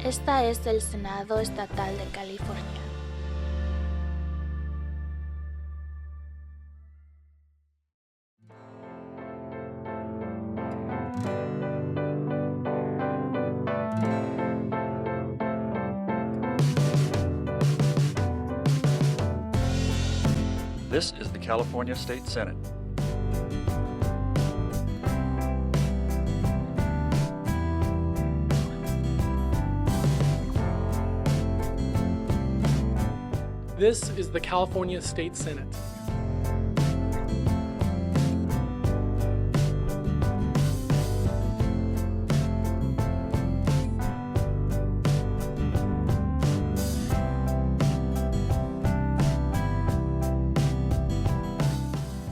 Esta es el Senado Estatal de California. This is the California State Senate. This is the California State Senate.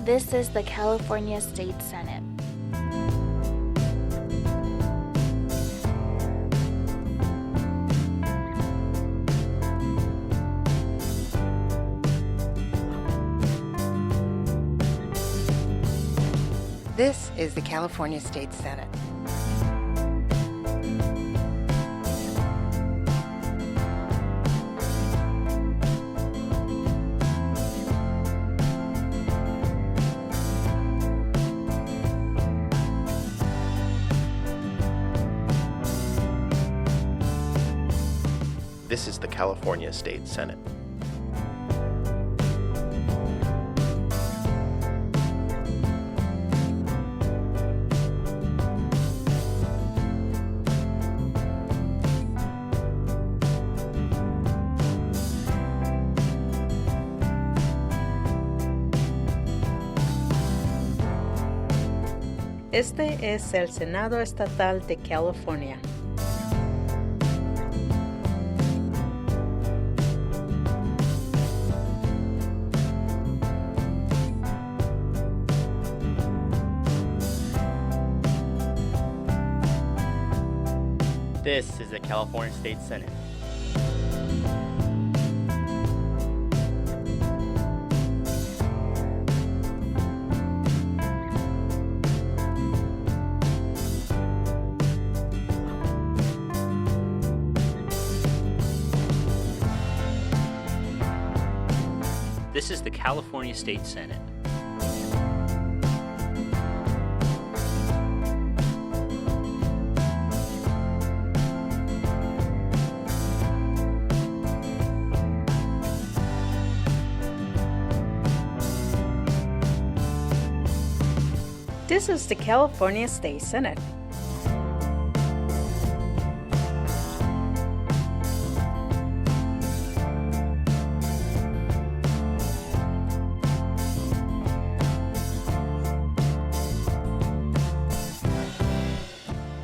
This is the California State Senate. This is the California State Senate. This is the California State Senate. Este es el Senado Estatal de California. This is the California State Senate. This is the California State Senate. This is the California State Senate.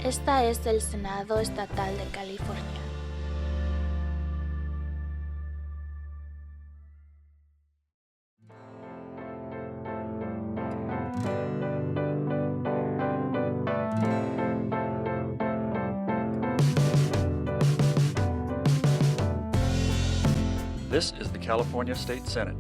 Esta es el Senado Estatal de California. This is the California State Senate.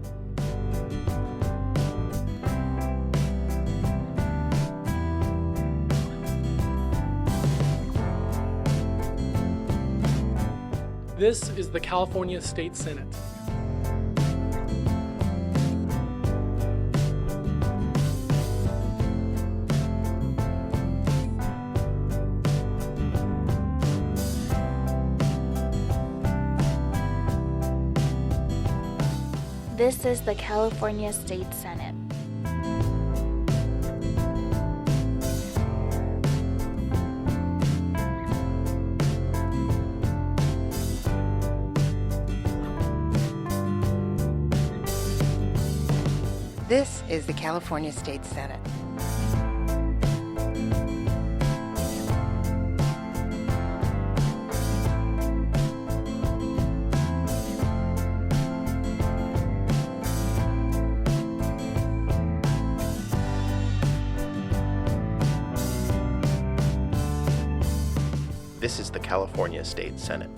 This is the California State Senate. This is the California State Senate. This is the California State Senate. This is the California State Senate.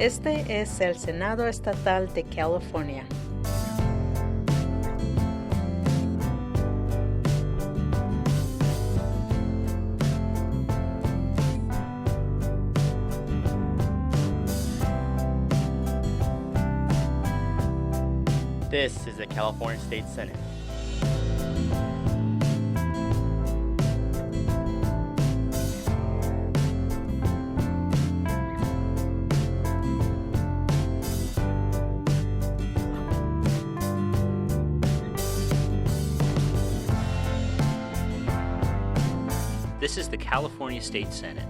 Este es el Senado Estatal de California. This is the California State Senate. This is the California State Senate.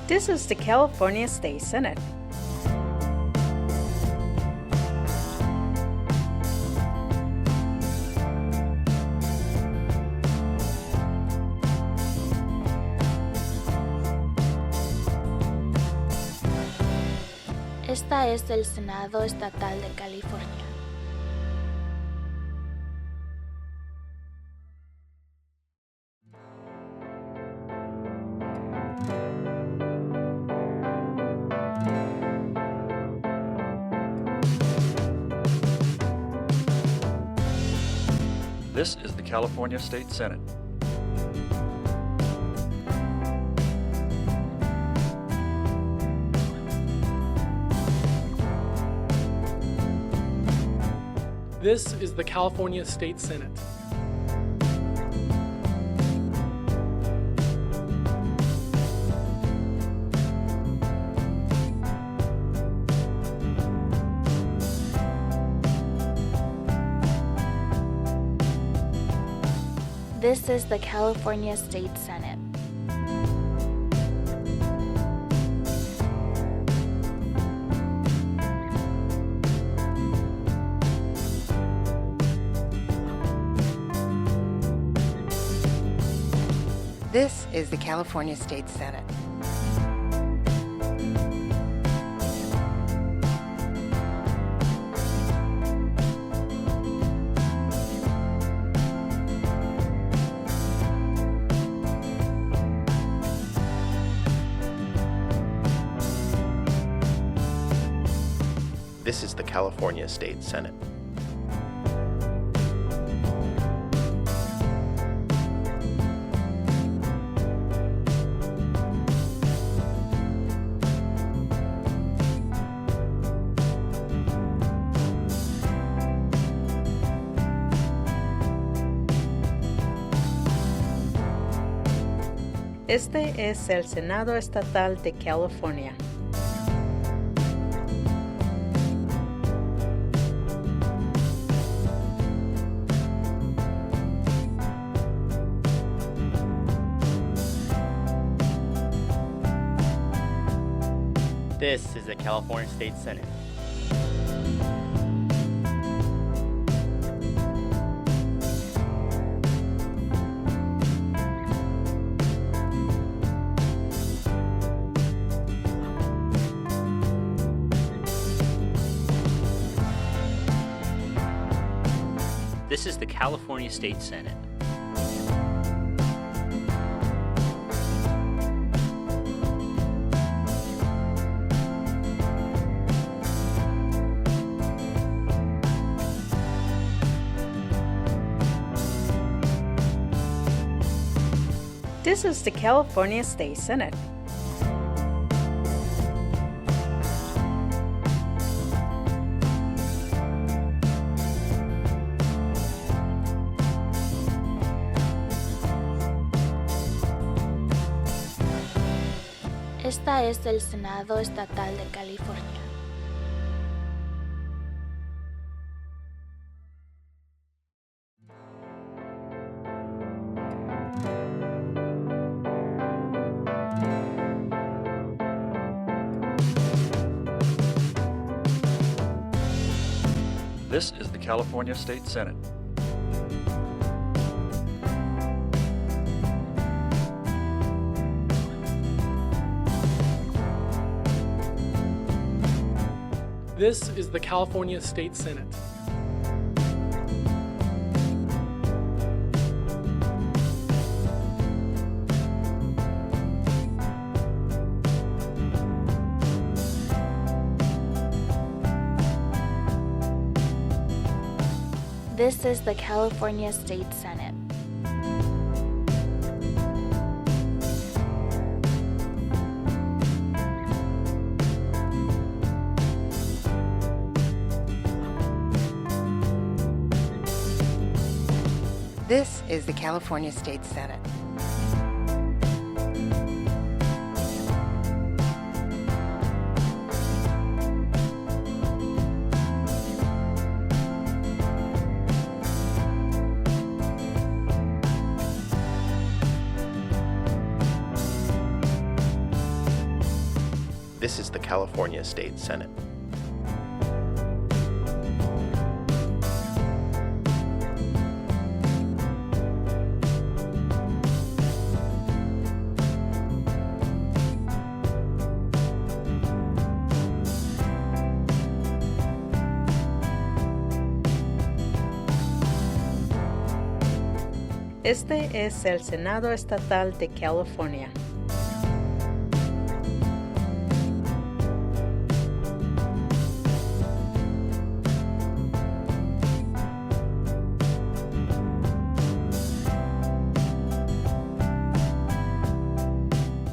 This is the California State Senate. Esta es el Senado Estatal de California. This is the California State Senate. This is the California State Senate. This is the California State Senate. This is the California State Senate. This is the California State Senate. Este es el Senado Estatal de California. This is the California State Senate. This is the California State Senate. This is the California State Senate. Esta es el Senado Estatal de California. This is the California State Senate. This is the California State Senate. This is the California State Senate. This is the California State Senate. This is the California State Senate. Este es el Senado Estatal de California.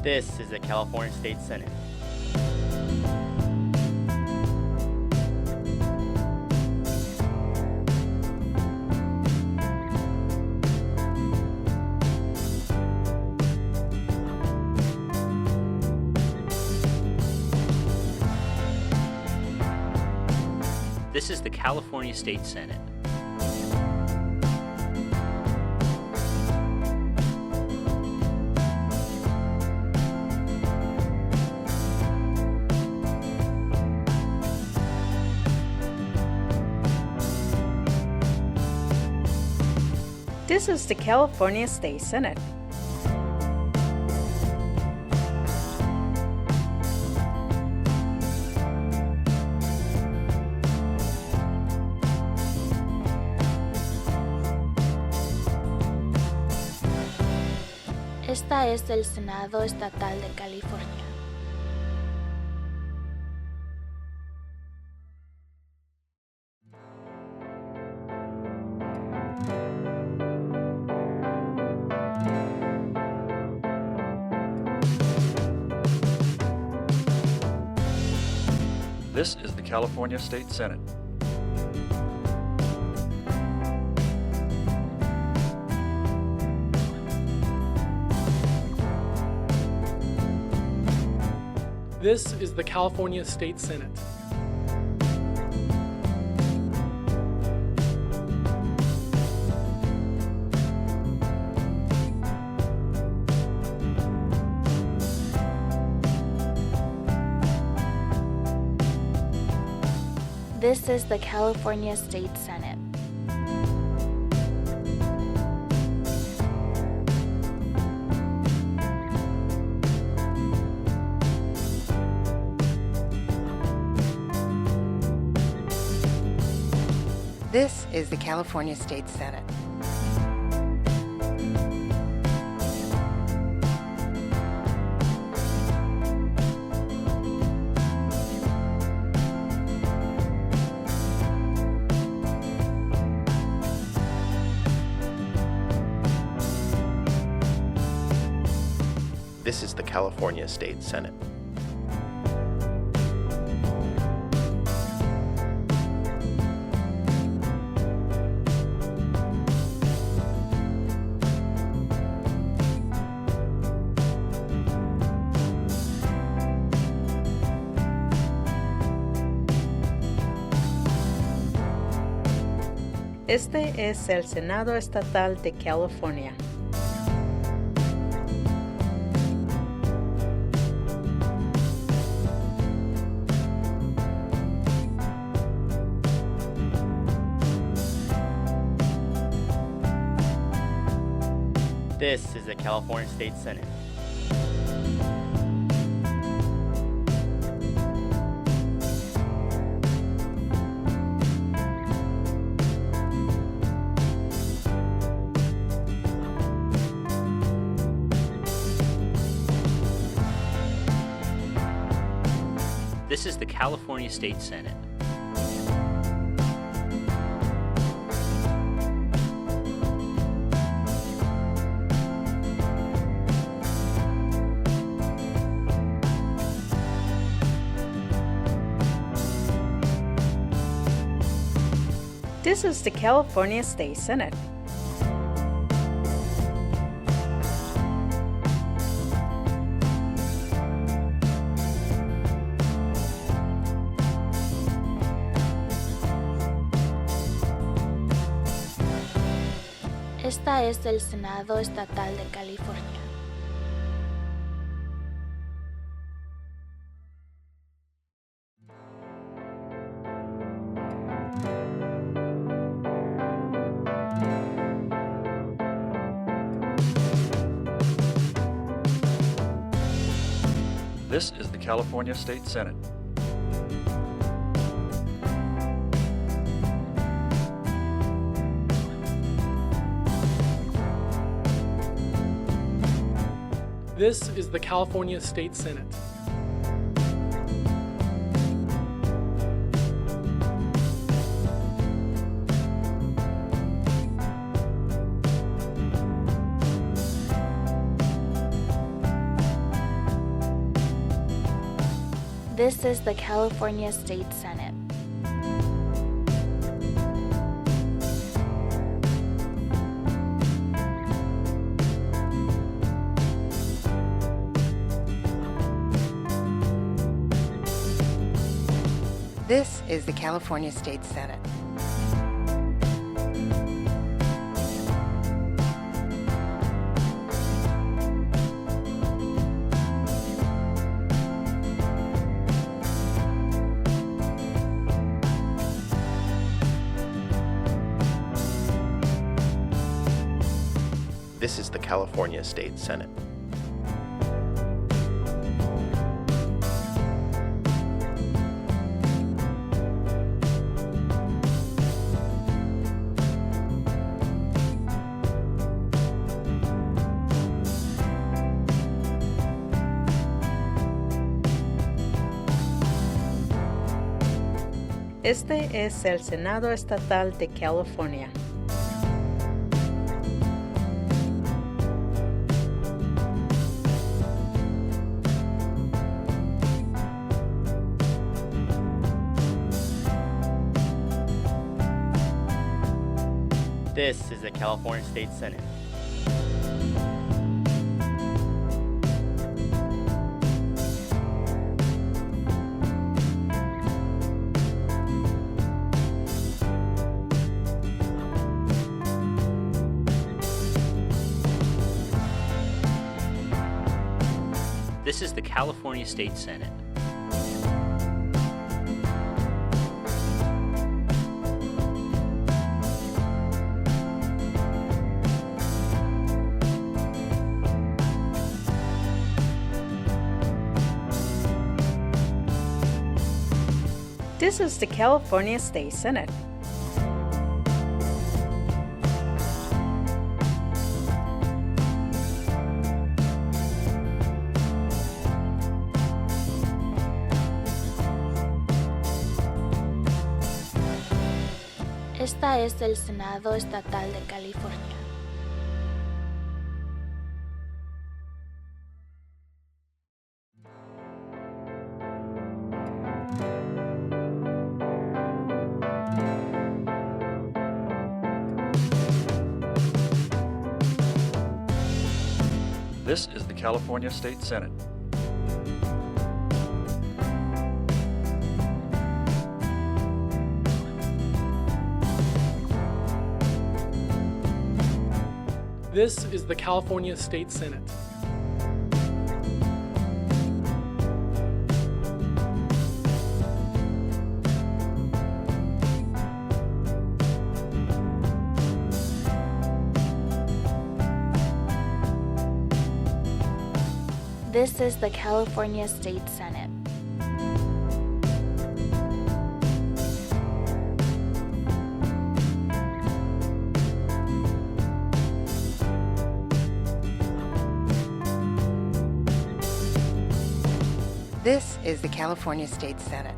This is the California State Senate. This is the California State Senate. This is the California State Senate. Esta es el Senado Estatal de California. This is the California State Senate. This is the California State Senate. This is the California State Senate. This is the California State Senate. This is the California State Senate. Este es el Senado Estatal de California. This is the California State Senate. This is the California State Senate. This is the California State Senate. Esta es el Senado Estatal de California. This is the California State Senate. This is the California State Senate. This is the California State Senate. This is the California State Senate. This is the California State Senate. Este es el Senado Estatal de California. This is the California State Senate. This is the California State Senate. This is the California State Senate. Esta es el Senado Estatal de California. This is the California State Senate. This is the California State Senate. This is the California State Senate. This is the California State Senate.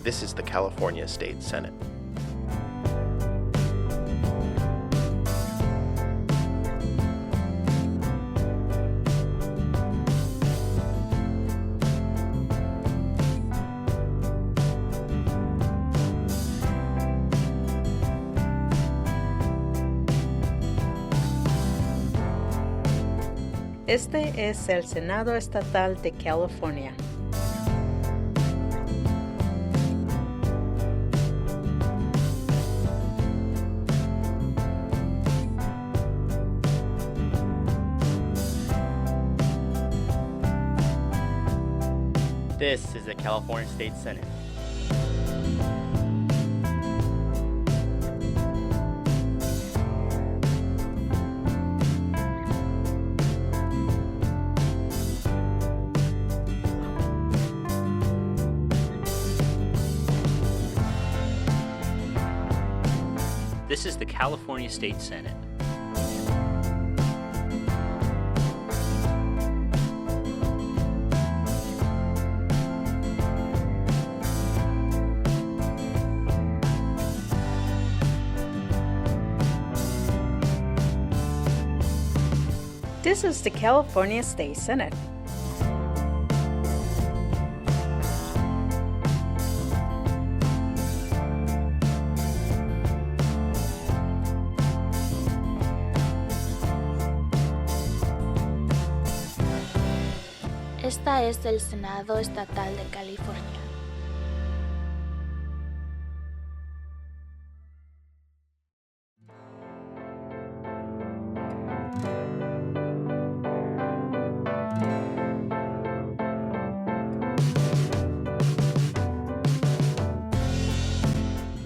This is the California State Senate. Este es el Senado Estatal de California. This is the California State Senate. This is the California State Senate. This is the California State Senate. Esta es el Senado Estatal de California.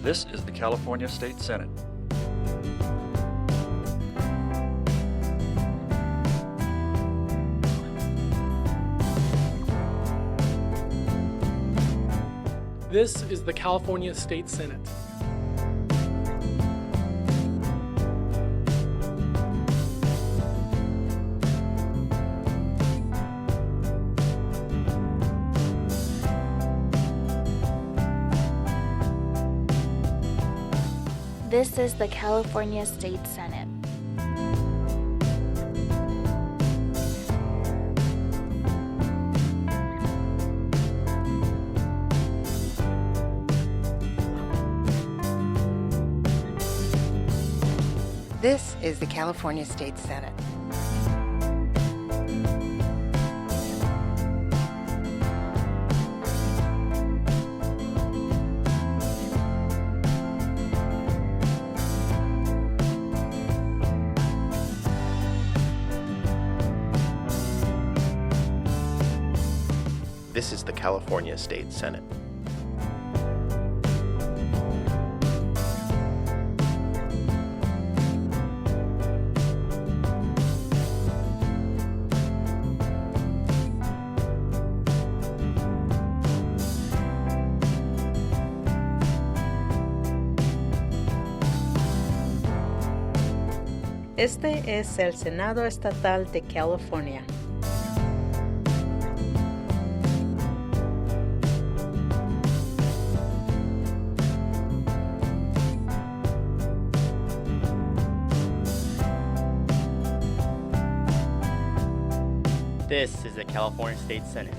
This is the California State Senate. This is the California State Senate. This is the California State Senate. This is the California State Senate. This is the California State Senate. Este es el Senado Estatal de California. This is the California State Senate.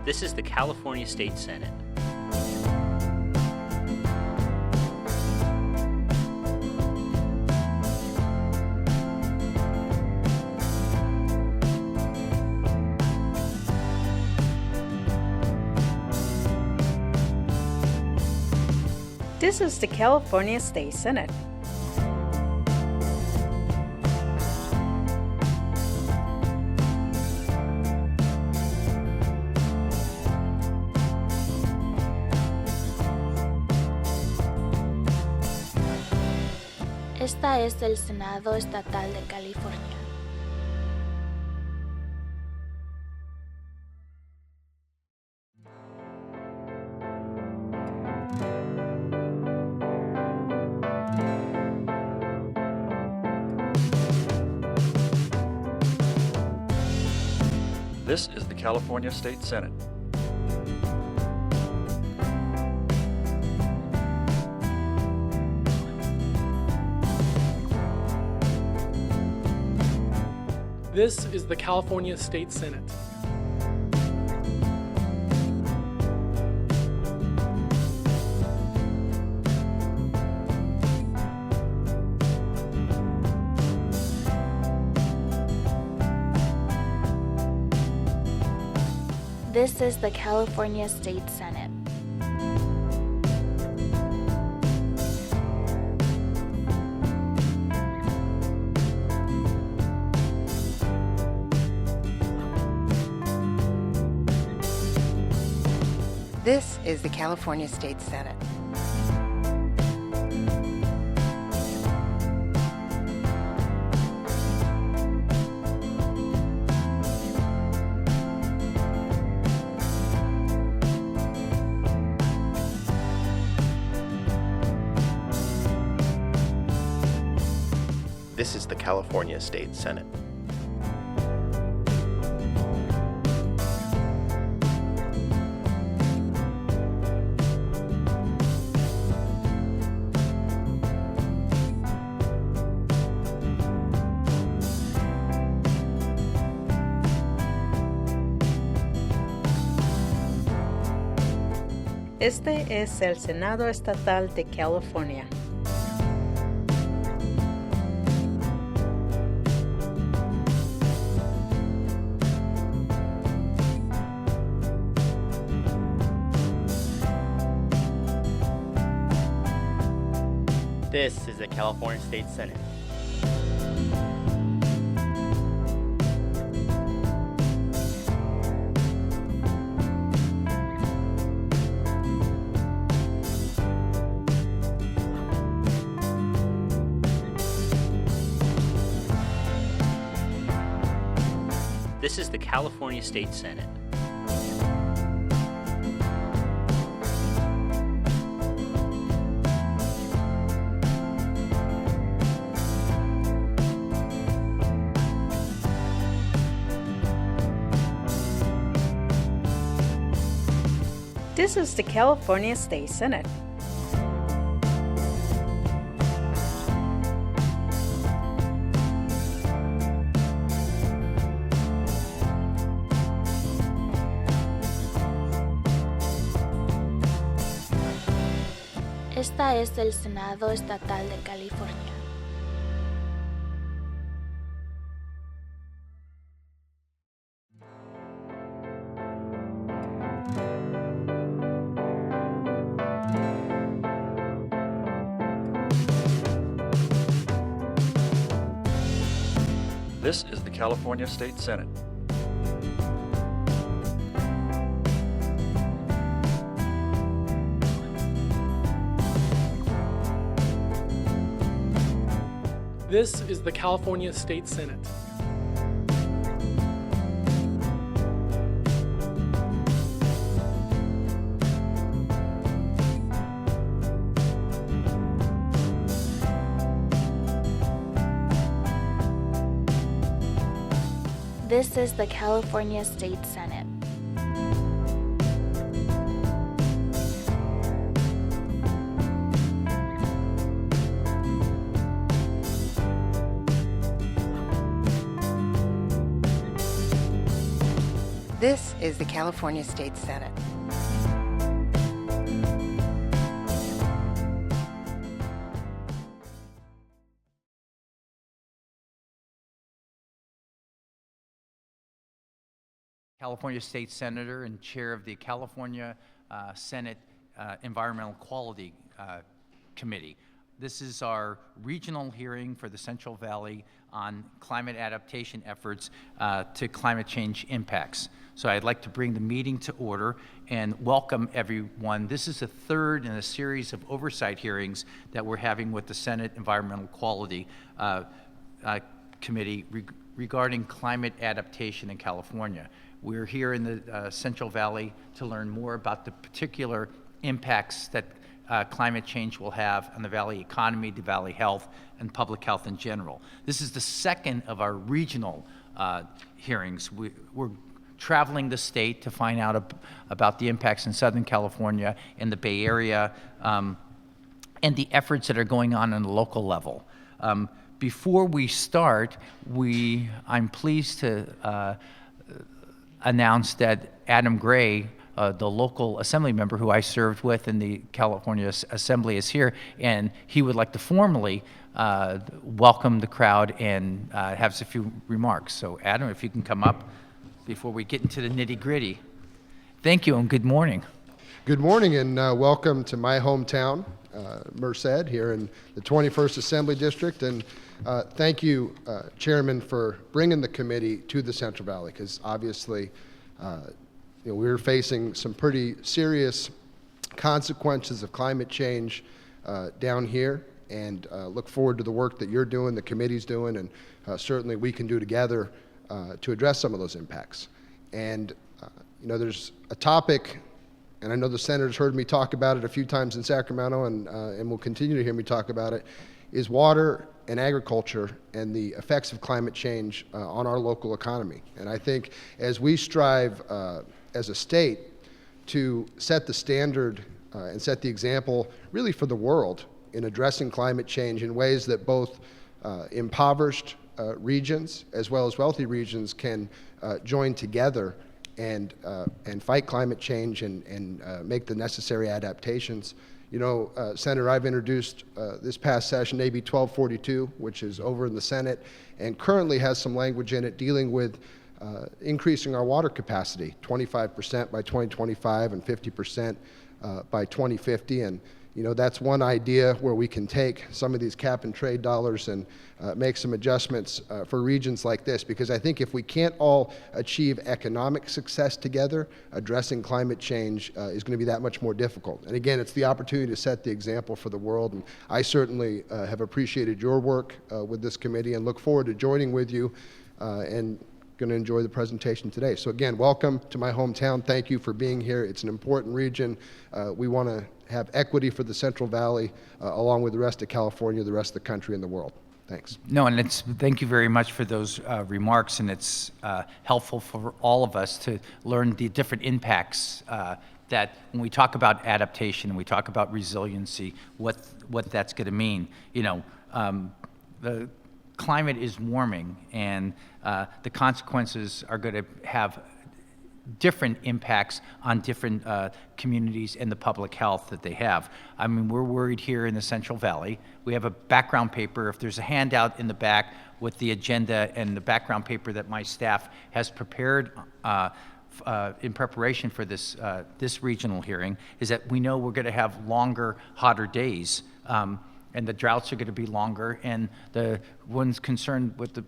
This is the California State Senate. This is the California State Senate. Esta es el Senado Estatal de California. This is the California State Senate. This is the California State Senate. This is the California State Senate. This is the California State Senate. This is the California State Senate. Este es el Senado Estatal de California. This is the California State Senate. This is the California State Senate. This is the California State Senate. Esta es el Senado Estatal de California. This is the California State Senate. This is the California State Senate. This is the California State Senate. This is the California State Senate. California State Senator and Chair of the California Senate Environmental Quality Committee. This is our regional hearing for the Central Valley on climate adaptation efforts to climate change impacts. So I'd like to bring the meeting to order and welcome everyone. This is the third in a series of oversight hearings that we're having with the Senate Environmental Quality Committee regarding climate adaptation in California. We're here in the Central Valley to learn more about the particular impacts that climate change will have on the Valley economy, the Valley health, and public health in general. This is the second of our regional hearings. We're traveling the state to find out about the impacts in Southern California and the Bay Area and the efforts that are going on the local level. Before we start, I'm pleased to announce that Adam Gray, the local assembly member who I served with in the California Assembly, is here, and he would like to formally welcome the crowd and have a few remarks. So Adam, if you can come up before we get into the nitty-gritty. Thank you and good morning. Good morning and welcome to my hometown, Merced, here in the 21st Assembly District. And thank you, Chairman, for bringing the committee to the Central Valley, because obviously we're facing some pretty serious consequences of climate change down here, and look forward to the work that you're doing, the committee's doing, and certainly we can do together to address some of those impacts. And there's a topic, and I know the senators heard me talk about it a few times in Sacramento, and will continue to hear me talk about it, is water and agriculture and the effects of climate change on our local economy. And I think as we strive as a state to set the standard and set the example really for the world in addressing climate change in ways that both impoverished regions as well as wealthy regions can join together and fight climate change and make the necessary adaptations. Senator, I've introduced this past session AB 1242, which is over in the Senate and currently has some language in it dealing with increasing our water capacity, 25% by 2025 and 50% by 2050. And that's one idea where we can take some of these cap and trade dollars and make some adjustments for regions like this, because I think if we can't all achieve economic success together, addressing climate change is going to be that much more difficult. And again, it's the opportunity to set the example for the world, and I certainly have appreciated your work with this committee and look forward to joining with you and going to enjoy the presentation today. So again, welcome to my hometown. Thank you for being here. It's an important region. We want to have equity for the Central Valley along with the rest of California, the rest of the country, and the world. Thanks. No, and thank you very much for those remarks, and it's helpful for all of us to learn the different impacts that when we talk about adaptation and we talk about resiliency, what that's going to mean. The climate is warming, and the consequences are going to have different impacts on different communities and the public health that they have. I mean, we're worried here in the Central Valley. We have a background paper. If there's a handout in the back with the agenda and the background paper that my staff has prepared in preparation for this regional hearing, is that we know we're going to have longer, hotter days. And the droughts are going to be longer, and the ones concerned with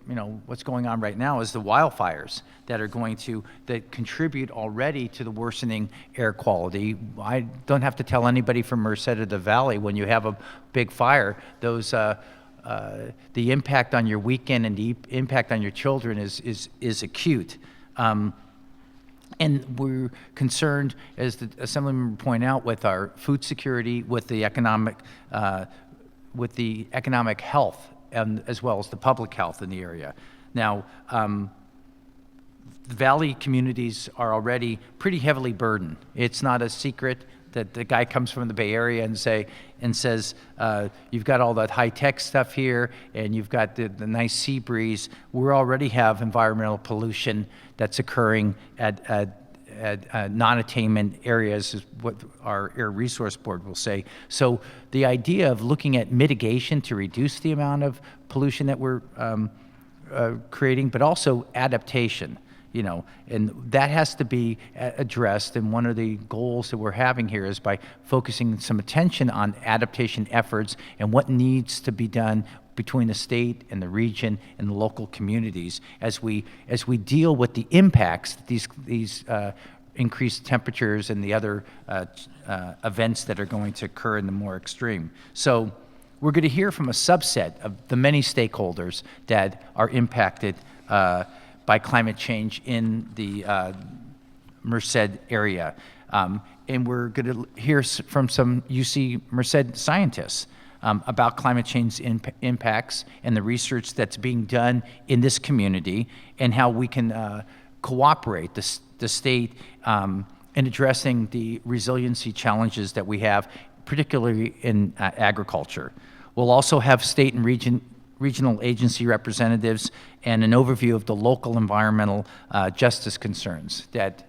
what's going on right now is the wildfires that contribute already to the worsening air quality. I don't have to tell anybody from Merced or the Valley, when you have a big fire, the impact on your weekend and the impact on your children is acute. And we're concerned, as the Assemblymember pointed out, with our food security, with the economic health, and as well as the public health in the area. Now, the Valley communities are already pretty heavily burdened. It's not a secret that the guy comes from the Bay Area and says, you've got all that high-tech stuff here, and you've got the nice sea breeze. We already have environmental pollution that's occurring at non-attainment areas, is what our Air Resource Board will say. So the idea of looking at mitigation to reduce the amount of pollution that we're creating, but also adaptation, and that has to be addressed. And one of the goals that we're having here is by focusing some attention on adaptation efforts and what needs to be done between the state and the region and the local communities as we deal with the impacts that these increased temperatures and the other events that are going to occur in the more extreme. So we're going to hear from a subset of the many stakeholders that are impacted by climate change in the Merced area. And we're going to hear from some UC Merced scientists about climate change impacts and the research that's being done in this community and how we can cooperate, the state, in addressing the resiliency challenges that we have, particularly in agriculture. We'll also have state and regional agency representatives and an overview of the local environmental justice concerns that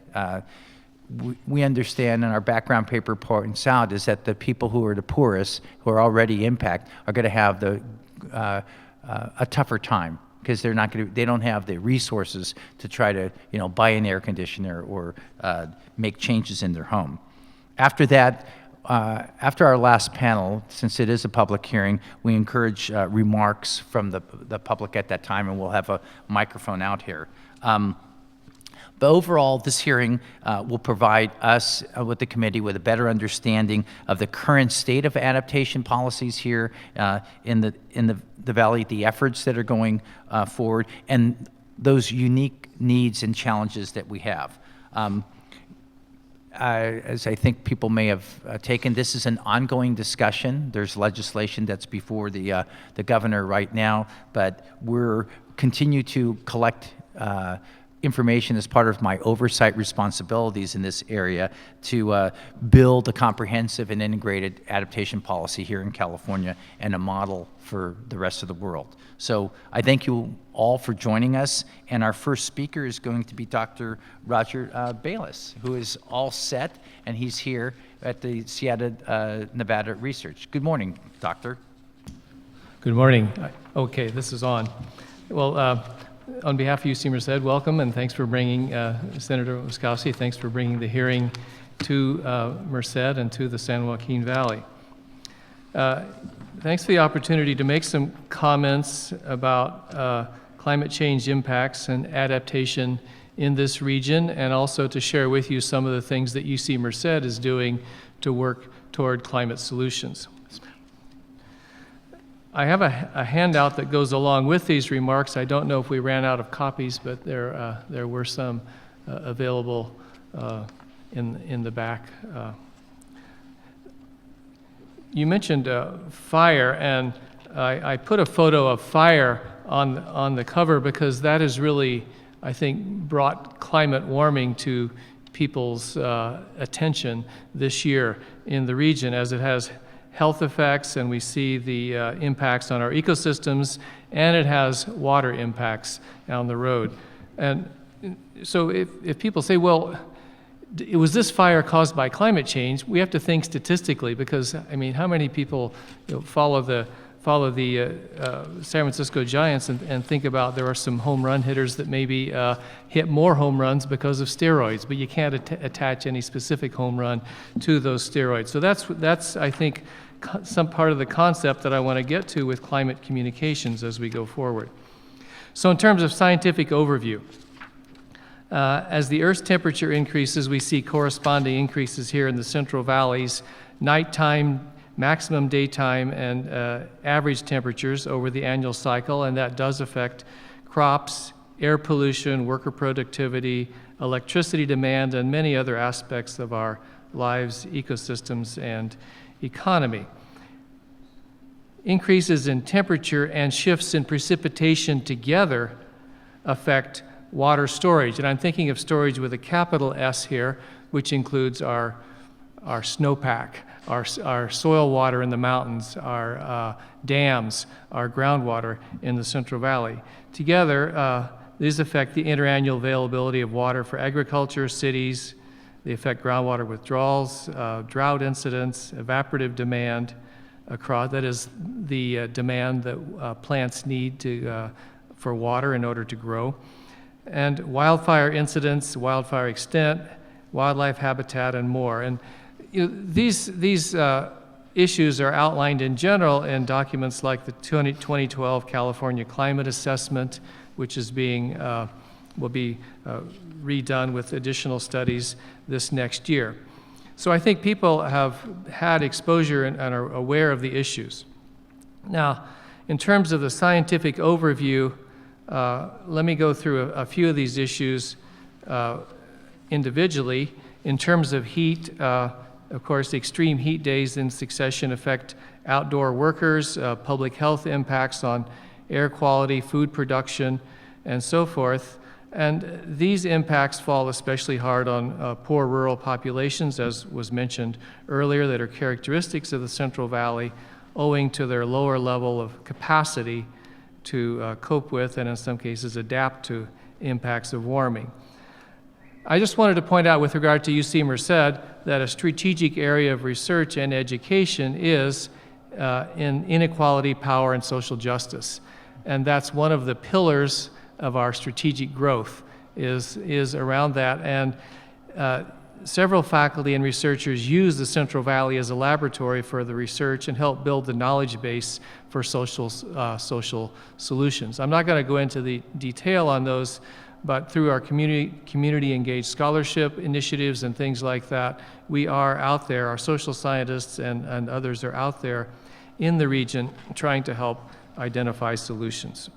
we understand, and our background paper points out, is that the people who are the poorest, who are already impacted, are going to have a tougher time because they don't have the resources to try to buy an air conditioner or make changes in their home. After that, after our last panel, since it is a public hearing, we encourage remarks from the public at that time, and we'll have a microphone out here. But overall, this hearing will provide us with the committee with a better understanding of the current state of adaptation policies here in the valley, the efforts that are going forward, and those unique needs and challenges that we have. As I think people may have taken, this is an ongoing discussion. There's legislation that's before the governor right now, but we're continue to collect information as part of my oversight responsibilities in this area to build a comprehensive and integrated adaptation policy here in California and a model for the rest of the world. So I thank you all for joining us, and our first speaker is going to be Dr. Roger Bayless, who is all set, and he's here at the Sierra Nevada Research. Good morning, Doctor. Good morning. Okay, this is on. Well, on behalf of UC Merced, welcome, and thanks for bringing, Senator Wiskowski, thanks for bringing the hearing to Merced and to the San Joaquin Valley. Thanks for the opportunity to make some comments about climate change impacts and adaptation in this region, and also to share with you some of the things that UC Merced is doing to work toward climate solutions. I have a handout that goes along with these remarks. I don't know if we ran out of copies, but there were some available in the back. You mentioned fire, and I put a photo of fire on the cover because that has really, I think, brought climate warming to people's attention this year in the region, as it has health effects, and we see the impacts on our ecosystems, and it has water impacts down the road. And so if people say, well, was this fire caused by climate change? We have to think statistically, because, I mean, how many people follow the San Francisco Giants and think about there are some home run hitters that maybe hit more home runs because of steroids, but you can't attach any specific home run to those steroids. So that's I think, some part of the concept that I want to get to with climate communications as we go forward. So in terms of scientific overview, as the Earth's temperature increases, we see corresponding increases here in the Central Valleys, nighttime, maximum daytime, and average temperatures over the annual cycle, and that does affect crops, air pollution, worker productivity, electricity demand, and many other aspects of our lives, ecosystems, and economy. Increases in temperature and shifts in precipitation together affect water storage, and I'm thinking of storage with a capital S here, which includes our snowpack, our soil water in the mountains, our dams, our groundwater in the Central Valley. Together, these affect the interannual availability of water for agriculture, cities. They affect groundwater withdrawals, drought incidents, evaporative demand, that is the demand that plants need for water in order to grow, and wildfire incidents, wildfire extent, wildlife habitat, and more. And these issues are outlined in general in documents like the 2012 California Climate Assessment, which is will be redone with additional studies this next year. So I think people have had exposure and are aware of the issues. Now, in terms of the scientific overview, let me go through a few of these issues individually. In terms of heat, of course, extreme heat days in succession affect outdoor workers, public health impacts on air quality, food production, and so forth. And these impacts fall especially hard on poor rural populations, as was mentioned earlier, that are characteristics of the Central Valley, owing to their lower level of capacity to cope with and in some cases adapt to impacts of warming. I just wanted to point out with regard to UC Merced that a strategic area of research and education is in inequality, power, and social justice. And that's one of the pillars of our strategic growth is around that. And several faculty and researchers use the Central Valley as a laboratory for the research and help build the knowledge base for social solutions. I'm not going to go into the detail on those, but through our community engaged scholarship initiatives and things like that, we are out there, our social scientists and others are out there in the region trying to help identify solutions.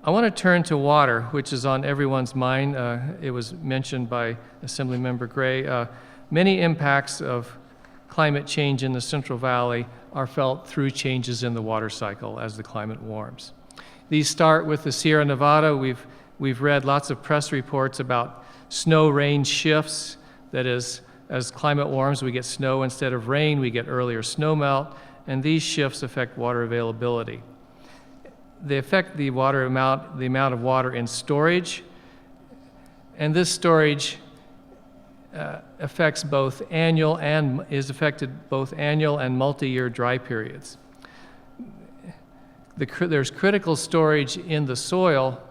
I want to turn to water, which is on everyone's mind. It was mentioned by Assemblymember Gray. Many impacts of climate change in the Central Valley are felt through changes in the water cycle as the climate warms. These start with the Sierra Nevada. We've read lots of press reports about snow rain shifts. That is, as climate warms, we get snow instead of rain, we get earlier snowmelt, and these shifts affect water availability. They affect the amount of water in storage, and this storage affected both annual and multi-year dry periods. There's critical storage in the soil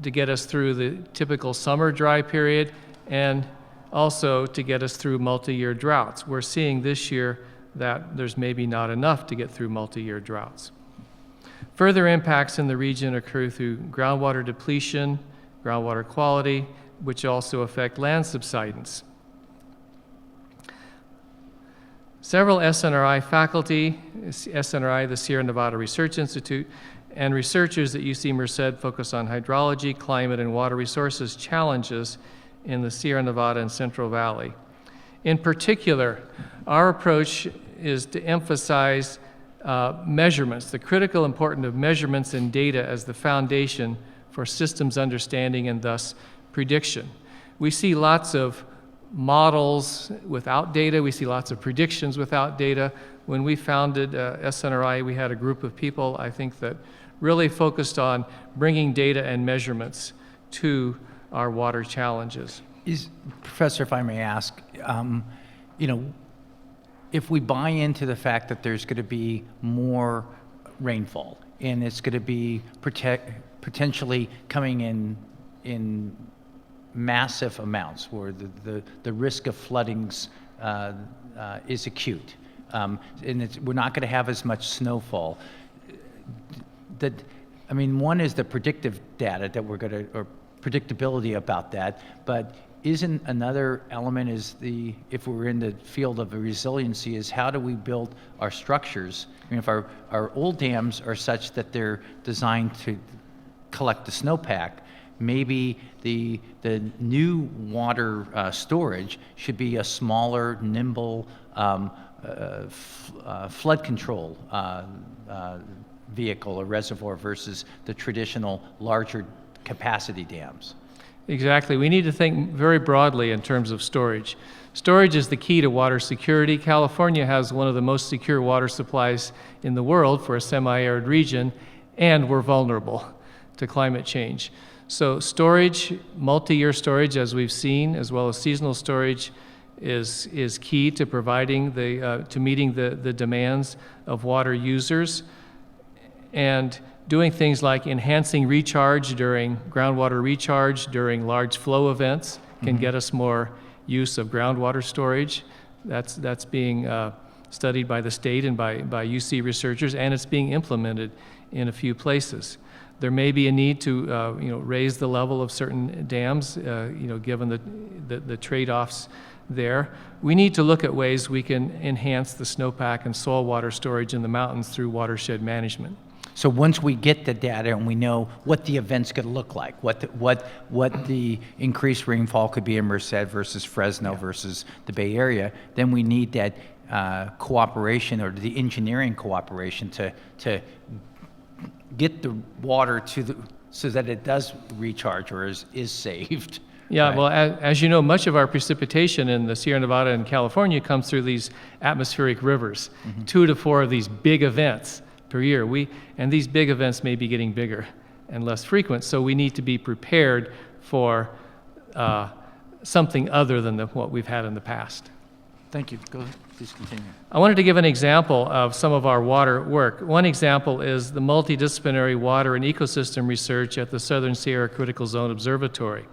to get us through the typical summer dry period and also to get us through multi-year droughts. We're seeing this year that there's maybe not enough to get through multi-year droughts. Further impacts in the region occur through groundwater depletion, groundwater quality, which also affect land subsidence. Several SNRI faculty, SNRI, the Sierra Nevada Research Institute, and researchers at UC Merced focus on hydrology, climate, and water resources challenges in the Sierra Nevada and Central Valley. In particular, our approach is to emphasize measurements, the critical importance of measurements and data as the foundation for systems understanding and thus prediction. We see lots of models without data. We see lots of predictions without data. When we founded SNRI, we had a group of people, I think, that really focused on bringing data and measurements to our water challenges. Professor, if I may ask, if we buy into the fact that there's going to be more rainfall and it's going to be potentially coming in massive amounts where the risk of floodings is acute, and we're not going to have as much snowfall. One is the predictive data that we're going to, or predictability about that, but isn't another element if we're in the field of resiliency, is how do we build our structures? If our old dams are such that they're designed to collect the snowpack, maybe the new water storage should be a smaller, nimble flood control vehicle or reservoir versus the traditional larger capacity dams. Exactly. We need to think very broadly in terms of storage. Storage is the key to water security. California has one of the most secure water supplies in the world for a semi-arid region, and we're vulnerable to climate change. So storage, multi-year storage, as we've seen, as well as seasonal storage, is key to providing to meeting the demands of water users, and doing things like enhancing recharge during groundwater recharge during large flow events can get us more use of groundwater storage. That's being studied by the state and by UC researchers, and it's being implemented in a few places. There may be a need to raise the level of certain dams, given the trade-offs there. We need to look at ways we can enhance the snowpack and soil water storage in the mountains through watershed management. So once we get the data and we know what the event's going to look like, what the increased rainfall could be in Merced versus Fresno versus the Bay Area, then we need that cooperation, or the engineering cooperation, to get the water so that it does recharge or is saved. Yeah, right? well, as you know, much of our precipitation in the Sierra Nevada and California comes through these atmospheric rivers. 2 to 4 of these big events per year. And these big events may be getting bigger and less frequent, so we need to be prepared for something other than what we've had in the past. Thank you. Go ahead. Please continue. I wanted to give an example of some of our water work. One example is the multidisciplinary water and ecosystem research at the Southern Sierra Critical Zone Observatory.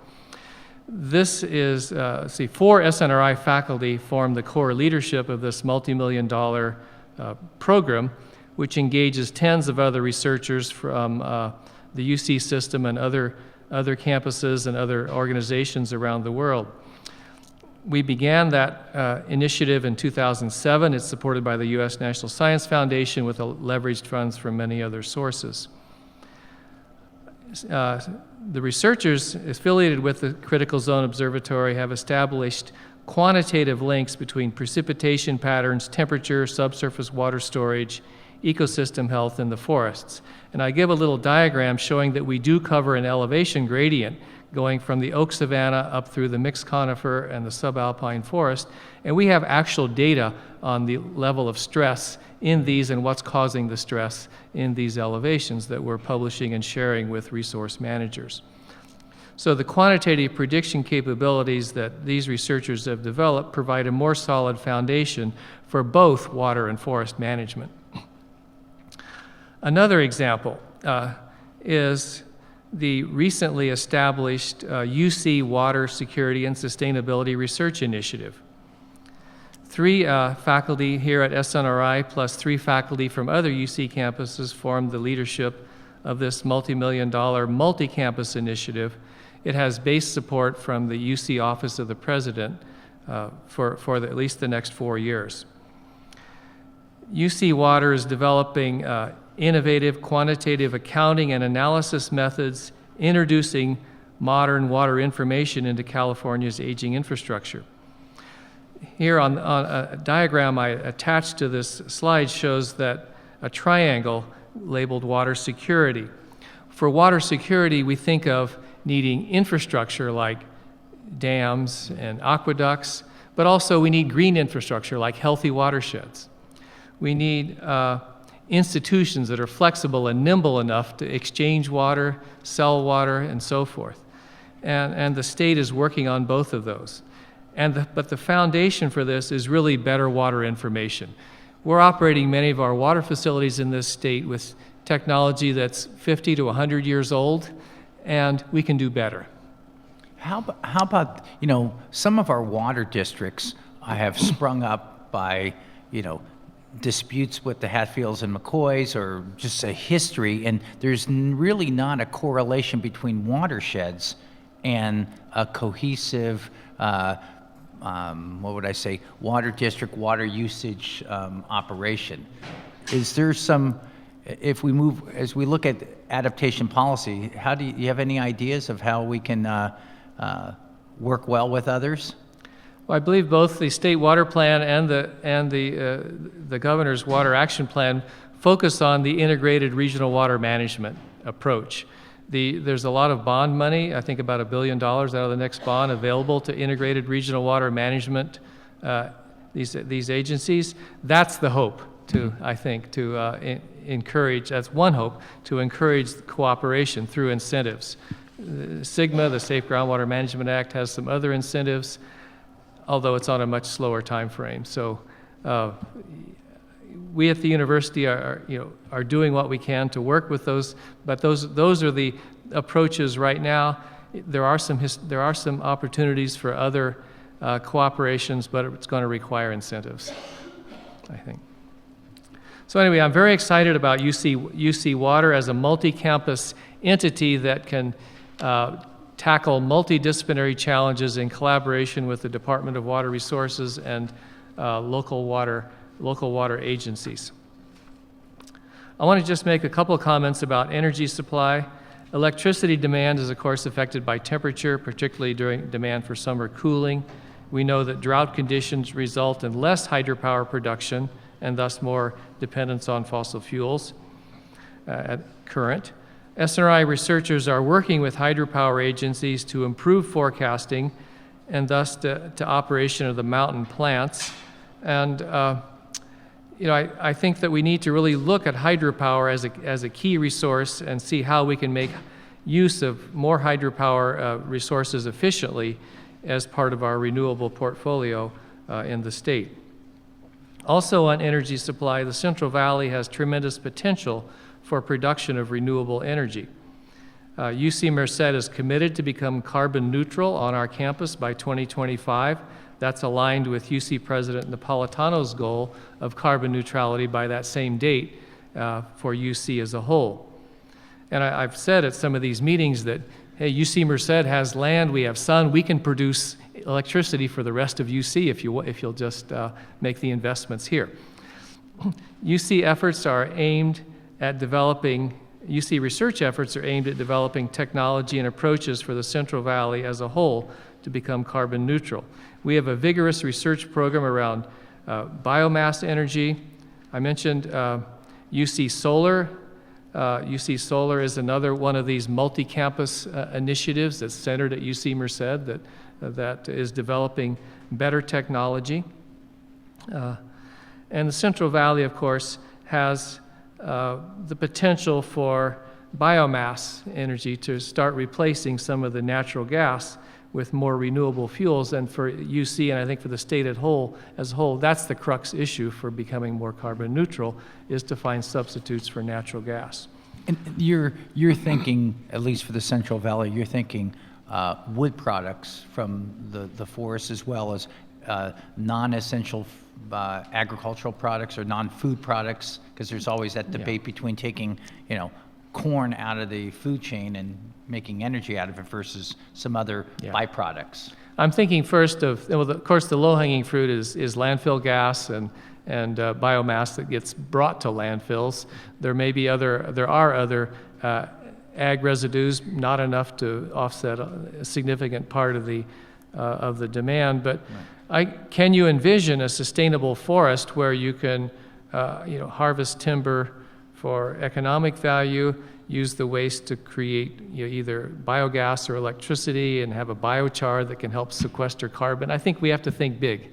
This is, 4 SNRI faculty form the core leadership of this multi-million-dollar program, which engages tens of other researchers from the UC system and other campuses and other organizations around the world. We began that initiative in 2007. It's supported by the U.S. National Science Foundation with leveraged funds from many other sources. The researchers affiliated with the Critical Zone Observatory have established quantitative links between precipitation patterns, temperature, subsurface water storage, ecosystem health in the forests. And I give a little diagram showing that we do cover an elevation gradient going from the oak savanna up through the mixed conifer and the subalpine forest, and we have actual data on the level of stress in these and what's causing the stress in these elevations that we're publishing and sharing with resource managers. So the quantitative prediction capabilities that these researchers have developed provide a more solid foundation for both water and forest management. Another example is the recently established UC Water Security and Sustainability Research Initiative. 3 faculty here at SNRI plus 3 faculty from other UC campuses formed the leadership of this multi-million-dollar multi-campus initiative. It has base support from the UC Office of the President for at least the next 4 years. UC Water is developing innovative quantitative accounting and analysis methods, introducing modern water information into California's aging infrastructure. Here on a diagram I attached to this slide shows that a triangle labeled water security. For water security, we think of needing infrastructure like dams and aqueducts, but also we need green infrastructure like healthy watersheds. We need institutions that are flexible and nimble enough to exchange water, sell water, and so forth. And the state is working on both of those. But the foundation for this is really better water information. We're operating many of our water facilities in this state with technology that's 50 to 100 years old, and we can do better. How about, some of our water districts have sprung up by, disputes with the Hatfields and McCoys, or just a history, and there's really not a correlation between watersheds and a cohesive, water district, water usage operation. Is there some, as we look at adaptation policy, do you have any ideas of how we can work well with others? Well, I believe both the state water plan and the governor's water action plan focus on the integrated regional water management approach. There's a lot of bond money, I think about $1 billion out of the next bond available to integrated regional water management, these agencies. That's the hope to encourage, that's one hope, to encourage cooperation through incentives. SGMA, the Safe Groundwater Management Act, has some other incentives, although it's on a much slower time frame. So we at the university are doing what we can to work with those, but those are the approaches right now. There are some opportunities for other cooperations, but it's going to require incentives, I think. So anyway, I'm very excited about UC Water as a multi-campus entity that can tackle multidisciplinary challenges in collaboration with the Department of Water Resources and local water agencies. I want to just make a couple of comments about energy supply. Electricity demand is, of course, affected by temperature, particularly during demand for summer cooling. We know that drought conditions result in less hydropower production and thus more dependence on fossil fuels at current. SNRI researchers are working with hydropower agencies to improve forecasting and thus to operation of the mountain plants. And I think that we need to really look at hydropower as a key resource and see how we can make use of more hydropower resources efficiently as part of our renewable portfolio in the state. Also on energy supply, the Central Valley has tremendous potential for production of renewable energy. UC Merced is committed to become carbon neutral on our campus by 2025. That's aligned with UC President Napolitano's goal of carbon neutrality by that same date for UC as a whole. And I've said at some of these meetings that, hey, UC Merced has land, we have sun, we can produce electricity for the rest of UC if you'll just make the investments here. UC efforts are aimed at developing, UC research efforts are aimed at developing technology and approaches for the Central Valley as a whole to become carbon neutral. We have a vigorous research program around biomass energy. I mentioned UC Solar. UC Solar is another one of these multi-campus initiatives that's centered at UC Merced that is developing better technology. And the Central Valley, of course, has the potential for biomass energy to start replacing some of the natural gas with more renewable fuels. And for UC, and I think for the state as a whole, that's the crux issue for becoming more carbon neutral, is to find substitutes for natural gas. And you're thinking, at least for the Central Valley, you're thinking wood products from the forest as well as non-essential agricultural products or non-food products, because there's always that debate between taking, corn out of the food chain and making energy out of it versus some other byproducts. I'm thinking first of course, the low-hanging fruit is landfill gas and biomass that gets brought to landfills. There are other ag residues, not enough to offset a significant part of the demand. But can you envision a sustainable forest where you can harvest timber for economic value, use the waste to create either biogas or electricity, and have a biochar that can help sequester carbon? I think we have to think big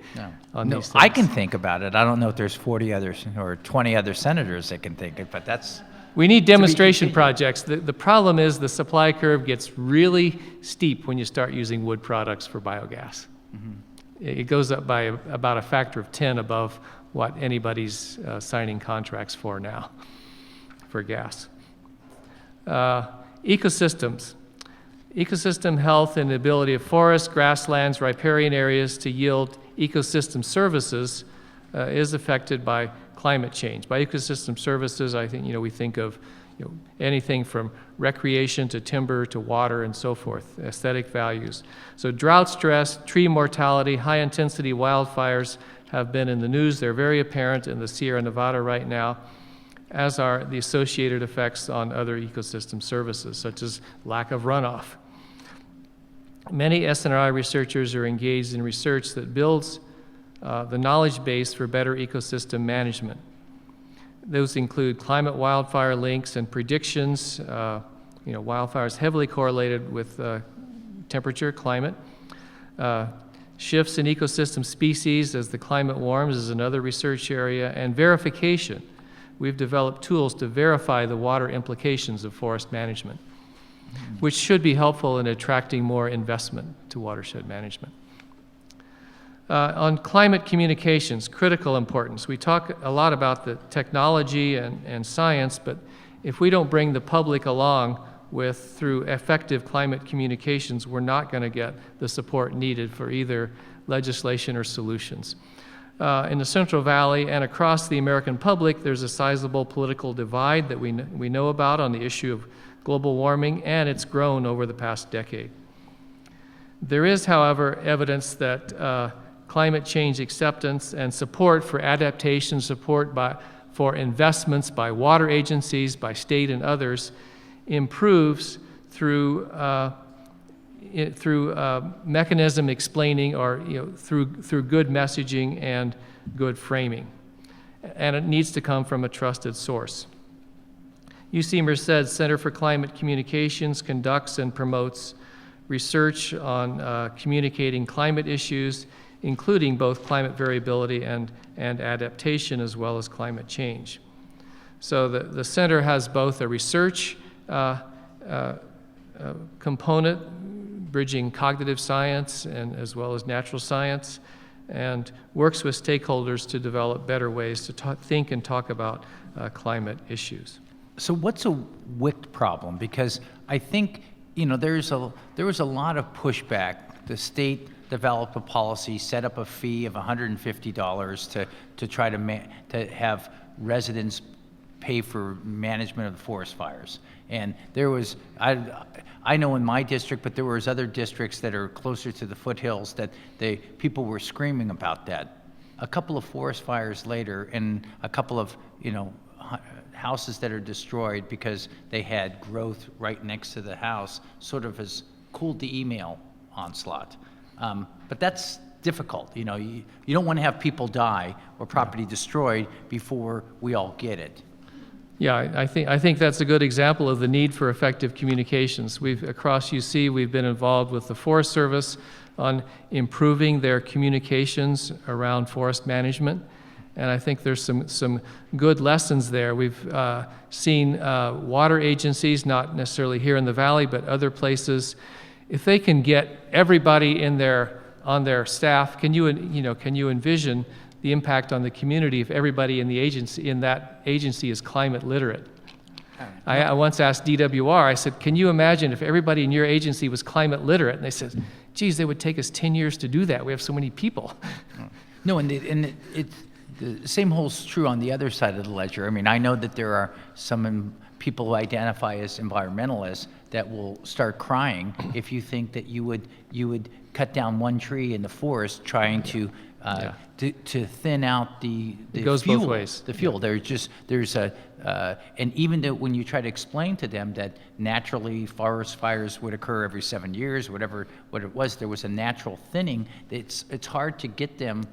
on these things. I can think about it. I don't know if there's 40 others or 20 other senators that can think it, but that's... We need demonstration projects. The problem is the supply curve gets really steep when you start using wood products for biogas. Mm-hmm. It goes up by about a factor of 10 above what anybody's signing contracts for now for gas. Ecosystems. Ecosystem health and the ability of forests, grasslands, riparian areas to yield ecosystem services is affected by climate change. By ecosystem services, I think we think of anything from recreation to timber to water and so forth, aesthetic values. So drought stress, tree mortality, high intensity wildfires have been in the news. They're very apparent in the Sierra Nevada right now, as are the associated effects on other ecosystem services, such as lack of runoff. Many SNRI researchers are engaged in research that builds the knowledge base for better ecosystem management. Those include climate wildfire links and predictions. Wildfires heavily correlated with temperature, climate. Shifts in ecosystem species as the climate warms is another research area, and verification. We've developed tools to verify the water implications of forest management, which should be helpful in attracting more investment to watershed management. On climate communications, critical importance. We talk a lot about the technology and science, but if we don't bring the public along through effective climate communications, we're not going to get the support needed for either legislation or solutions. In the Central Valley and across the American public, there's a sizable political divide that we know about on the issue of global warming, and it's grown over the past decade. There is, however, evidence that climate change acceptance and support for adaptation, for investments by water agencies, by state and others, improves through mechanism explaining, or through good messaging and good framing, and it needs to come from a trusted source. UC Merced Center for Climate Communications conducts and promotes research on communicating climate issues, including both climate variability and adaptation, as well as climate change. So the center has both a research component, bridging cognitive science and as well as natural science, and works with stakeholders to develop better ways to think and talk about climate issues. So what's a WICT problem? Because I think there was a lot of pushback. The state developed a policy, set up a fee of $150 to try to have residents pay for management of the forest fires. And there was, I know in my district, but there was other districts that are closer to the foothills that people were screaming about that. A couple of forest fires later, and a couple of houses that are destroyed because they had growth right next to the house, sort of has cooled the email onslaught. But that's difficult. You don't want to have people die or property destroyed before we all get it. Yeah, I think that's a good example of the need for effective communications. Across UC, we've been involved with the Forest Service on improving their communications around forest management, and I think there's some good lessons there. We've seen water agencies, not necessarily here in the valley, but other places, if they can get everybody on their staff, can you envision the impact on the community if everybody in that agency is climate literate? I once asked DWR, I said, can you imagine if everybody in your agency was climate literate? And they said, geez, they would take us 10 years to do that. We have so many people. No, and the same holds true on the other side of the ledger. I mean, I know that there are some people who identify as environmentalists that will start crying if you think that you would cut down one tree in the forest trying to thin out the it goes fuel. Both ways. The fuel. Yeah. And even when you try to explain to them that naturally forest fires would occur every 7 years, what it was, there was a natural thinning. It's hard to get them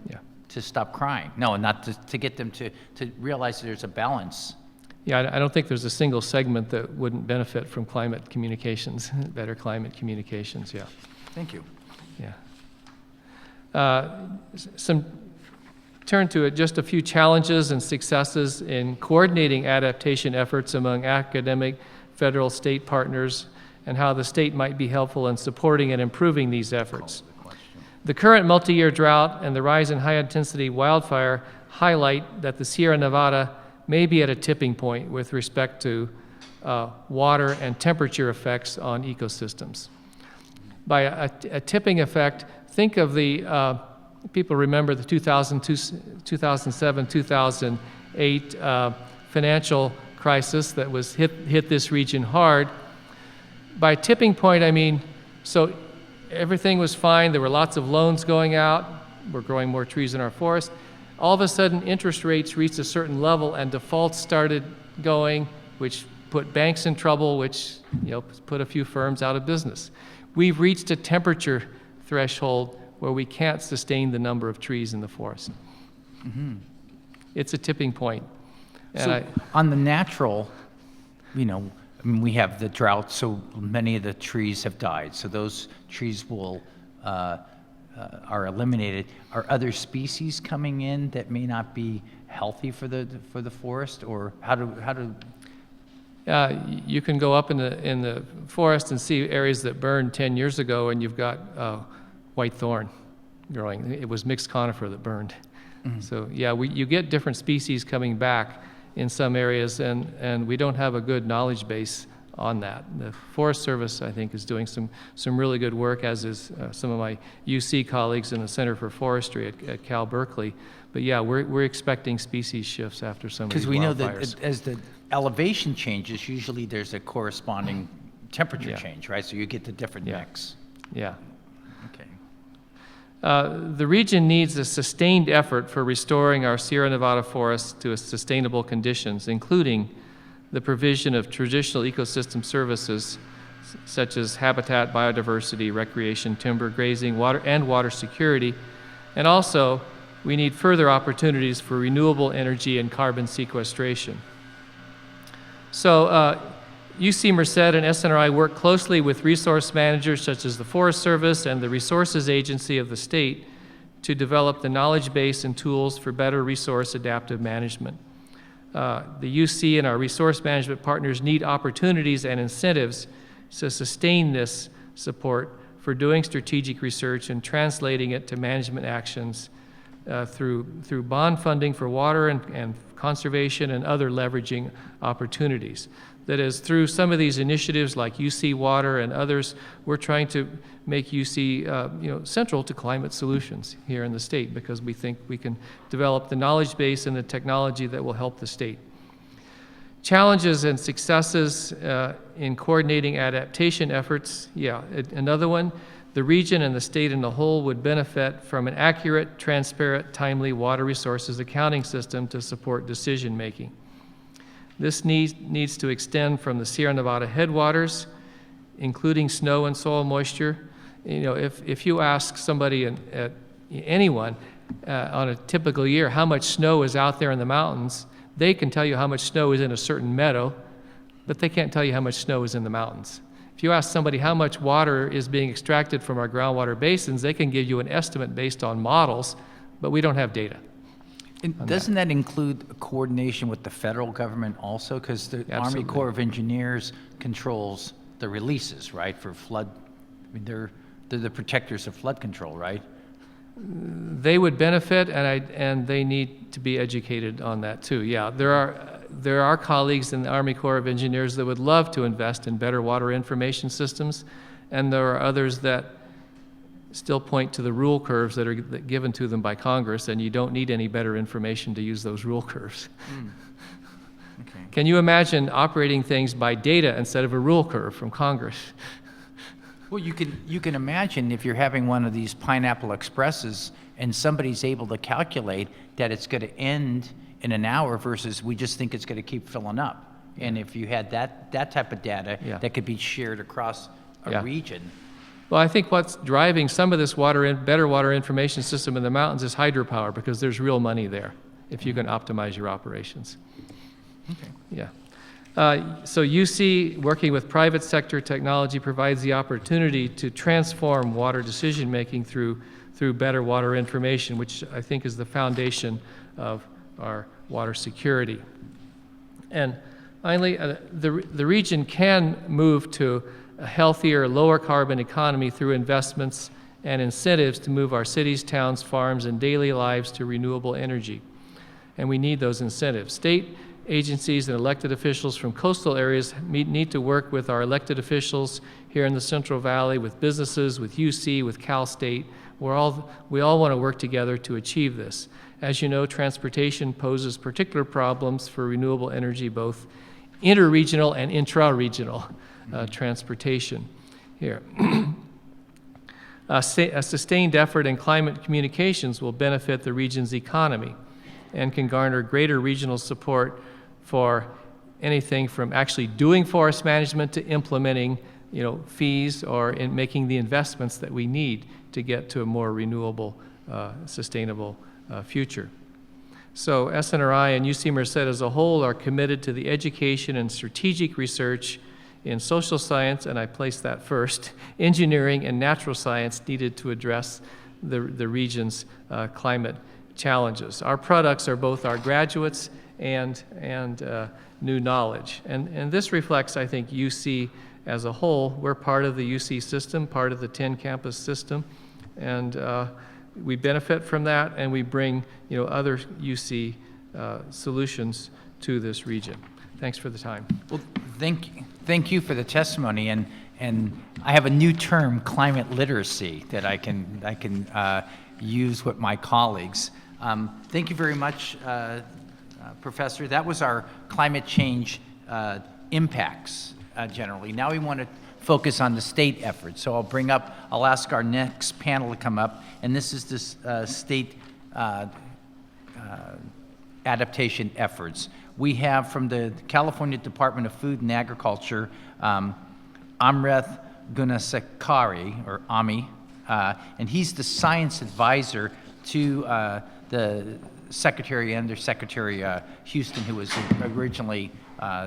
to stop crying. No, not to get them to realize that there's a balance. Yeah, I don't think there's a single segment that wouldn't benefit from climate communications, better climate communications. Yeah. Thank you. Yeah. Turn to just a few challenges and successes in coordinating adaptation efforts among academic, federal, state partners, and how the state might be helpful in supporting and improving these efforts. The current multi-year drought and the rise in high-intensity wildfire highlight that the Sierra Nevada may be at a tipping point with respect to water and temperature effects on ecosystems. By a tipping effect, think of the, people remember the 2007, 2008 financial crisis that was hit this region hard. By tipping point, I mean, so everything was fine, there were lots of loans going out, we're growing more trees in our forest. All of a sudden, interest rates reached a certain level and defaults started going, which put banks in trouble, which put a few firms out of business. We've reached a temperature threshold where we can't sustain the number of trees in the forest. Mm-hmm. It's a tipping point. And on the natural, we have the drought, so many of the trees have died. So those trees are eliminated. Are other species coming in that may not be healthy for the forest, or how do? You can go up in the forest and see areas that burned 10 years ago, and you've got white thorn growing. It was mixed conifer that burned. Mm-hmm. So yeah, you get different species coming back in some areas, and we don't have a good knowledge base on that. The Forest Service, I think, is doing some really good work, as is some of my UC colleagues in the Center for Forestry at Cal Berkeley. But yeah, we're expecting species shifts after some of these wildfires. Because we know that as the elevation changes, usually there's a corresponding temperature change, right? So you get the different mix. Yeah. Okay. The region needs a sustained effort for restoring our Sierra Nevada forests to sustainable conditions, including the provision of traditional ecosystem services such as habitat, biodiversity, recreation, timber, grazing, water security. And also, we need further opportunities for renewable energy and carbon sequestration. So UC Merced and SNRI work closely with resource managers such as the Forest Service and the Resources Agency of the state to develop the knowledge base and tools for better resource adaptive management. The UC and our resource management partners need opportunities and incentives to sustain this support for doing strategic research and translating it to management actions through bond funding for water and conservation and other leveraging opportunities. That is, through some of these initiatives like UC Water and others, we're trying to make UC central to climate solutions here in the state, because we think we can develop the knowledge base and the technology that will help the state. Challenges and successes in coordinating adaptation efforts. Yeah, another one. The region and the state in the whole would benefit from an accurate, transparent, timely water resources accounting system to support decision making. This needs to extend from the Sierra Nevada headwaters, including snow and soil moisture. If you ask somebody, anyone, on a typical year, how much snow is out there in the mountains, they can tell you how much snow is in a certain meadow, but they can't tell you how much snow is in the mountains. If you ask somebody how much water is being extracted from our groundwater basins, they can give you an estimate based on models, but we don't have data. And doesn't that include coordination with the federal government also? Because the Army Corps of Engineers controls the releases, right, for flood. I mean, they're the protectors of flood control, right? They would benefit, and they need to be educated on that too. Yeah, there are colleagues in the Army Corps of Engineers that would love to invest in better water information systems, and there are others that still point to the rule curves that are given to them by Congress, and you don't need any better information to use those rule curves. Okay. Can you imagine operating things by data instead of a rule curve from Congress? Well, you can imagine if you're having one of these Pineapple Expresses and somebody's able to calculate that it's going to end in an hour versus we just think it's going to keep filling up. And if you had that type of data that could be shared across a region. Well, I think what's driving some of this better water information system in the mountains is hydropower, because there's real money there if you can optimize your operations. Okay. Yeah. So UC, working with private sector technology, provides the opportunity to transform water decision making through better water information, which I think is the foundation of our water security. And finally, the region can move to a healthier, lower carbon economy through investments and incentives to move our cities, towns, farms, and daily lives to renewable energy. And we need those incentives. State agencies and elected officials from coastal areas need to work with our elected officials here in the Central Valley, with businesses, with UC, with Cal State. We all want to work together to achieve this. As you know, transportation poses particular problems for renewable energy, both interregional and intra-regional transportation here. A sustained effort in climate communications will benefit the region's economy and can garner greater regional support for anything from actually doing forest management to implementing, fees, or in making the investments that we need to get to a more renewable, sustainable future. So SNRI and UC Merced as a whole are committed to the education and strategic research in social science, and I place that first, engineering and natural science needed to address the region's climate challenges. Our products are both our graduates and new knowledge. And this reflects, I think, UC as a whole. We're part of the UC system, part of the 10-campus system, and we benefit from that, and we bring other UC solutions to this region. Thanks for the time. Well, thank you. Thank you for the testimony, and I have a new term, climate literacy, that I can use with my colleagues. Thank you very much, Professor. That was our climate change impacts generally. Now we want to focus on the state efforts. So I'll ask our next panel to come up, and this is this state adaptation efforts. We have from the California Department of Food and Agriculture, Amreth Gunasekari, or Ami, and he's the science advisor to the Secretary, Undersecretary Houston, who was originally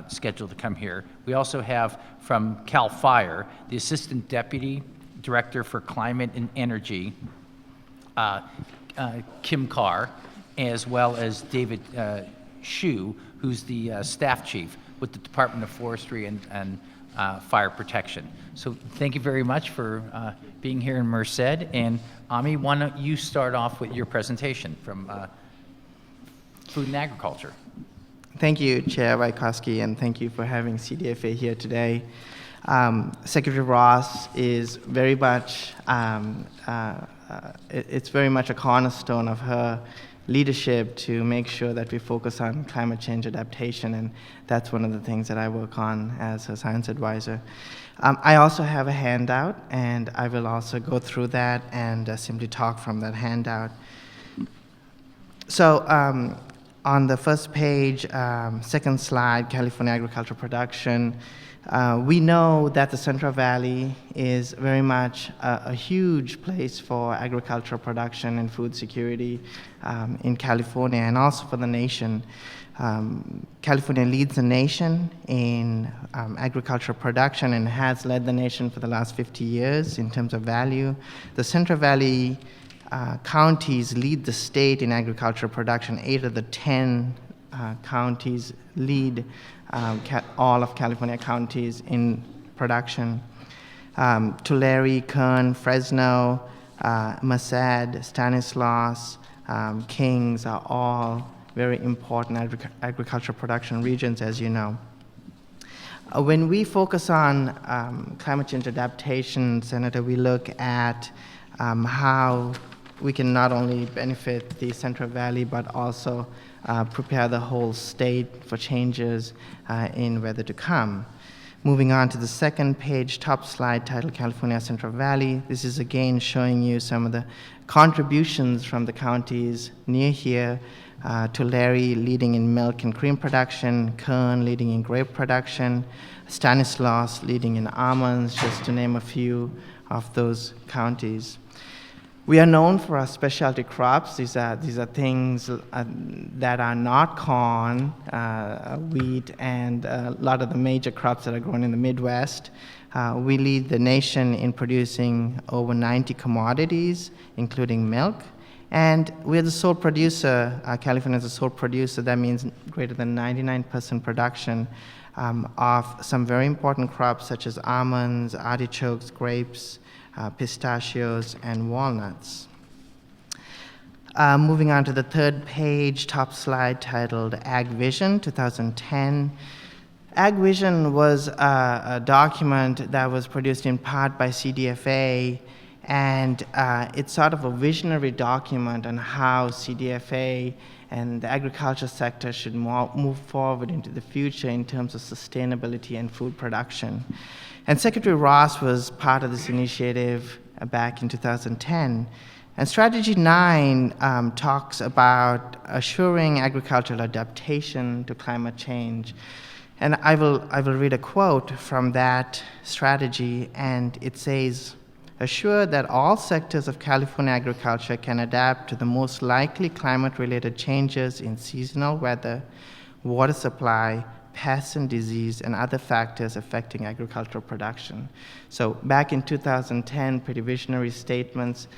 scheduled to come here. We also have from CAL FIRE, the Assistant Deputy Director for Climate and Energy, Kim Carr, as well as David Shu, who's the staff chief with the Department of Forestry and Fire Protection. So thank you very much for being here in Merced. And Ami, why don't you start off with your presentation from Food and Agriculture. Thank you, Chair Wajkowski, and thank you for having CDFA here today. Secretary Ross is very much, it's very much a cornerstone of her leadership to make sure that we focus on climate change adaptation, and that's one of the things that I work on as her science advisor. I also have a handout, and I will also go through that and simply talk from that handout. So on the first page, second slide, California agricultural production, we know that the Central Valley is very much a huge place for agricultural production and food security in California and also for the nation. California leads the nation in agricultural production and has led the nation for the last 50 years in terms of value. The Central Valley counties lead the state in agricultural production. 8 of the 10 counties lead all of California counties in production. Tulare, Kern, Fresno, Merced, Stanislaus, Kings are all very important agricultural production regions, as you know. When we focus on climate change adaptation, Senator, we look at how we can not only benefit the Central Valley, but also prepare the whole state for changes in weather to come. Moving on to the second page, top slide titled California Central Valley. This is again showing you some of the contributions from the counties near here. Tulare leading in milk and cream production, Kern leading in grape production, Stanislaus leading in almonds, just to name a few of those counties. We are known for our specialty crops. These are things that are not corn, wheat, and a lot of the major crops that are grown in the Midwest. We lead the nation in producing over 90 commodities, including milk. And we're the sole producer, California is the sole producer, that means greater than 99% production of some very important crops such as almonds, artichokes, grapes, pistachios, and walnuts. Moving on to the third page, top slide titled Ag Vision 2010. Ag Vision was a document that was produced in part by CDFA, and it's sort of a visionary document on how CDFA and the agriculture sector should move forward into the future in terms of sustainability and food production. And Secretary Ross was part of this initiative back in 2010. And Strategy 9 talks about assuring agricultural adaptation to climate change. And I will read a quote from that strategy, and it says, "Assure that all sectors of California agriculture can adapt to the most likely climate-related changes in seasonal weather, water supply, pests and disease, and other factors affecting agricultural production." So back in 2010, pretty visionary statements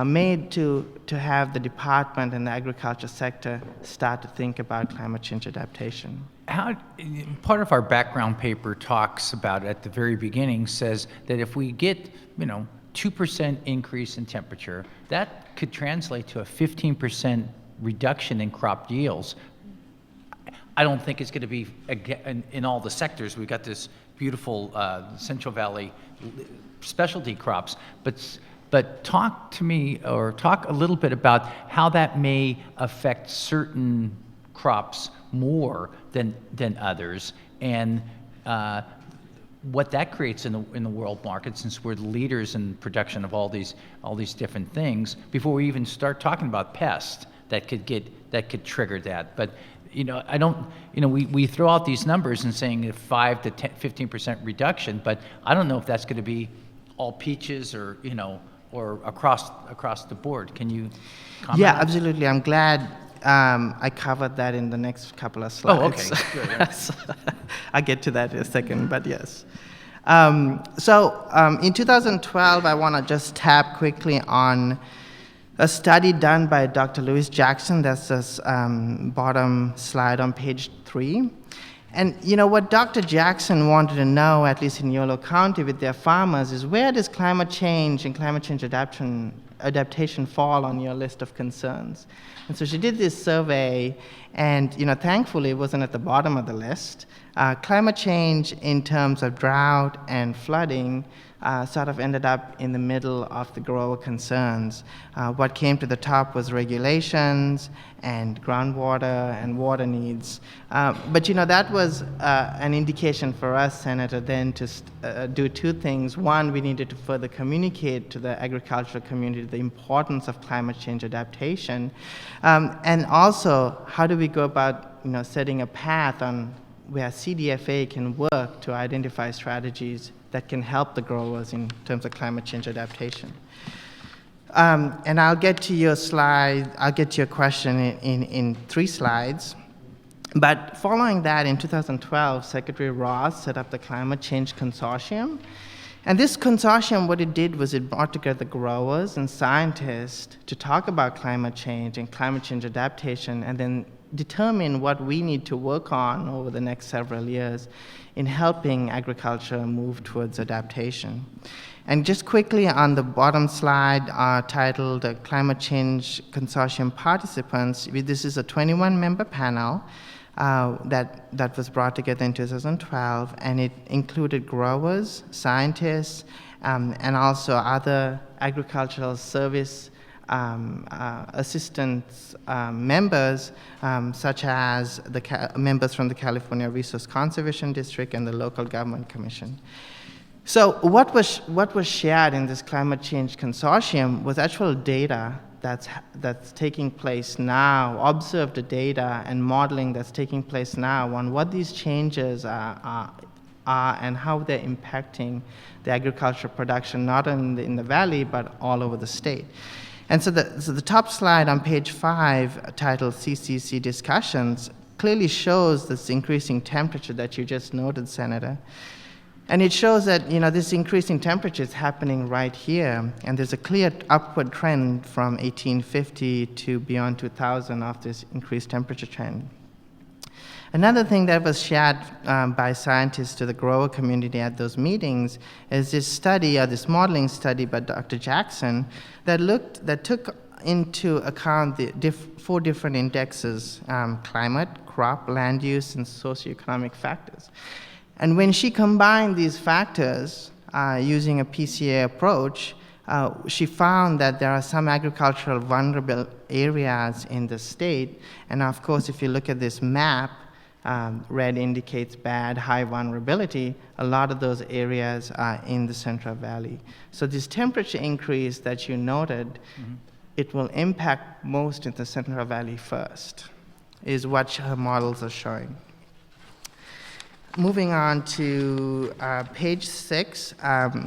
made to have the department and the agriculture sector start to think about climate change adaptation. Part of our background paper talks about, at the very beginning, says that if we get, 2% increase in temperature, that could translate to a 15% reduction in crop yields. I don't think it's going to be in all the sectors. We've got this beautiful Central Valley specialty crops, but talk to me, or talk a little bit about how that may affect certain crops more than others, and what that creates in the world market, since we're the leaders in production of all these different things, before we even start talking about pests that could trigger that. But I don't, we throw out these numbers and saying a 5 to 15% reduction, but I don't know if that's going to be all peaches or or across the board. Can you comment? Yeah, on that? absolutely. I'm glad I covered that in the next couple of slides. Oh, okay. Good, yeah. So, I'll get to that in a second, but yes. In 2012, I want to just tap quickly on a study done by Dr. Louis Jackson. That's this bottom slide on page 3. And what Dr. Jackson wanted to know, at least in Yolo County with their farmers, is where does climate change and climate change adaptation fall on your list of concerns? And so she did this survey, and thankfully it wasn't at the bottom of the list. Climate change in terms of drought and flooding sort of ended up in the middle of the grower concerns. What came to the top was regulations and groundwater and water needs. But that was an indication for us, Senator, then to do two things. One, we needed to further communicate to the agricultural community the importance of climate change adaptation. And also, how do we go about setting a path on where CDFA can work to identify strategies that can help the growers in terms of climate change adaptation. And I'll get to your slide, I'll get to your question in 3 slides. But following that, in 2012, Secretary Ross set up the Climate Change Consortium. And this consortium, what it did was it brought together growers and scientists to talk about climate change and climate change adaptation, and then determine what we need to work on over the next several years in helping agriculture move towards adaptation. And just quickly on the bottom slide titled Climate Change Consortium Participants, this is a 21-member panel that was brought together in 2012, and it included growers, scientists, and also other agricultural service assistance members, such as the members from the California Resource Conservation District and the Local Government Commission. So what was shared in this climate change consortium was actual data that's taking place now, observed data and modeling that's taking place now on what these changes are and how they're impacting the agricultural production, not only in the valley, but all over the state. And so the top slide on page 5, titled CCC Discussions, clearly shows this increasing temperature that you just noted, Senator. And it shows that this increasing temperature is happening right here, and there's a clear upward trend from 1850 to beyond 2000 of this increased temperature trend. Another thing that was shared by scientists to the grower community at those meetings is this study, or this modeling study by Dr. Jackson, that took into account the 4 different indexes: climate, crop, land use, and socioeconomic factors. And when she combined these factors using a PCA approach, she found that there are some agricultural vulnerable areas in the state. And of course, if you look at this map, red indicates bad, high vulnerability. A lot of those areas are in the Central Valley. So this temperature increase that you noted, it will impact most in the Central Valley first, is what her models are showing. Moving on to page 6,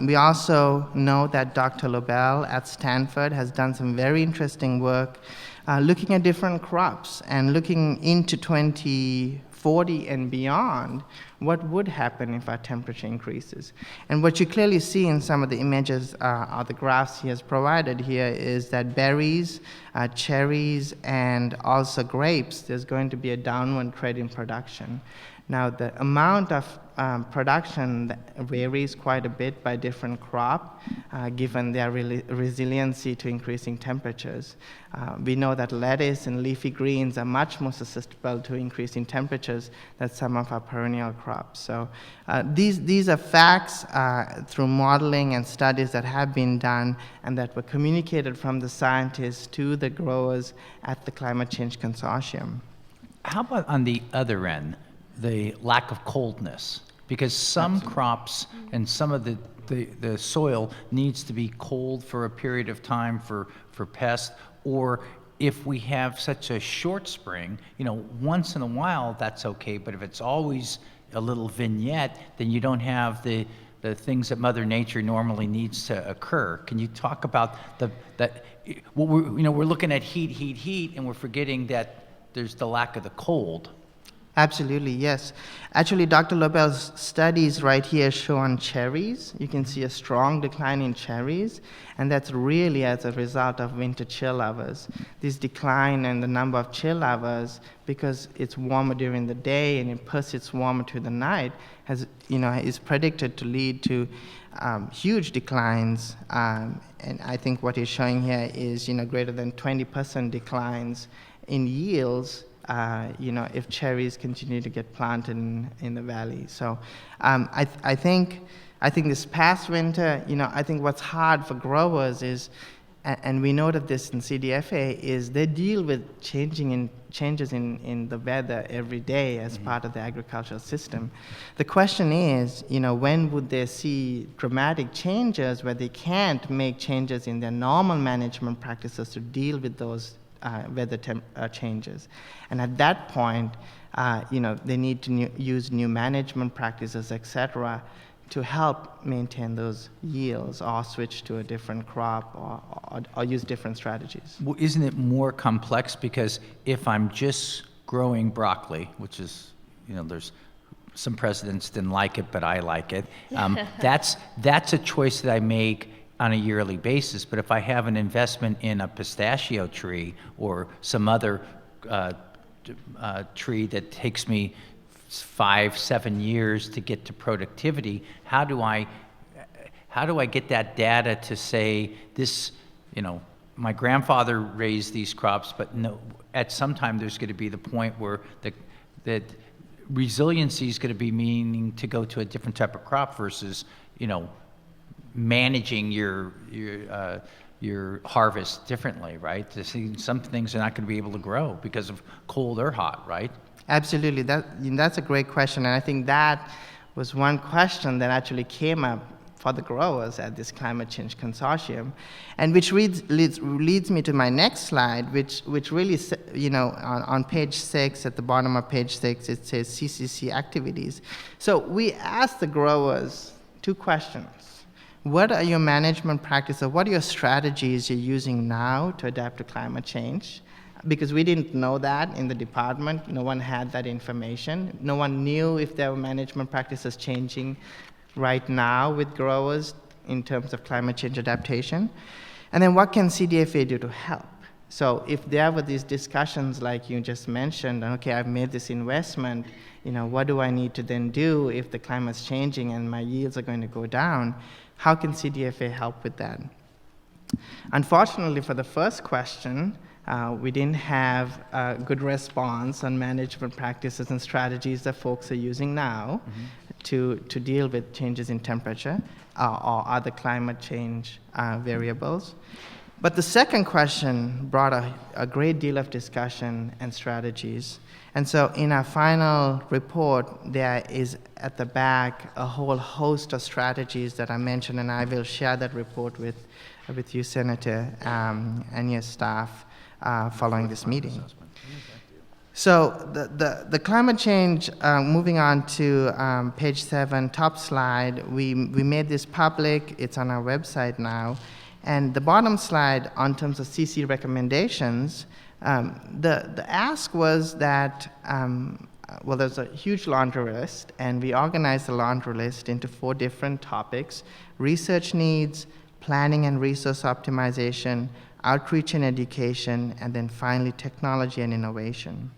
we also know that Dr. Lobel at Stanford has done some very interesting work looking at different crops and looking into 2040 and beyond, what would happen if our temperature increases. And what you clearly see in some of the images or the graphs he has provided here is that berries, cherries, and also grapes, there's going to be a downward trend in production. Now, the amount of production that varies quite a bit by different crop, given their resiliency to increasing temperatures. We know that lettuce and leafy greens are much more susceptible to increasing temperatures than some of our perennial crops. So these are facts through modeling and studies that have been done and that were communicated from the scientists to the growers at the Climate Change Consortium. How about on the other end, the lack of coldness? Because some crops and some of the soil needs to be cold for a period of time for pests, or if we have such a short spring, once in a while that's okay, but if it's always a little vignette, then you don't have the things that Mother Nature normally needs to occur. Can you talk about we're looking at heat, and we're forgetting that there's the lack of the cold. Absolutely, yes. Actually, Dr. Lobel's studies right here show on cherries. You can see a strong decline in cherries, and that's really as a result of winter chill hours. This decline in the number of chill hours, because it's warmer during the day and it persists warmer to the night, is predicted to lead to huge declines. And I think what he's showing here is, greater than 20% declines in yields, if cherries continue to get planted in the valley. So I think this past winter, I think what's hard for growers is, and we noted this in CDFA, is they deal with changes in the weather every day as part of the agricultural system. The question is, when would they see dramatic changes where they can't make changes in their normal management practices to deal with those weather changes? And at that point, they need to use new management practices, etc., to help maintain those yields, or switch to a different crop, or use different strategies. Well, isn't it more complex? Because if I'm just growing broccoli, which is, there's some presidents didn't like it, but I like it. That's a choice that I make on a yearly basis. But if I have an investment in a pistachio tree or some other tree that takes me 5-7 years to get to productivity, how do I get that data to say this, my grandfather raised these crops, but no, at some time there's going to be the point where that resiliency is going to be meaning to go to a different type of crop versus, managing your harvest differently, right? Some things are not going to be able to grow because of cold or hot, right? Absolutely. That's a great question, and I think that was one question that actually came up for the growers at this Climate Change Consortium, and which leads me to my next slide, which really, on page 6, at the bottom of page 6, it says CCC activities. So we asked the growers 2 questions. What are your management practices? What are your strategies you're using now to adapt to climate change? Because we didn't know that in the department. No one had that information. No one knew if there were management practices changing right now with growers in terms of climate change adaptation. And then what can CDFA do to help? So if there were these discussions like you just mentioned, okay, I've made this investment, what do I need to then do if the climate's changing and my yields are going to go down? How can CDFA help with that? Unfortunately, for the first question, we didn't have a good response on management practices and strategies that folks are using now to deal with changes in temperature or other climate change variables. But the second question brought a great deal of discussion and strategies. And so in our final report, there is at the back a whole host of strategies that I mentioned, and I will share that report with you, Senator, and your staff following this meeting. So the climate change, moving on to page 7, top slide, we made this public. It's on our website now. And the bottom slide, on terms of CC recommendations, the ask was that, there's a huge laundry list, and we organized the laundry list into 4 different topics: research needs, planning and resource optimization, outreach and education, and then finally technology and innovation.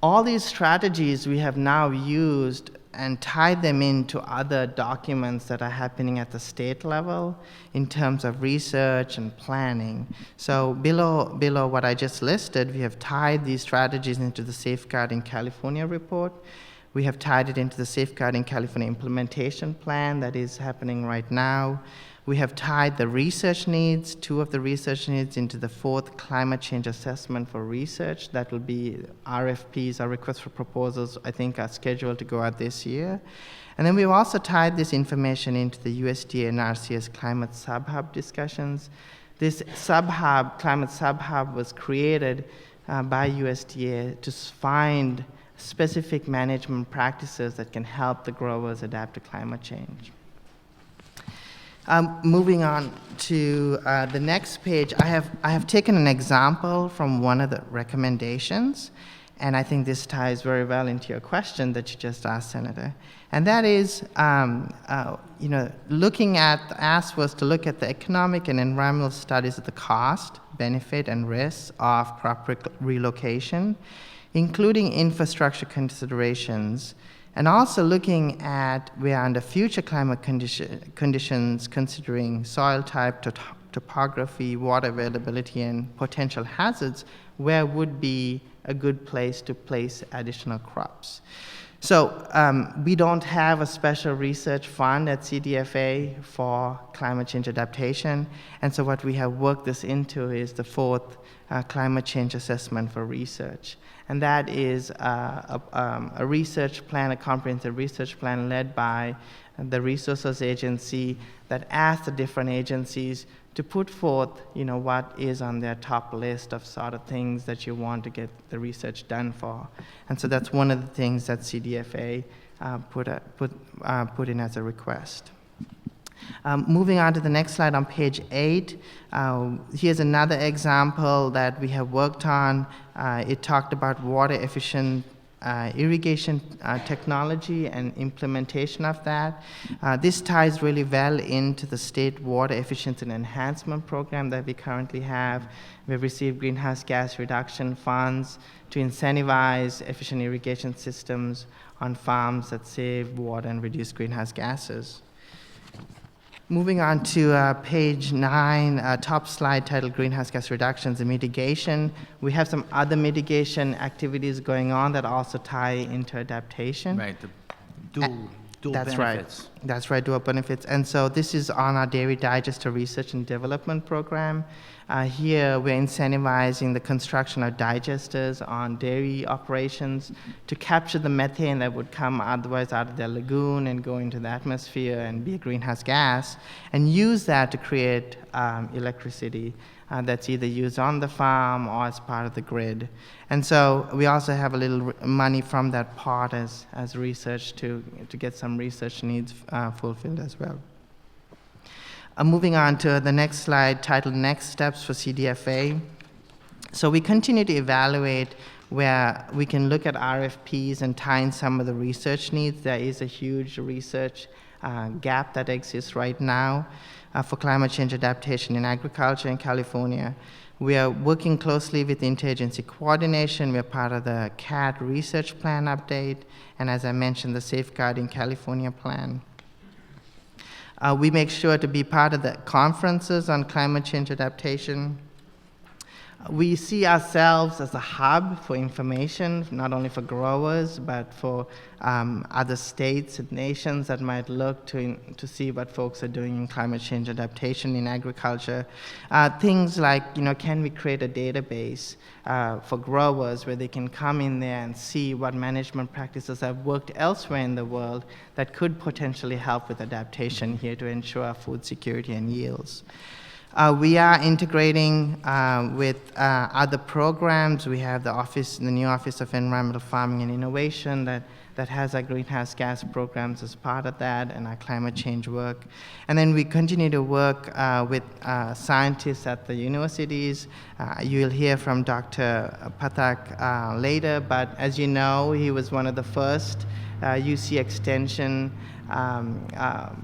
All these strategies we have now used and tied them into other documents that are happening at the state level in terms of research and planning. So below what I just listed, we have tied these strategies into the Safeguarding California report. We have tied it into the Safeguarding California implementation plan that is happening right now. We have tied the research needs, 2 of the research needs, into the 4th climate change assessment for research. That will be RFPs, our requests for proposals, I think are scheduled to go out this year. And then we've also tied this information into the USDA and RCS climate sub-hub discussions. This sub-hub, climate sub-hub, was created by USDA to find specific management practices that can help the growers adapt to climate change. Moving on to the next page, I have taken an example from one of the recommendations, and I think this ties very well into your question that you just asked, Senator. And that is, looking at, the ask was to look at the economic and environmental studies of the cost, benefit, and risks of crop relocation, including infrastructure considerations, and also looking at where under future climate conditions, considering soil type, topography, water availability, and potential hazards, where would be a good place to place additional crops. So we don't have a special research fund at CDFA for climate change adaptation, and so what we have worked this into is the 4th climate change assessment for research. And that is a research plan, a comprehensive research plan led by the Resources Agency that asks the different agencies to put forth, what is on their top list of sort of things that you want to get the research done for. And so that's one of the things that CDFA put in as a request. Moving on to the next slide on page 8, here's another example that we have worked on. It talked about water efficient irrigation technology and implementation of that. This ties really well into the state water efficiency and enhancement program that we currently have. We've received greenhouse gas reduction funds to incentivize efficient irrigation systems on farms that save water and reduce greenhouse gases. Moving on to page 9, top slide titled Greenhouse Gas Reductions and Mitigation. We have some other mitigation activities going on that also tie into adaptation. Right, the dual That's benefits. right. That's right, dual benefits. And so this is on our Dairy Digester Research and Development Program. Here we're incentivizing the construction of digesters on dairy operations to capture the methane that would come otherwise out of their lagoon and go into the atmosphere and be a greenhouse gas, and use that to create electricity that's either used on the farm or as part of the grid. And so we also have a little money from that part as research to get some research needs fulfilled as well. Moving on to the next slide titled Next Steps for CDFA. So we continue to evaluate where we can look at RFPs and tie in some of the research needs. There is a huge research gap that exists right now for climate change adaptation in agriculture in California. We are working closely with interagency coordination. We're part of the CAT research plan update, and as I mentioned, the Safeguarding California plan. We make sure to be part of the conferences on climate change adaptation. We see ourselves as a hub for information, not only for growers, but for other states and nations that might look to see what folks are doing in climate change adaptation in agriculture. Things like, can we create a database for growers where they can come in there and see what management practices have worked elsewhere in the world that could potentially help with adaptation here to ensure food security and yields. We are integrating with other programs. We have the new Office of Environmental Farming and Innovation that has our greenhouse gas programs as part of that and our climate change work. And then we continue to work with scientists at the universities. You'll hear from Dr. Pathak later, but as you know, he was one of the first UC Extension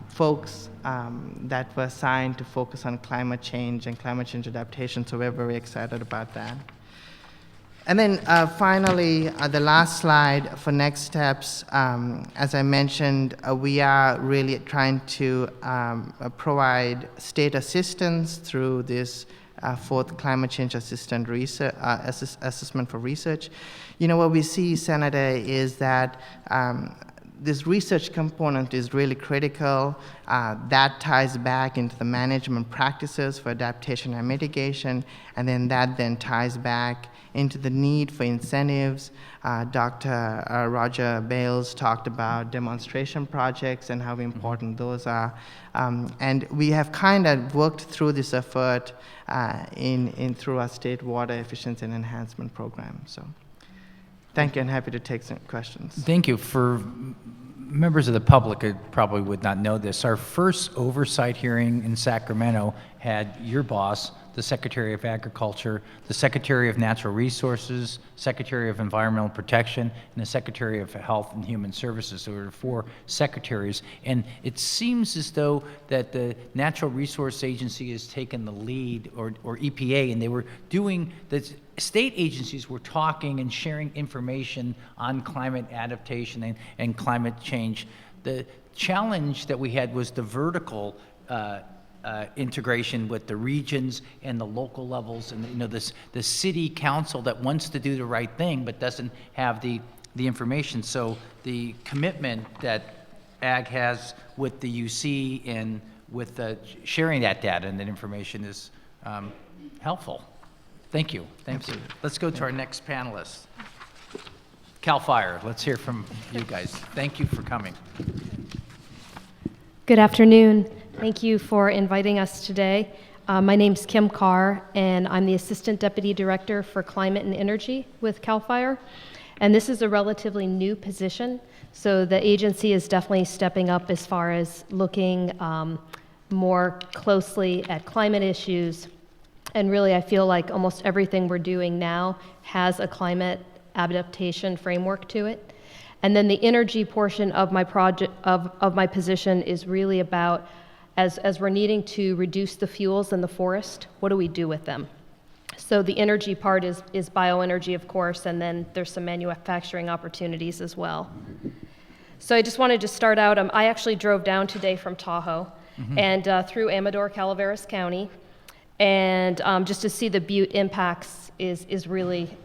folks that were assigned to focus on climate change and climate change adaptation, so we're very excited about that. And then finally, the last slide for next steps. As I mentioned, we are really trying to provide state assistance through this fourth climate change assistant research, assessment for research. You know, what we see, Senator, is that this research component is really critical. That ties back into the management practices for adaptation and mitigation, and then that then ties back into the need for incentives. Dr. Roger Bales talked about demonstration projects and how important those are. And we have kind of worked through this effort through our state water efficiency and enhancement program. So thank you, and happy to take some questions. Thank you. For members of the public who probably would not know this, our first oversight hearing in Sacramento had your boss, the Secretary of Agriculture, the Secretary of Natural Resources, Secretary of Environmental Protection, and the Secretary of Health and Human Services. So there were 4 secretaries. And it seems as though that the Natural Resource Agency has taken the lead, or EPA, and they were doing, the state agencies were talking and sharing information on climate adaptation and climate change. The challenge that we had was the vertical integration with the regions and the local levels, and you know, the city council that wants to do the right thing but doesn't have the information. So the commitment that Ag has with the UC and with sharing that data and that information is helpful. Thank you. Thank you. Let's go to our next panelist. CAL FIRE, let's hear from you guys. Thank you for coming. Good afternoon. Thank you for inviting us today. My name's Kim Carr, and I'm the Assistant Deputy Director for Climate and Energy with CAL FIRE. And this is a relatively new position, so the agency is definitely stepping up as far as looking more closely at climate issues. And really, I feel like almost everything we're doing now has a climate adaptation framework to it. And then the energy portion of my project, of my position, is really about, as we're needing to reduce the fuels in the forest, what do we do with them? So the energy part is bioenergy, of course, and then there's some manufacturing opportunities as well. So I just wanted to start out, I actually drove down today from Tahoe and through Amador, Calaveras County, and just to see the butte impacts is really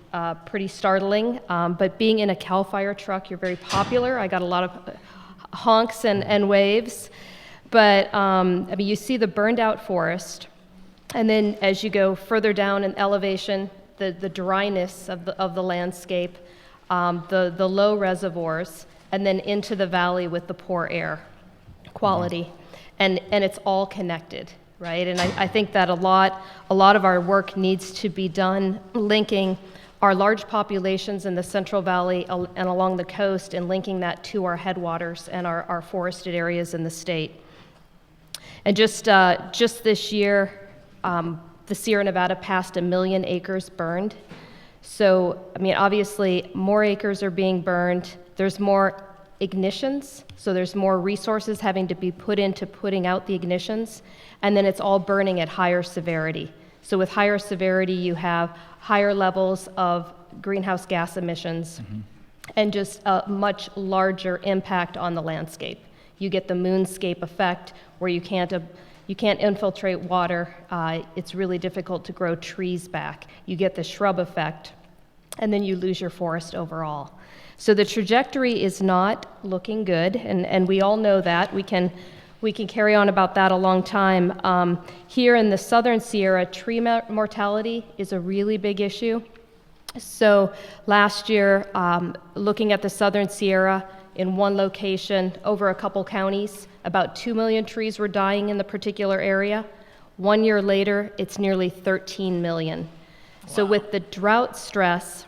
pretty startling. But being in a CAL FIRE truck, you're very popular. I got a lot of honks and waves. But I mean, you see the burned out forest, and then as you go further down in elevation, the dryness of the landscape, the low reservoirs, and then into the valley with the poor air quality, and it's all connected, right? And I think that a lot of our work needs to be done linking our large populations in the Central Valley and along the coast, and linking that to our headwaters and our forested areas in the state. And just this year, the Sierra Nevada passed 1 million acres burned. So, I mean, obviously, more acres are being burned. There's more ignitions, so there's more resources having to be put into putting out the ignitions, and then it's all burning at higher severity. So with higher severity, you have higher levels of greenhouse gas emissions and just a much larger impact on the landscape. You get the moonscape effect where you can't infiltrate water. It's really difficult to grow trees back. You get the shrub effect, and then you lose your forest overall. So the trajectory is not looking good, and we all know that. We can carry on about that a long time. Here in the Southern Sierra, tree mortality is a really big issue. So last year, looking at the Southern Sierra, in one location, over a couple counties, about 2 million trees were dying in the particular area. 1 year later, it's nearly 13 million. Wow. So with the drought stress,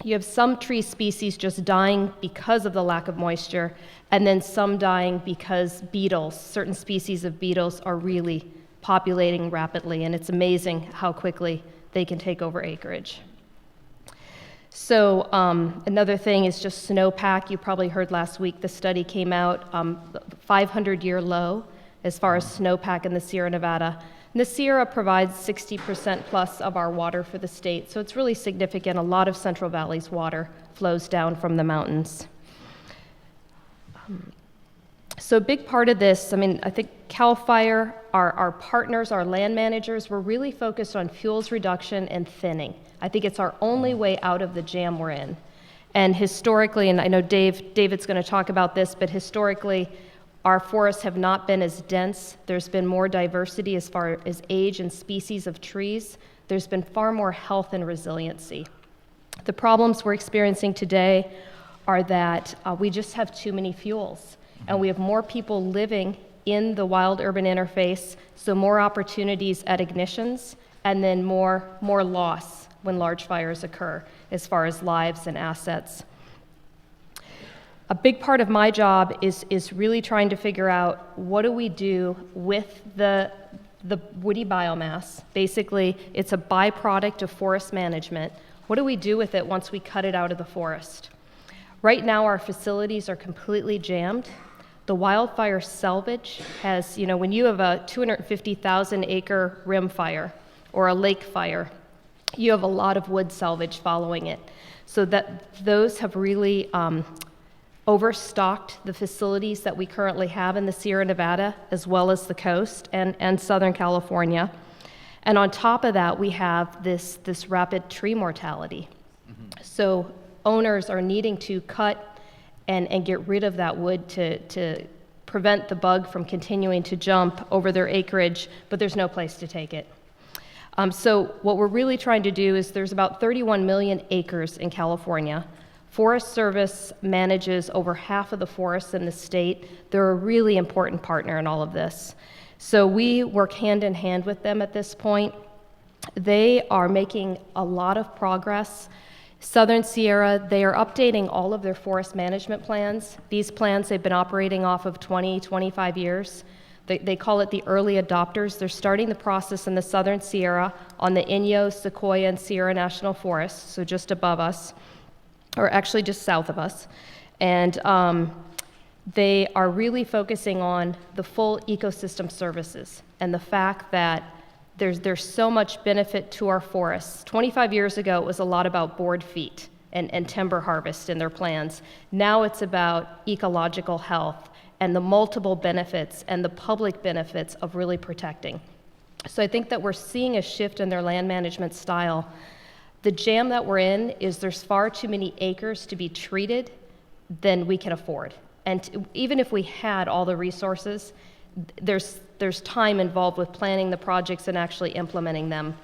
you have some tree species just dying because of the lack of moisture, and then some dying because beetles, certain species of beetles, are really populating rapidly, and it's amazing how quickly they can take over acreage. So another thing is just snowpack. You probably heard last week the study came out, 500-year low as far as snowpack in the Sierra Nevada. And the Sierra provides 60% plus of our water for the state, so it's really significant. A lot of Central Valley's water flows down from the mountains. So a big part of this, I think CAL FIRE, our partners, our land managers, we're really focused on fuels reduction and thinning. I think it's our only way out of the jam we're in. And historically, and I know David's going to talk about this, but historically, our forests have not been as dense. There's been more diversity as far as age and species of trees. There's been far more health and resiliency. The problems we're experiencing today are that we just have too many fuels, and we have more people living in the wild-urban interface, so more opportunities at ignitions, and then more loss when large fires occur, as far as lives and assets. A big part of my job is really trying to figure out what do we do with the woody biomass. Basically, it's a byproduct of forest management. What do we do with it once we cut it out of the forest? Right now, our facilities are completely jammed. The wildfire salvage has, when you have a 250,000 acre rim fire or a lake fire, you have a lot of wood salvage following it. So that those have really overstocked the facilities that we currently have in the Sierra Nevada, as well as the coast and Southern California. And on top of that, we have this rapid tree mortality. So owners are needing to cut and get rid of that wood to prevent the bug from continuing to jump over their acreage, but there's no place to take it. So what we're really trying to do is there's about 31 million acres in California. Forest Service manages over half of the forests in the state. They're a really important partner in all of this. So we work hand in hand with them at this point. They are making a lot of progress. Southern Sierra, they are updating all of their forest management plans. These plans they've been operating off of 20, 25 years. They call it the early adopters. They're starting the process in the Southern Sierra on the Inyo, Sequoia, and Sierra National Forests, so just above us, or actually just south of us. And they are really focusing on the full ecosystem services and the fact that there's so much benefit to our forests. 25 years ago, it was a lot about board feet and timber harvest in their plans. Now it's about ecological health and the multiple benefits and the public benefits of really protecting. So I think that we're seeing a shift in their land management style. The jam that we're in is there's far too many acres to be treated than we can afford. And even if we had all the resources, there's time involved with planning the projects and actually implementing them.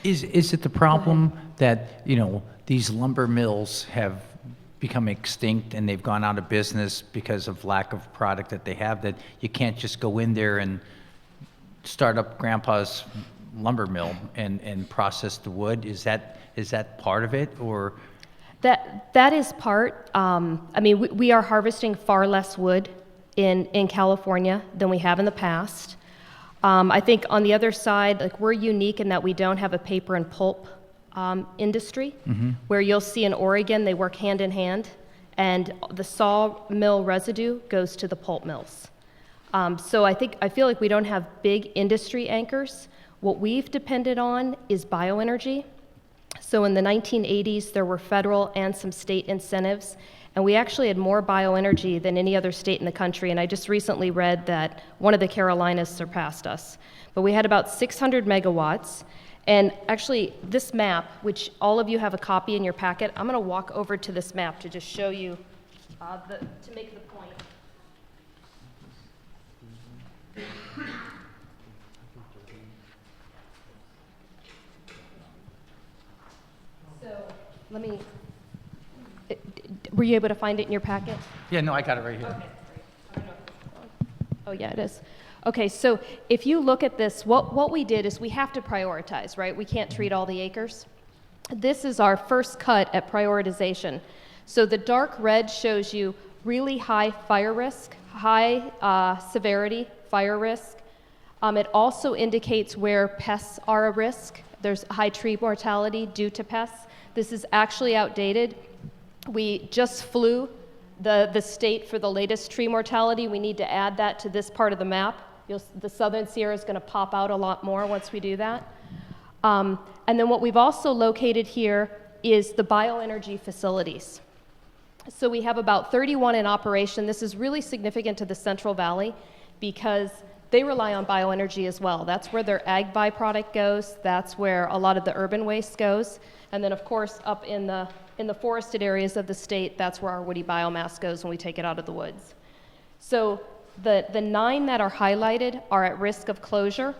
Is it the problem that, these lumber mills have become extinct and they've gone out of business because of lack of product that they have, that you can't just go in there and start up grandpa's lumber mill and process the wood? Is that part of it, or? That is part. We are harvesting far less wood in California than we have in the past. I think on the other side, we're unique in that we don't have a paper and pulp industry, where you'll see in Oregon they work hand in hand, and the sawmill residue goes to the pulp mills. So I feel like we don't have big industry anchors. What we've depended on is bioenergy. So in the 1980s, there were federal and some state incentives, and we actually had more bioenergy than any other state in the country, and I just recently read that one of the Carolinas surpassed us. But we had about 600 megawatts, and actually this map, which all of you have a copy in your packet, I'm gonna walk over to this map to just show you, to make the point. Let me, were you able to find it in your packet? Yeah, no, I got it right here. Okay, great. Oh, yeah, it is. Okay, so if you look at this, what we did is we have to prioritize, right? We can't treat all the acres. This is our first cut at prioritization. So the dark red shows you really high fire risk, high severity fire risk. It also indicates where pests are a risk. There's high tree mortality due to pests. This is actually outdated. We just flew the state for the latest tree mortality. We need to add that to this part of the map The southern Sierra is going to pop out a lot more once we do that. And then what we've also located here is the bioenergy facilities. So we have about 31 in operation. This is really significant to the Central Valley because they rely on bioenergy as well. That's where their ag byproduct goes. That's where a lot of the urban waste goes. And then, of course, up in the forested areas of the state, that's where our woody biomass goes when we take it out of the woods. So the 9 that are highlighted are at risk of closure.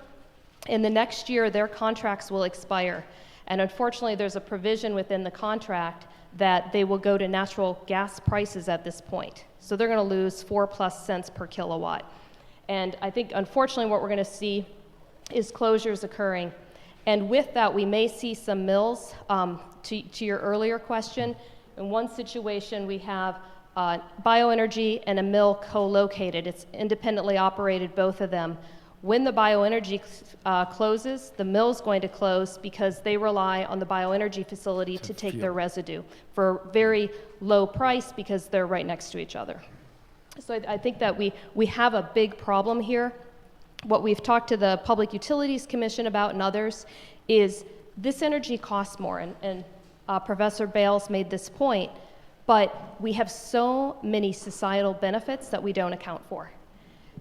In the next year, their contracts will expire. And unfortunately, there's a provision within the contract that they will go to natural gas prices at this point. So they're going to lose 4+ cents per kilowatt. And I think, unfortunately, what we're going to see is closures occurring. And with that, we may see some mills. To your earlier question, in one situation, we have bioenergy and a mill co-located. It's independently operated, both of them. When the bioenergy closes, the mill's going to close because they rely on the bioenergy facility to take their residue for very low price because they're right next to each other. So I think that we have a big problem here. What we've talked to the Public Utilities Commission about and others is this energy costs more, and Professor Bales made this point, but we have so many societal benefits that we don't account for.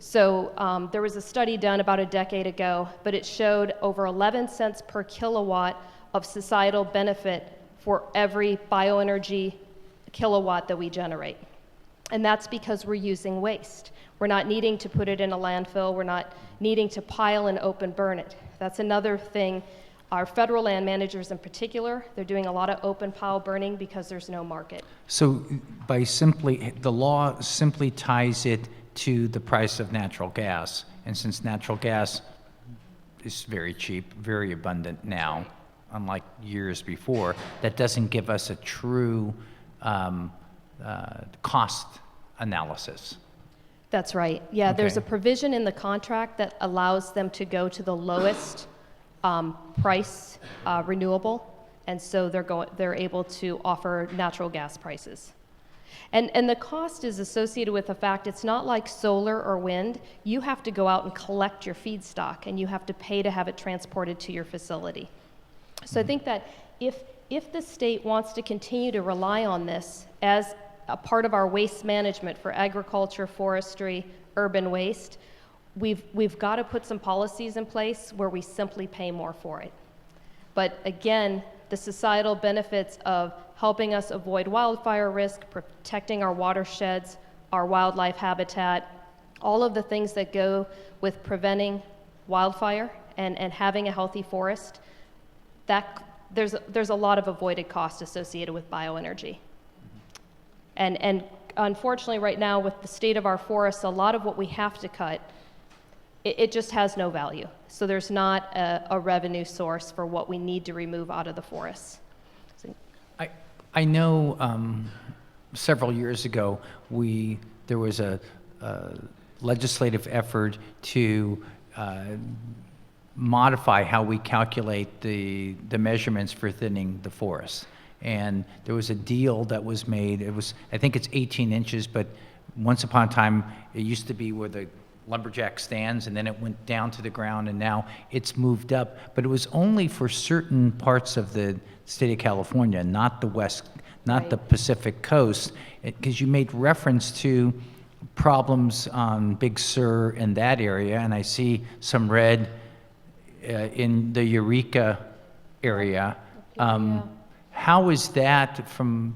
So there was a study done about a decade ago, but it showed over 11 cents per kilowatt of societal benefit for every bioenergy kilowatt that we generate. And that's because we're using waste. We're not needing to put it in a landfill. We're not needing to pile and open burn it. That's another thing. Our federal land managers in particular, they're doing a lot of open pile burning because there's no market. So the law simply ties it to the price of natural gas. And since natural gas is very cheap, very abundant now, unlike years before, that doesn't give us a true cost analysis. That's right. Yeah, Okay. There's a provision in the contract that allows them to go to the lowest price renewable, and so they're able to offer natural gas prices. And the cost is associated with the fact it's not like solar or wind. You have to go out and collect your feedstock, and you have to pay to have it transported to your facility. So I think that if the state wants to continue to rely on this as a part of our waste management for agriculture, forestry, urban waste, we've got to put some policies in place where we simply pay more for it. But again, the societal benefits of helping us avoid wildfire risk, protecting our watersheds, our wildlife habitat, all of the things that go with preventing wildfire and having a healthy forest, there's a lot of avoided cost associated with bioenergy. And unfortunately right now with the state of our forests, a lot of what we have to cut, it just has no value. So there's not a revenue source for what we need to remove out of the forests. So, I know several years ago there was a legislative effort to modify how we calculate the measurements for thinning the forest. And there was a deal that was made. I think it's 18 inches, but once upon a time it used to be where the lumberjack stands, and then it went down to the ground, and now it's moved up. But it was only for certain parts of the state of California, not the West, not the Pacific coast, because you made reference to problems on Big Sur in that area, and I see some red in the Eureka area. How is that from,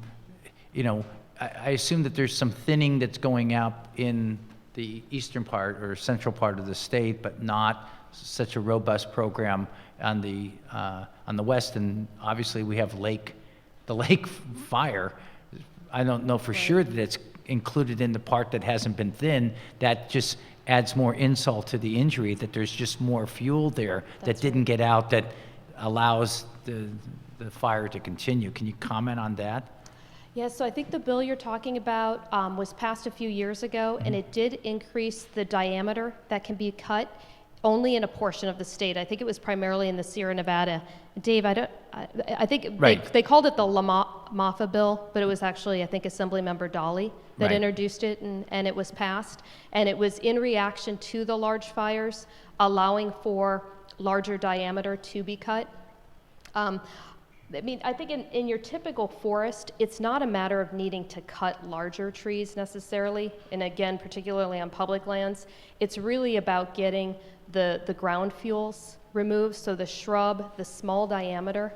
I assume that there's some thinning that's going out in the eastern part or central part of the state, but not such a robust program on the west. And obviously we have the lake fire. I don't know for sure that it's included in the part that hasn't been thinned. That just adds more insult to the injury, that there's just more fuel there that didn't get out, that allows the fire to continue. Can you comment on that? Yeah, so I think the bill you're talking about was passed a few years ago, and it did increase the diameter that can be cut only in a portion of the state. I think it was primarily in the Sierra Nevada. Dave, I think they called it the MAFA bill, but it was actually, I think, Assemblymember Dolly that Right. introduced it, and it was passed. And it was in reaction to the large fires, allowing for larger diameter to be cut. I mean, I think in your typical forest, it's not a matter of needing to cut larger trees necessarily, and again, particularly on public lands. It's really about getting the ground fuels removed, so the shrub, the small diameter.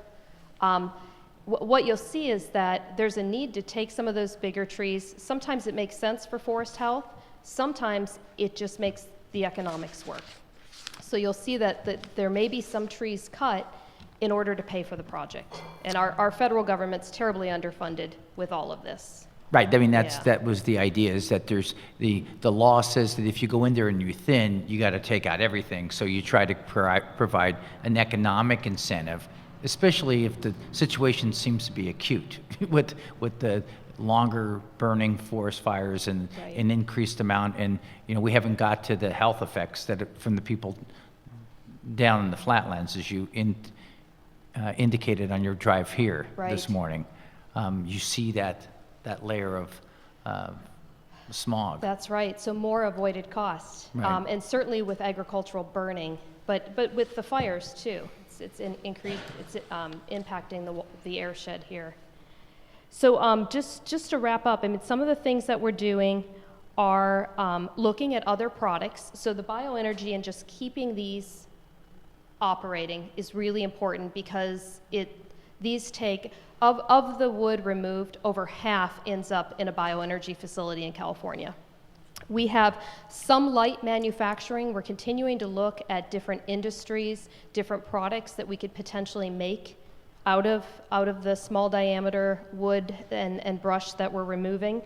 What you'll see is that there's a need to take some of those bigger trees. Sometimes it makes sense for forest health. Sometimes it just makes the economics work. So you'll see that there may be some trees cut in order to pay for the project. And our federal government's terribly underfunded with all of this. Right, I mean, Yeah. that was the idea, is that there's, the law says that if you go in there and you're thin, you got to take out everything. So you try to provide an economic incentive, especially if the situation seems to be acute with the longer burning forest fires and Right. an increased amount. And, we haven't got to the health effects from the people down in the flatlands, as you indicated on your drive here this Right. morning. You see that layer of smog. That's right. So more avoided costs, Right. and certainly with agricultural burning, but with the fires too. It's impacting the airshed here. So just to wrap up, I mean, some of the things that we're doing are looking at other products. So the bioenergy and just keeping these operating is really important, because these take, of the wood removed, over half ends up in a bioenergy facility in California. We have some light manufacturing. We're continuing to look at different industries, different products that we could potentially make out of the small diameter wood and brush that we're removing.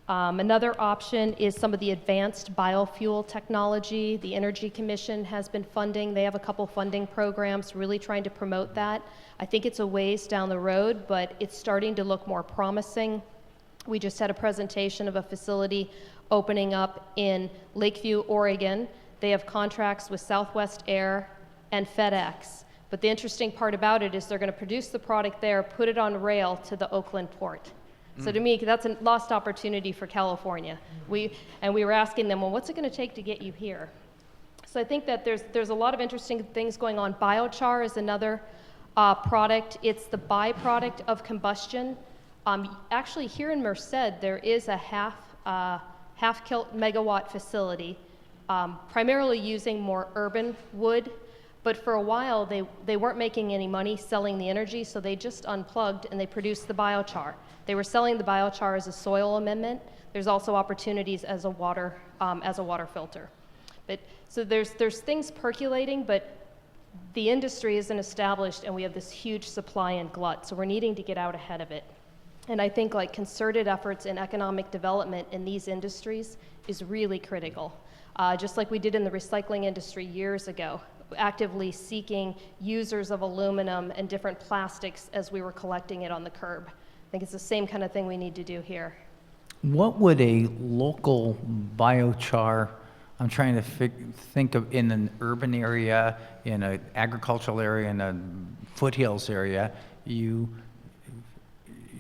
Another option is some of the advanced biofuel technology. The Energy Commission has been funding. They have a couple funding programs really trying to promote that. I think it's a ways down the road, but it's starting to look more promising. We just had a presentation of a facility opening up in Lakeview, Oregon. They have contracts with Southwest Air and FedEx. But the interesting part about it is they're going to produce the product there, put it on rail to the Oakland port. So to me, that's a lost opportunity for California. We were asking them, well, what's it going to take to get you here? So I think that there's a lot of interesting things going on. Biochar is another product. It's the byproduct of combustion. Actually, here in Merced, there is a half megawatt facility, primarily using more urban wood. But for a while, they weren't making any money selling the energy, so they just unplugged and they produced the biochar. They were selling the biochar as a soil amendment. There's also opportunities as a water filter. So there's things percolating, but the industry isn't established, and we have this huge supply and glut. So we're needing to get out ahead of it. And I think like concerted efforts in economic development in these industries is really critical. Just like we did in the recycling industry years ago, actively seeking users of aluminum and different plastics as we were collecting it on the curb. I think it's the same kind of thing we need to do here. What would a local biochar, I'm trying to think of, in an urban area, in an agricultural area, in a foothills area, you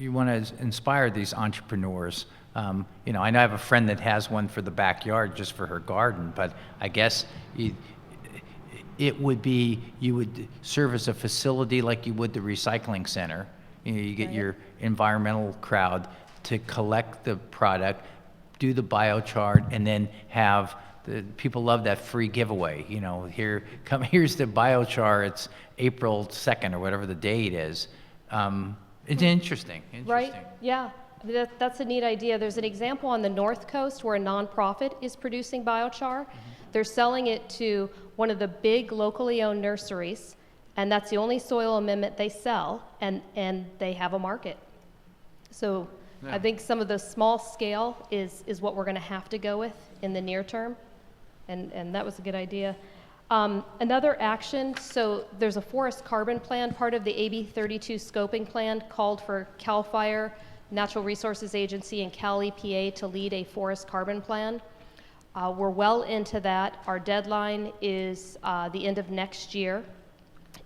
want to inspire these entrepreneurs. I know I have a friend that has one for the backyard just for her garden, but I guess it would be, you would serve as a facility like you would the recycling center. You get your environmental crowd to collect the product, do the biochar, and then have people love that free giveaway. Here's the biochar. It's April 2nd or whatever the date is. It's interesting. Right? Yeah. That's a neat idea. There's an example on the North Coast where a nonprofit is producing biochar. They're selling it to one of the big locally owned nurseries, and that's the only soil amendment they sell, and they have a market. So I think some of the small scale is what we're going to have to go with in the near term, and that was a good idea. Another action, so there's a forest carbon plan. Part of the AB 32 scoping plan called for CAL FIRE, Natural Resources Agency, and Cal EPA to lead a forest carbon plan. We're well into that. Our deadline is the end of next year.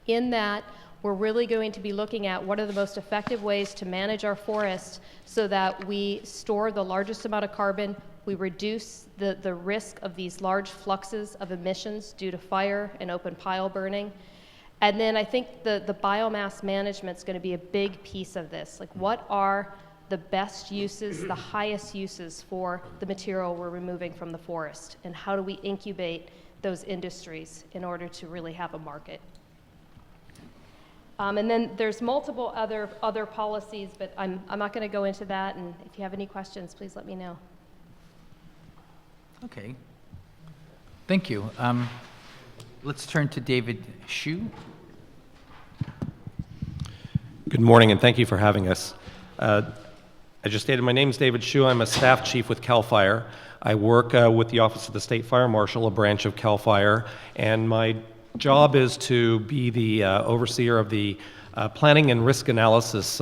In that, we're really going to be looking at what are the most effective ways to manage our forests so that we store the largest amount of carbon, we reduce the risk of these large fluxes of emissions due to fire and open pile burning. And then I think the biomass management is going to be a big piece of this. Like, what are the best uses, the highest uses for the material we're removing from the forest? And how do we incubate those industries in order to really have a market? And then there's multiple other policies, but I'm not going to go into that. And if you have any questions, please let me know. Okay. Thank you. Let's turn to David Hsu. Good morning, and thank you for having us. I just stated my name is David Hsu. I'm a staff chief with CAL FIRE. I work with the Office of the State Fire Marshal, a branch of CAL FIRE, and my job is to be the overseer of the Planning and Risk Analysis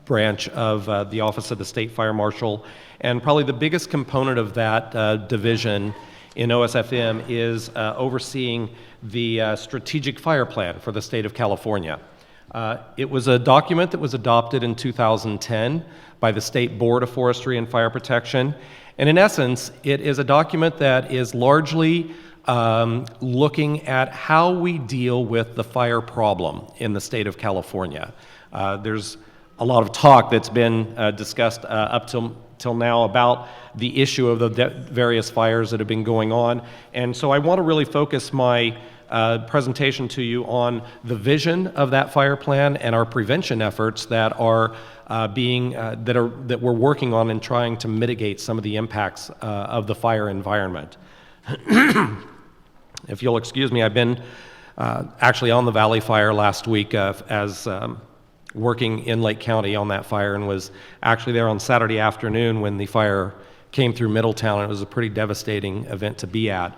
branch of the Office of the State Fire Marshal. And probably the biggest component of that division in OSFM is overseeing the Strategic Fire Plan for the state of California. It was a document that was adopted in 2010 by the State Board of Forestry and Fire Protection. And in essence, it is a document that is largely looking at how we deal with the fire problem in the state of California. There's a lot of talk that's been discussed up till now about the issue of the various fires that have been going on. And so I want to really focus my presentation to you on the vision of that fire plan and our prevention efforts that are that we're working on and trying to mitigate some of the impacts of the fire environment. If you'll excuse me, I've been actually on the Valley Fire last week as working in Lake County on that fire, and was actually there on Saturday afternoon when the fire came through Middletown, and it was a pretty devastating event to be at.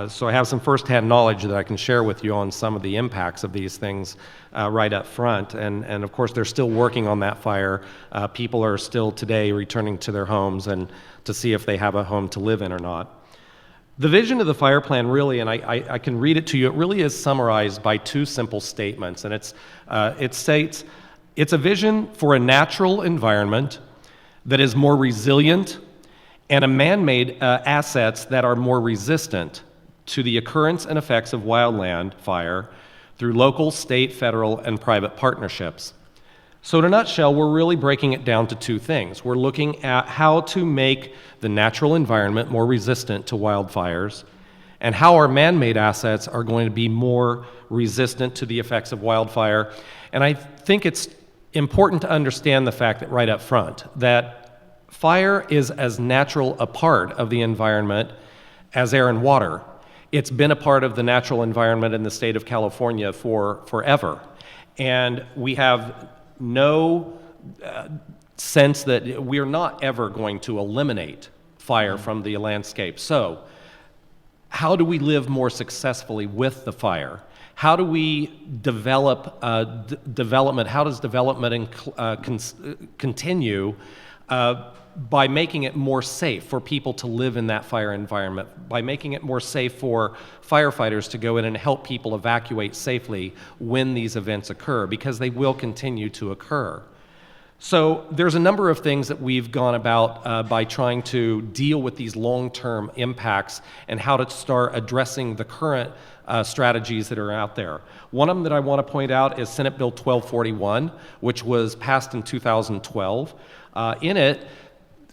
So I have some firsthand knowledge that I can share with you on some of the impacts of these things right up front. And of course, they're still working on that fire. People are still today returning to their homes and to see if they have a home to live in or not. The vision of the fire plan really, and I can read it to you, it really is summarized by two simple statements. And it states, it's a vision for a natural environment that is more resilient and a man-made assets that are more resistant to the occurrence and effects of wildland fire through local, state, federal, and private partnerships. So in a nutshell, we're really breaking it down to two things. We're looking at how to make the natural environment more resistant to wildfires, and how our man-made assets are going to be more resistant to the effects of wildfire. And I think it's important to understand the fact that right up front, that fire is as natural a part of the environment as air and water. It's been a part of the natural environment in the state of California for forever. And we have no sense that we're not ever going to eliminate fire from the landscape. So how do we live more successfully with the fire? How do we develop development? How does development continue by making it more safe for people to live in that fire environment, by making it more safe for firefighters to go in and help people evacuate safely when these events occur, because they will continue to occur. So there's a number of things that we've gone about by trying to deal with these long-term impacts and how to start addressing the current strategies that are out there. One of them that I want to point out is Senate Bill 1241, which was passed in 2012. In it,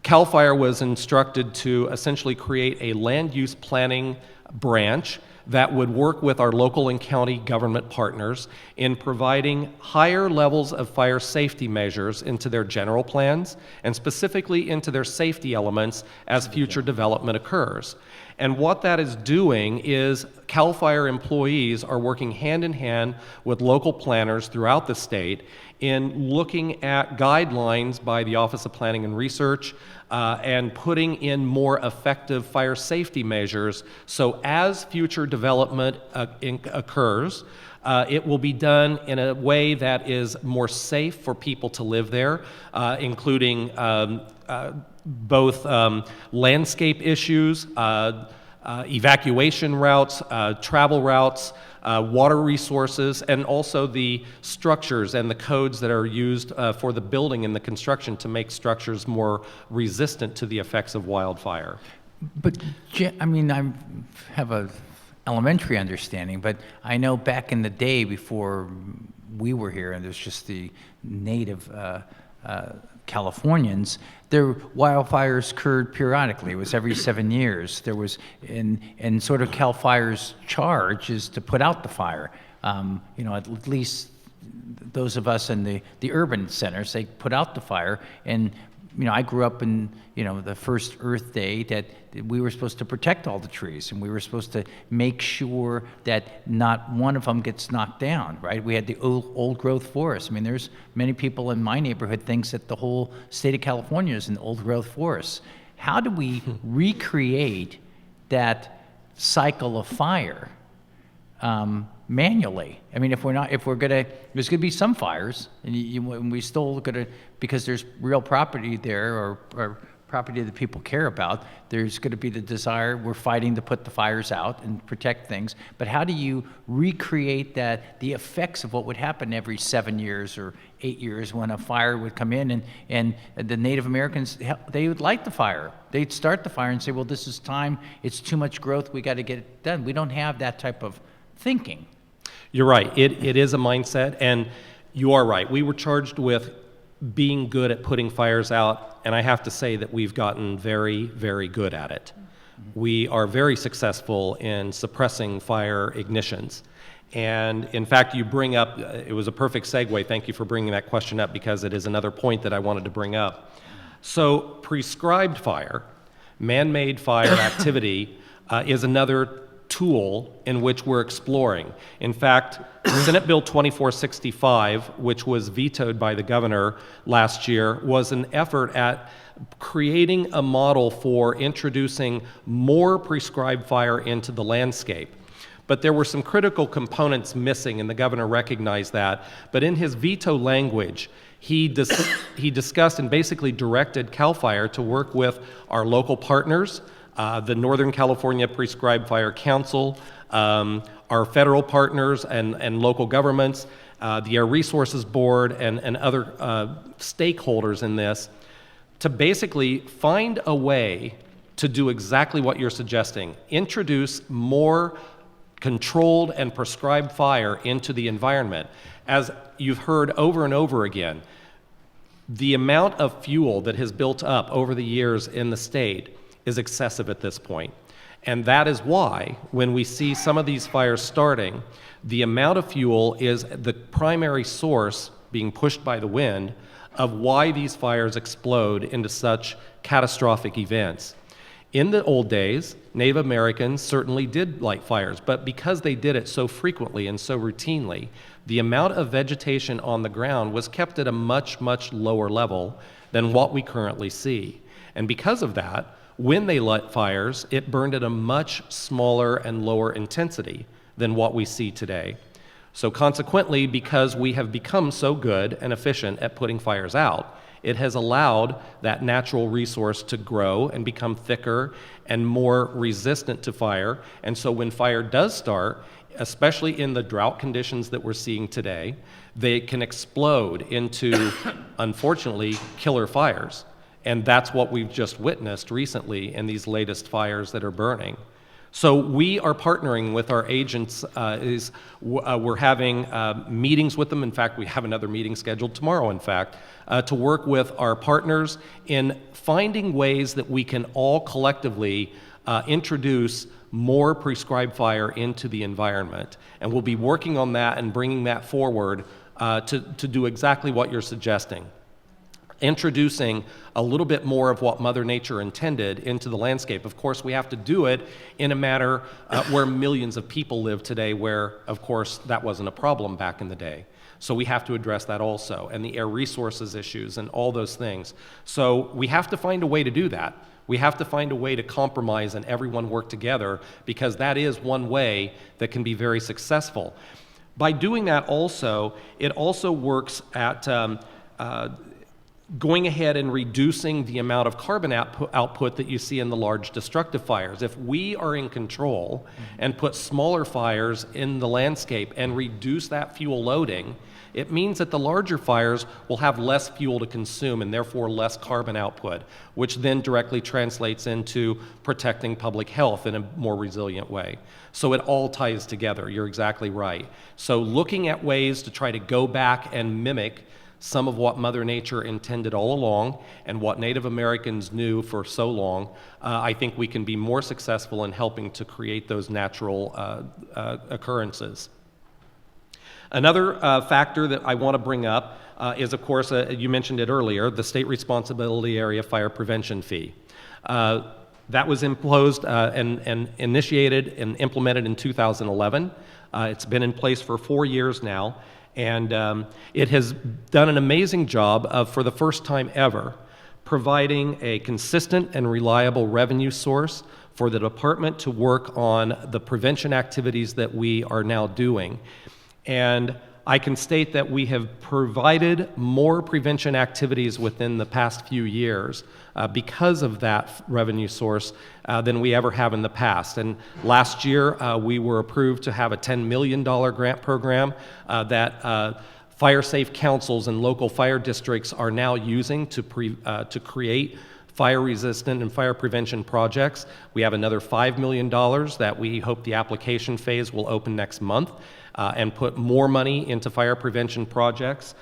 CAL FIRE was instructed to essentially create a land use planning branch that would work with our local and county government partners in providing higher levels of fire safety measures into their general plans, and specifically into their safety elements as future development occurs. And what that is doing is CAL FIRE employees are working hand in hand with local planners throughout the state in looking at guidelines by the Office of Planning and Research and putting in more effective fire safety measures, so as future development occurs, it will be done in a way that is more safe for people to live there, including both landscape issues, evacuation routes, travel routes, water resources, and also the structures and the codes that are used for the building and the construction to make structures more resistant to the effects of wildfire. But, I mean, I have a elementary understanding, but I know back in the day before we were here, and there's just the native Californians, their wildfires occurred periodically. It was every 7 years. There was, and sort of Cal Fire's charge is to put out the fire. You know, at least those of us in the urban centers, they put out the fire. And you know, I grew up in, you know, the first Earth Day that we were supposed to protect all the trees, and we were supposed to make sure that not one of them gets knocked down, right? We had the old growth forest. I mean, there's many people in my neighborhood thinks that the whole state of California is an old growth forest. How do we recreate that cycle of fire manually? I mean, if we're gonna, there's gonna be some fires, and we still gonna, because there's real property there, or property that people care about, there's gonna be the desire, we're fighting to put the fires out and protect things, but how do you recreate that, the effects of what would happen every 7 years or 8 years when a fire would come in, and the Native Americans, they would light the fire. They'd start the fire and say, well, this is time, it's too much growth, we gotta get it done. We don't have that type of thinking. You're right. It is a mindset, and you are right. We were charged with being good at putting fires out, and I have to say that we've gotten very, very good at it. We are very successful in suppressing fire ignitions. And in fact, you bring up, it was a perfect segue, thank you for bringing that question up, because it is another point that I wanted to bring up. So prescribed fire, man-made fire activity, is another tool in which we're exploring. In fact, Senate Bill 2465, which was vetoed by the governor last year, was an effort at creating a model for introducing more prescribed fire into the landscape. But there were some critical components missing, and the governor recognized that. But in his veto language, he discussed and basically directed CAL FIRE to work with our local partners, the Northern California Prescribed Fire Council, our federal partners and local governments, the Air Resources Board, and other stakeholders in this, to basically find a way to do exactly what you're suggesting, introduce more controlled and prescribed fire into the environment. As you've heard over and over again, the amount of fuel that has built up over the years in the state is excessive at this point. And that is why, when we see some of these fires starting, the amount of fuel is the primary source being pushed by the wind of why these fires explode into such catastrophic events. In the old days, Native Americans certainly did light fires, but because they did it so frequently and so routinely, the amount of vegetation on the ground was kept at a much, much lower level than what we currently see. And because of that, when they lit fires, it burned at a much smaller and lower intensity than what we see today. So consequently, because we have become so good and efficient at putting fires out, it has allowed that natural resource to grow and become thicker and more resistant to fire. And so when fire does start, especially in the drought conditions that we're seeing today, they can explode into, unfortunately, killer fires. And that's what we've just witnessed recently in these latest fires that are burning. So we are partnering with our agents. We're having meetings with them. In fact, we have another meeting scheduled tomorrow, in fact, to work with our partners in finding ways that we can all collectively introduce more prescribed fire into the environment. And we'll be working on that and bringing that forward to do exactly what you're suggesting. Introducing a little bit more of what Mother Nature intended into the landscape. Of course, we have to do it in a manner where millions of people live today, where, of course, that wasn't a problem back in the day. So we have to address that also, and the air resources issues and all those things. So we have to find a way to do that. We have to find a way to compromise and everyone work together, because that is one way that can be very successful. By doing that also, it also works at going ahead and reducing the amount of carbon output that you see in the large destructive fires. If we are in control and put smaller fires in the landscape and reduce that fuel loading, it means that the larger fires will have less fuel to consume and therefore less carbon output, which then directly translates into protecting public health in a more resilient way. So it all ties together. You're exactly right. So looking at ways to try to go back and mimic some of what Mother Nature intended all along and what Native Americans knew for so long, I think we can be more successful in helping to create those natural occurrences. Another factor that I want to bring up is, of course, you mentioned it earlier, the state responsibility area fire prevention fee. That was imposed and initiated and implemented in 2011. It's been in place for 4 years now, and it has done an amazing job of, for the first time ever, providing a consistent and reliable revenue source for the department to work on the prevention activities that we are now doing. And I can state that we have provided more prevention activities within the past few years because of that revenue source than we ever have in the past. And last year, we were approved to have a $10 million grant program that fire safe councils and local fire districts are now using to create fire-resistant and fire prevention projects. We have another $5 million that we hope the application phase will open next month and put more money into fire prevention projects.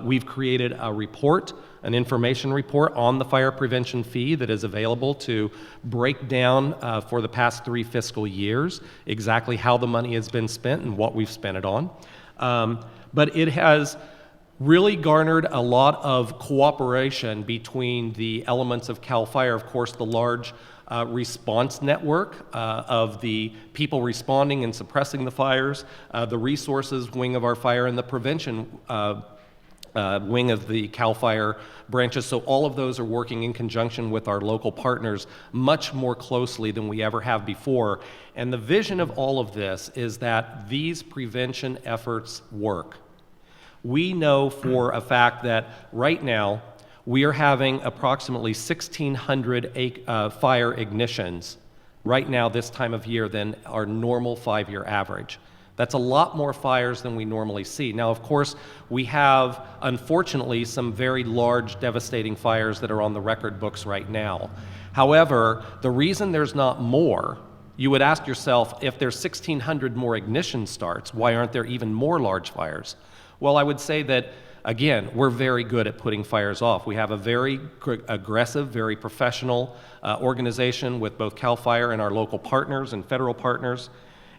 We've created a report, an information report on the fire prevention fee that is available to break down for the past 3 fiscal years exactly how the money has been spent and what we've spent it on. But it has really garnered a lot of cooperation between the elements of CAL FIRE, of course, the large response network of the people responding and suppressing the fires, the resources wing of our fire, and the prevention wing of the CAL FIRE branches. So all of those are working in conjunction with our local partners much more closely than we ever have before. And the vision of all of this is that these prevention efforts work. We know for a fact that right now we are having approximately 1,600 fire ignitions right now this time of year than our normal 5-year average. That's a lot more fires than we normally see. Now, of course, we have, unfortunately, some very large, devastating fires that are on the record books right now. However, the reason there's not more, you would ask yourself, if there's 1,600 more ignition starts, why aren't there even more large fires? Well, I would say that, again, we're very good at putting fires off. We have a very aggressive, very professional organization with both CAL FIRE and our local partners and federal partners,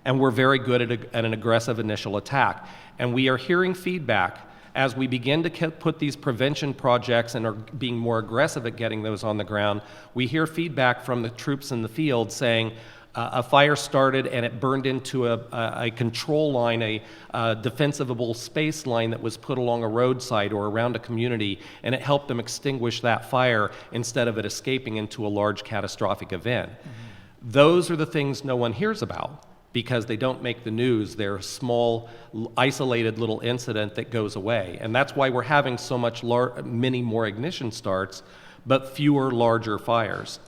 and we're very good at an aggressive initial attack. And we are hearing feedback as we begin to put these prevention projects and are being more aggressive at getting those on the ground. We hear feedback from the troops in the field saying, a fire started and it burned into a control line, a defensible space line that was put along a roadside or around a community, and it helped them extinguish that fire instead of it escaping into a large catastrophic event. Mm-hmm. Those are the things no one hears about because they don't make the news. They're a small, isolated little incident that goes away. And that's why we're having so many more ignition starts, but fewer larger fires.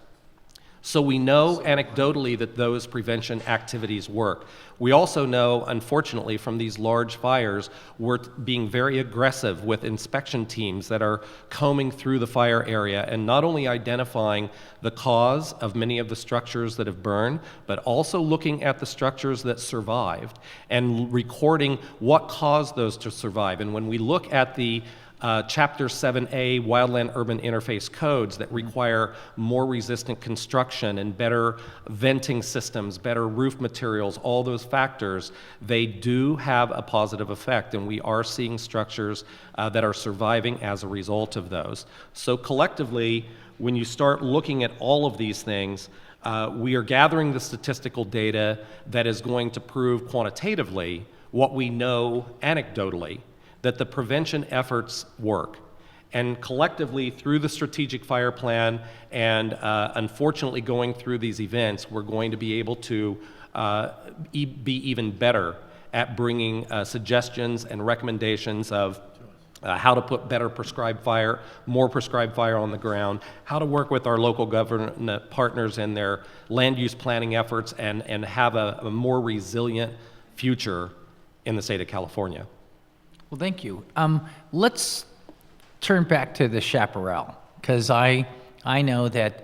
So we know anecdotally that those prevention activities work. We also know, unfortunately, from these large fires, we're being very aggressive with inspection teams that are combing through the fire area and not only identifying the cause of many of the structures that have burned, but also looking at the structures that survived and recording what caused those to survive. And when we look at the Chapter 7A Wildland-Urban Interface codes that require more resistant construction and better venting systems, better roof materials, all those factors, they do have a positive effect, and we are seeing structures that are surviving as a result of those. So collectively, when you start looking at all of these things, we are gathering the statistical data that is going to prove quantitatively what we know anecdotally, that the prevention efforts work. And collectively, through the strategic fire plan and unfortunately going through these events, we're going to be able to be even better at bringing suggestions and recommendations of how to put better prescribed fire, more prescribed fire on the ground, how to work with our local government partners in their land use planning efforts and have a more resilient future in the state of California. Well, thank you. Let's turn back to the chaparral, because I know that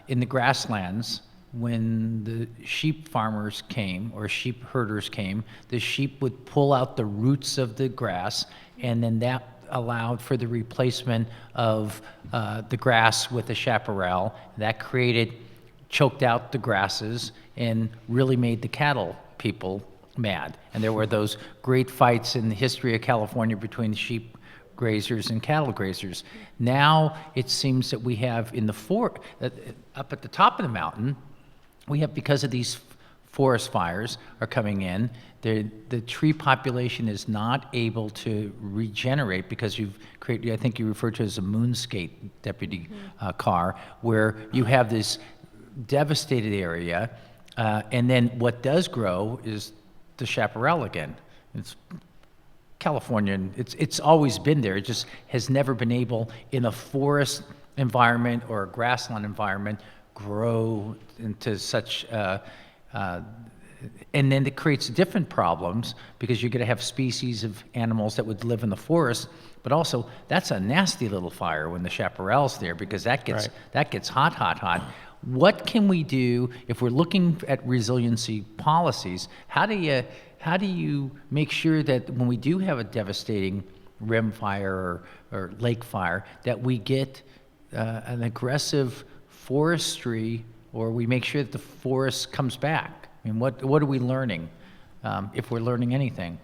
in the grasslands, when the sheep farmers came or sheep herders came, the sheep would pull out the roots of the grass, and then that allowed for the replacement of the grass with the chaparral. That choked out the grasses and really made the cattle people mad. And there were those great fights in the history of California between sheep grazers and cattle grazers. Now it seems that we have up at the top of the mountain, we have, because of these forest fires are coming in, the tree population is not able to regenerate because you've created, I think you referred to it as a moonscape, Deputy Carr, where you have this devastated area, and then what does grow is the chaparral again. It's California, it's always been there. It just has never been able, in a forest environment or a grassland environment, grow into such, and then it creates different problems because you're going to have species of animals that would live in the forest, but also that's a nasty little fire when the chaparral's there, because that gets hot. What can we do if we're looking at resiliency policies? How do you make sure that when we do have a devastating rim fire or lake fire, that we get an aggressive forestry, or we make sure that the forest comes back? I mean, what are we learning, if we're learning anything?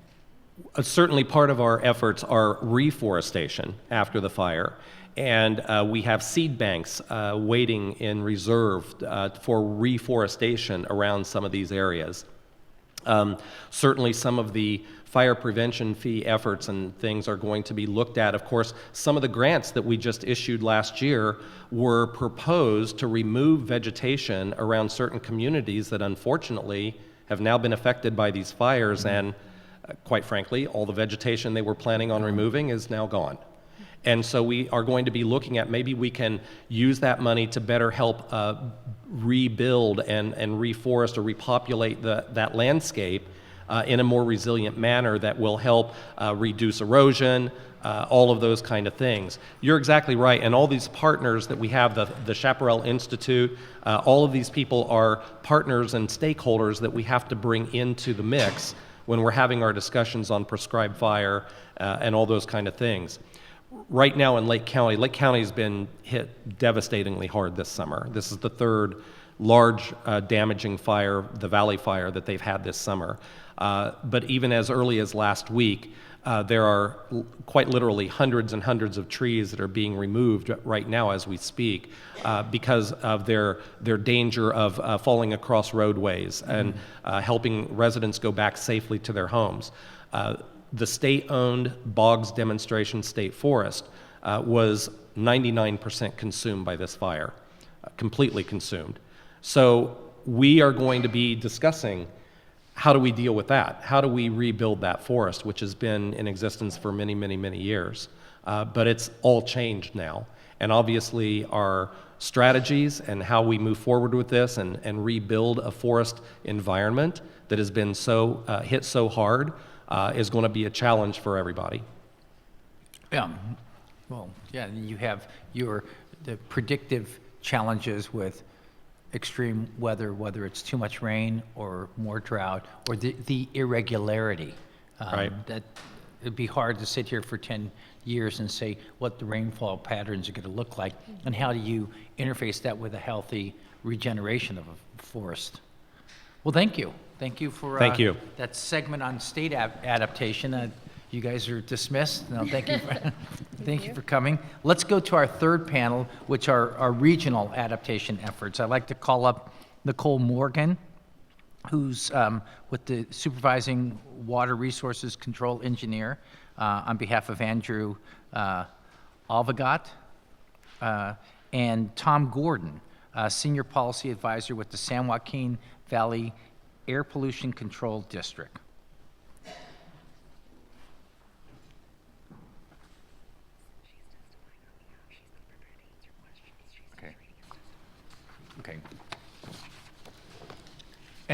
Certainly part of our efforts are reforestation after the fire. And we have seed banks waiting in reserve for reforestation around some of these areas. Certainly some of the fire prevention fee efforts and things are going to be looked at. Of course, some of the grants that we just issued last year were proposed to remove vegetation around certain communities that unfortunately have now been affected by these fires, and quite frankly, all the vegetation they were planning on removing is now gone. And so we are going to be looking at maybe we can use that money to better help rebuild and reforest or repopulate that landscape in a more resilient manner that will help reduce erosion, all of those kind of things. You're exactly right, and all these partners that we have, the Chaparral Institute, all of these people are partners and stakeholders that we have to bring into the mix when we're having our discussions on prescribed fire and all those kind of things. Right now in Lake County's been hit devastatingly hard this summer. This is the third large damaging fire, the Valley Fire, that they've had this summer. But even as early as last week, there are quite literally hundreds and hundreds of trees that are being removed right now as we speak because of their danger of falling across roadways and helping residents go back safely to their homes. The state-owned Boggs Demonstration State Forest was 99% consumed by this fire, completely consumed. So we are going to be discussing how do we deal with that? How do we rebuild that forest, which has been in existence for many, many, many years? But it's all changed now. And obviously our strategies and how we move forward with this and rebuild a forest environment that has been so hit so hard is going to be a challenge for everybody. Yeah, well, yeah, you have the predictive challenges with extreme weather, whether it's too much rain or more drought, or the irregularity. Right. That it'd be hard to sit here for 10 years and say what the rainfall patterns are going to look like, and how do you interface that with a healthy regeneration of a forest. Well, thank you. Thank you for that segment on state adaptation. You guys are dismissed. No, thank you. Thank you for coming. Let's go to our third panel, which are our regional adaptation efforts. I'd like to call up Nicole Morgan, who's with the Supervising Water Resources Control Engineer on behalf of Andrew Alvagat, and Tom Gordon, Senior Policy Advisor with the San Joaquin Valley Air Pollution Control District.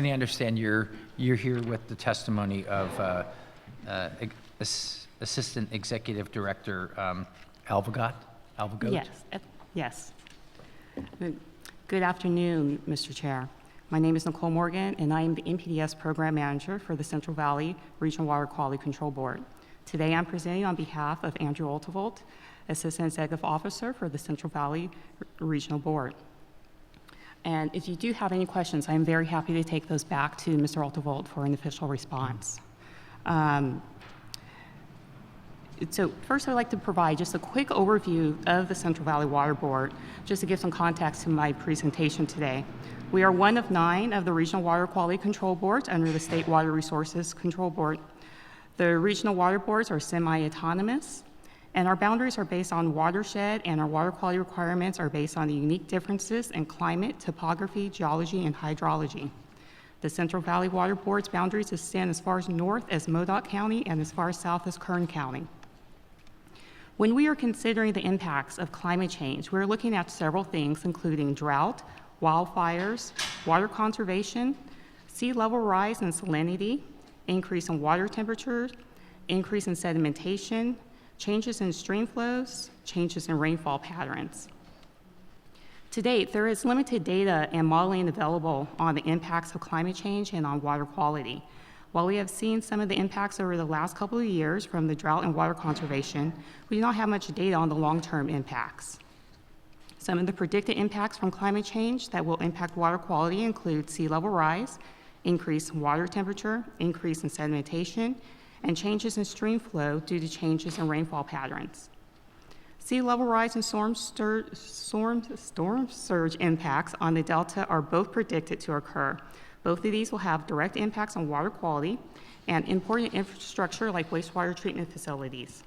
And I understand you're here with the testimony of Assistant Executive Director Alvagot? Yes, yes. Good afternoon, Mr. Chair. My name is Nicole Morgan, and I am the NPDES Program Manager for the Central Valley Regional Water Quality Control Board. Today, I'm presenting on behalf of Andrew Altavolt, Assistant Executive Officer for the Central Valley Regional Board. And if you do have any questions, I am very happy to take those back to Mr. Altavolt for an official response. So first, I'd like to provide just a quick overview of the Central Valley Water Board, just to give some context to my presentation today. We are one of 9 of the Regional Water Quality Control Boards under the State Water Resources Control Board. The regional water boards are semi-autonomous, and our boundaries are based on watershed, and our water quality requirements are based on the unique differences in climate, topography, geology, and hydrology. The Central Valley Water Board's boundaries extend as far as north as Modoc County and as far as south as Kern County. When we are considering the impacts of climate change, we're looking at several things, including drought, wildfires, water conservation, sea level rise and salinity, increase in water temperatures, increase in sedimentation, changes in stream flows, changes in rainfall patterns. To date, there is limited data and modeling available on the impacts of climate change and on water quality. While we have seen some of the impacts over the last couple of years from the drought and water conservation, we do not have much data on the long-term impacts. Some of the predicted impacts from climate change that will impact water quality include sea level rise, increase in water temperature, increase in sedimentation, and changes in stream flow due to changes in rainfall patterns. Sea level rise and storm surge impacts on the Delta are both predicted to occur. Both of these will have direct impacts on water quality and important infrastructure like wastewater treatment facilities.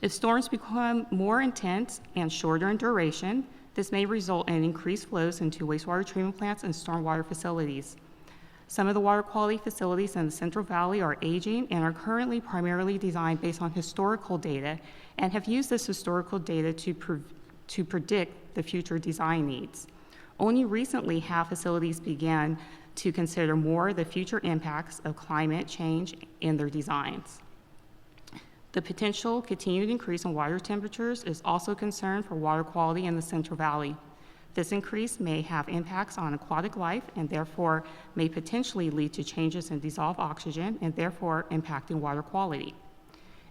If storms become more intense and shorter in duration, this may result in increased flows into wastewater treatment plants and stormwater facilities. Some of the water quality facilities in the Central Valley are aging and are currently primarily designed based on historical data and have used this historical data to predict the future design needs. Only recently have facilities began to consider more the future impacts of climate change in their designs. The potential continued increase in water temperatures is also a concern for water quality in the Central Valley. This increase may have impacts on aquatic life and therefore may potentially lead to changes in dissolved oxygen and therefore impacting water quality.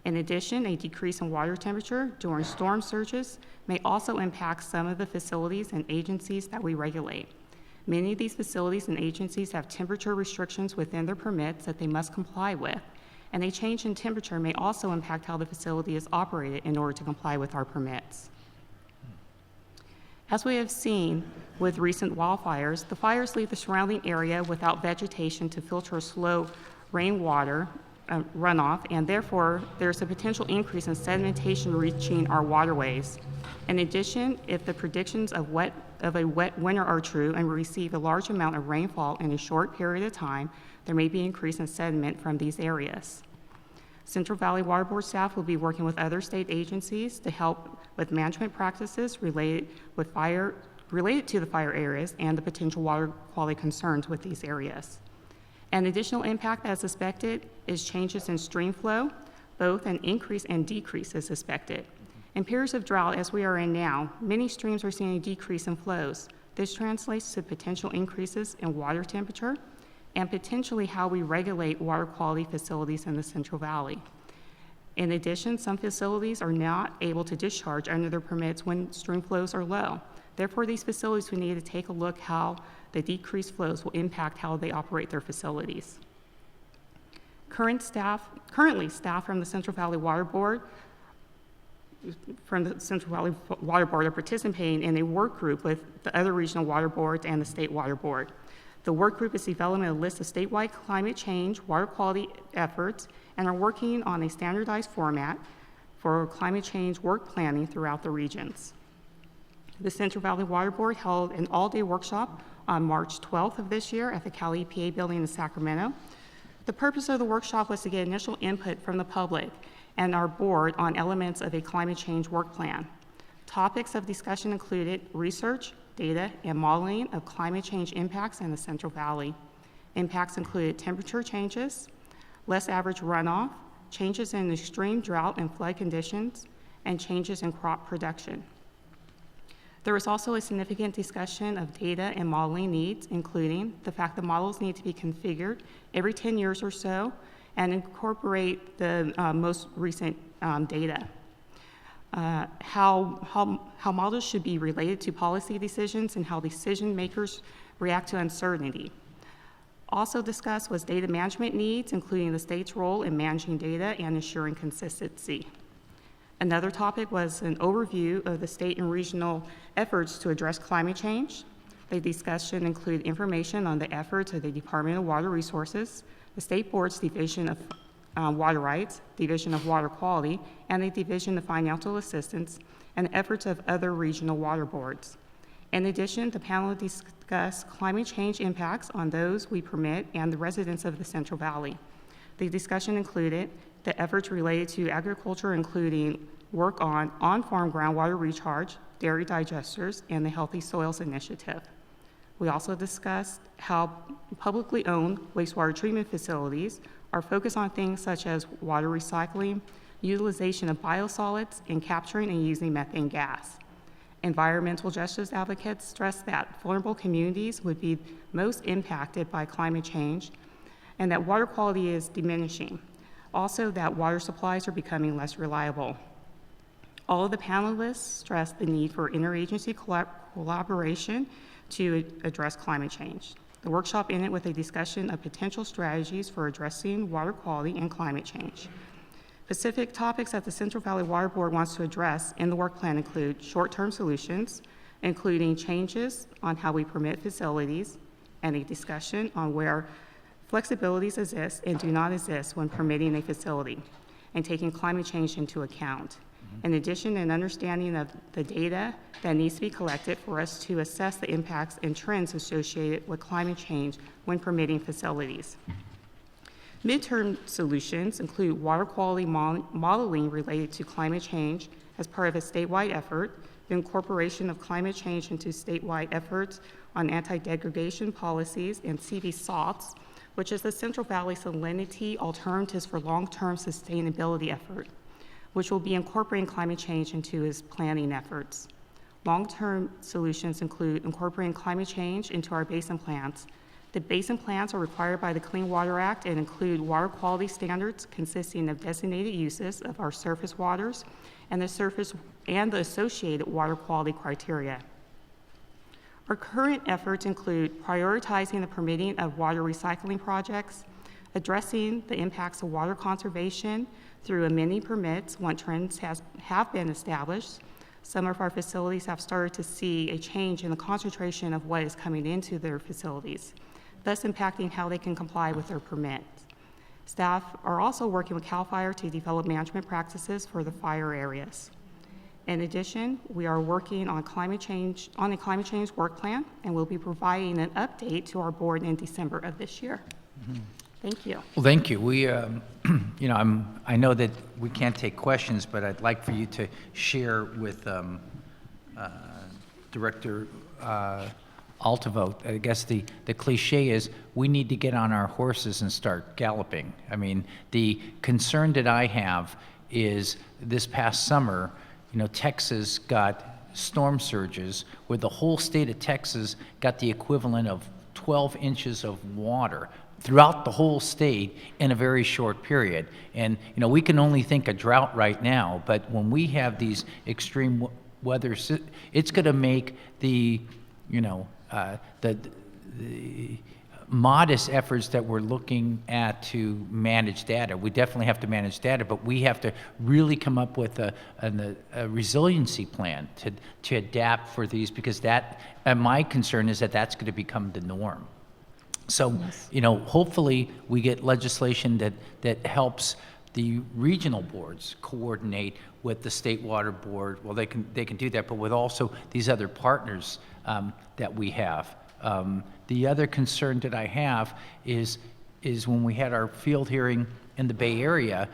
In addition, a decrease in water temperature during storm surges may also impact some of the facilities and agencies that we regulate. Many of these facilities and agencies have temperature restrictions within their permits that they must comply with, and a change in temperature may also impact how the facility is operated in order to comply with our permits. As we have seen with recent wildfires, the fires leave the surrounding area without vegetation to filter slow rainwater runoff, and therefore there's a potential increase in sedimentation reaching our waterways. In addition, if the predictions of a wet winter are true and we receive a large amount of rainfall in a short period of time, there may be an increase in sediment from these areas. Central Valley Water Board staff will be working with other state agencies to help with management practices related to the fire areas and the potential water quality concerns with these areas. An additional impact as suspected is changes in stream flow. Both an increase and decrease is suspected. In periods of drought, as we are in now, many streams are seeing a decrease in flows. This translates to potential increases in water temperature and potentially how we regulate water quality facilities in the Central Valley. In addition, some facilities are not able to discharge under their permits when stream flows are low. Therefore, these facilities, we need to take a look how the decreased flows will impact how they operate their facilities. Currently, staff from the Central Valley Water Board are participating in a work group with the other regional water boards and the State Water Board. The work group is developing a list of statewide climate change water quality efforts and are working on a standardized format for climate change work planning throughout the regions. The Central Valley Water Board held an all-day workshop on March 12th of this year at the Cal EPA building in Sacramento. The purpose of the workshop was to get initial input from the public and our board on elements of a climate change work plan. Topics of discussion included research, data, and modeling of climate change impacts in the Central Valley. Impacts included temperature changes, less average runoff, changes in extreme drought and flood conditions, and changes in crop production. There was also a significant discussion of data and modeling needs, including the fact that models need to be configured every 10 years or so and incorporate the most recent data. How models should be related to policy decisions and how decision makers react to uncertainty. Also discussed was data management needs, including the state's role in managing data and ensuring consistency. Another topic was an overview of the state and regional efforts to address climate change. The discussion included information on the efforts of the Department of Water Resources, the State Board's Division of Water Rights, Division of Water Quality, and the Division of Financial Assistance, and the efforts of other regional water boards. In addition, the panel discussed climate change impacts on those we permit and the residents of the Central Valley. The discussion included the efforts related to agriculture, including work on on-farm groundwater recharge, dairy digesters, and the Healthy Soils Initiative. We also discussed how publicly owned wastewater treatment facilities are focused on things such as water recycling, utilization of biosolids, and capturing and using methane gas. Environmental justice advocates stressed that vulnerable communities would be most impacted by climate change and that water quality is diminishing. Also, that water supplies are becoming less reliable. All of the panelists stressed the need for interagency collaboration to address climate change. The workshop ended with a discussion of potential strategies for addressing water quality and climate change. Specific topics that the Central Valley Water Board wants to address in the work plan include short-term solutions, including changes on how we permit facilities, and a discussion on where flexibilities exist and do not exist when permitting a facility, and taking climate change into account. In addition, an understanding of the data that needs to be collected for us to assess the impacts and trends associated with climate change when permitting facilities. Midterm solutions include water quality modeling related to climate change as part of a statewide effort, the incorporation of climate change into statewide efforts on anti-degradation policies and CV-SALTs, which is the Central Valley Salinity Alternatives for Long-Term Sustainability effort, which will be incorporating climate change into its planning efforts. Long-term solutions include incorporating climate change into our basin plans. The basin plans are required by the Clean Water Act and include water quality standards consisting of designated uses of our surface waters and the associated water quality criteria. Our current efforts include prioritizing the permitting of water recycling projects, addressing the impacts of water conservation through amending permits when trends have been established. Some of our facilities have started to see a change in the concentration of what is coming into their facilities, thus impacting how they can comply with their permits. Staff are also working with CAL FIRE to develop management practices for the fire areas. In addition, we are working on a climate change work plan, and we'll be providing an update to our board in December of this year. Thank you. Well, thank you. We, I know that we can't take questions, but I'd like for you to share with Director Altivo. I guess the cliche is we need to get on our horses and start galloping. I mean, the concern that I have is this past summer, Texas got storm surges where the whole state of Texas got the equivalent of 12 inches of water throughout the whole state in a very short period. And, we can only think of drought right now, but when we have these extreme weather, it's going to make the modest efforts that we're looking at to manage data. We definitely have to manage data, but we have to really come up with a resiliency plan to adapt for these, because my concern is that that's going to become the norm. So, hopefully we get legislation that helps the regional boards coordinate with the State Water Board. Well, they can do that, but with also these other partners that we have. The other concern that I have is when we had our field hearing in the Bay Area,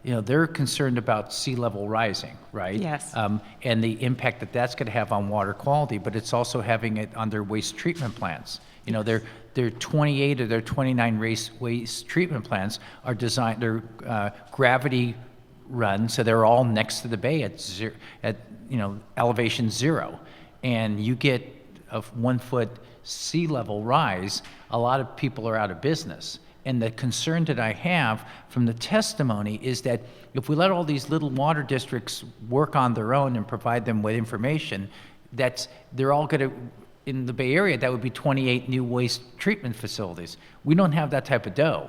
they're concerned about sea level rising, right? Yes. And the impact that that's going to have on water quality, but it's also having it on their waste treatment plants. Their 28 or their 29 waste treatment plants are designed, they're gravity run, so they're all next to the bay at elevation 0. And you get a 1 foot sea level rise, a lot of people are out of business. And the concern that I have from the testimony is that if we let all these little water districts work on their own and provide them with information, they're all going to, in the Bay Area, that would be 28 new waste treatment facilities. We don't have that type of dough.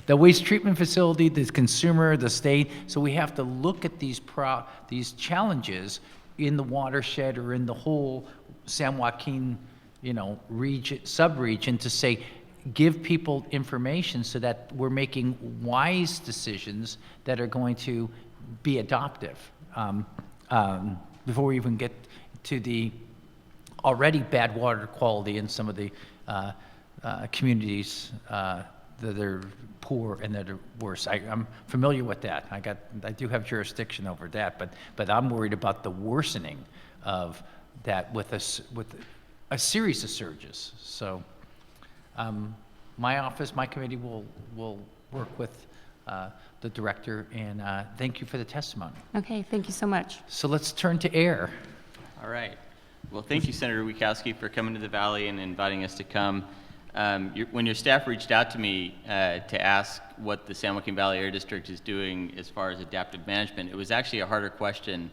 The waste treatment facility, the consumer, the state. So we have to look at these challenges in the watershed or in the whole San Joaquin, sub-region to say, give people information so that we're making wise decisions that are going to be adoptive. Before we even get to the already bad water quality in some of the communities that are poor and that are worse. I'm familiar with that. I do have jurisdiction over that, but I'm worried about the worsening of that with a series of surges. So my office, my committee will work with the director, and thank you for the testimony. Okay, thank you so much. So let's turn to air. All right. Well, thank you, Senator Witkowski, for coming to the Valley and inviting us to come. When your staff reached out to me to ask what the San Joaquin Valley Air District is doing as far as adaptive management, it was actually a harder question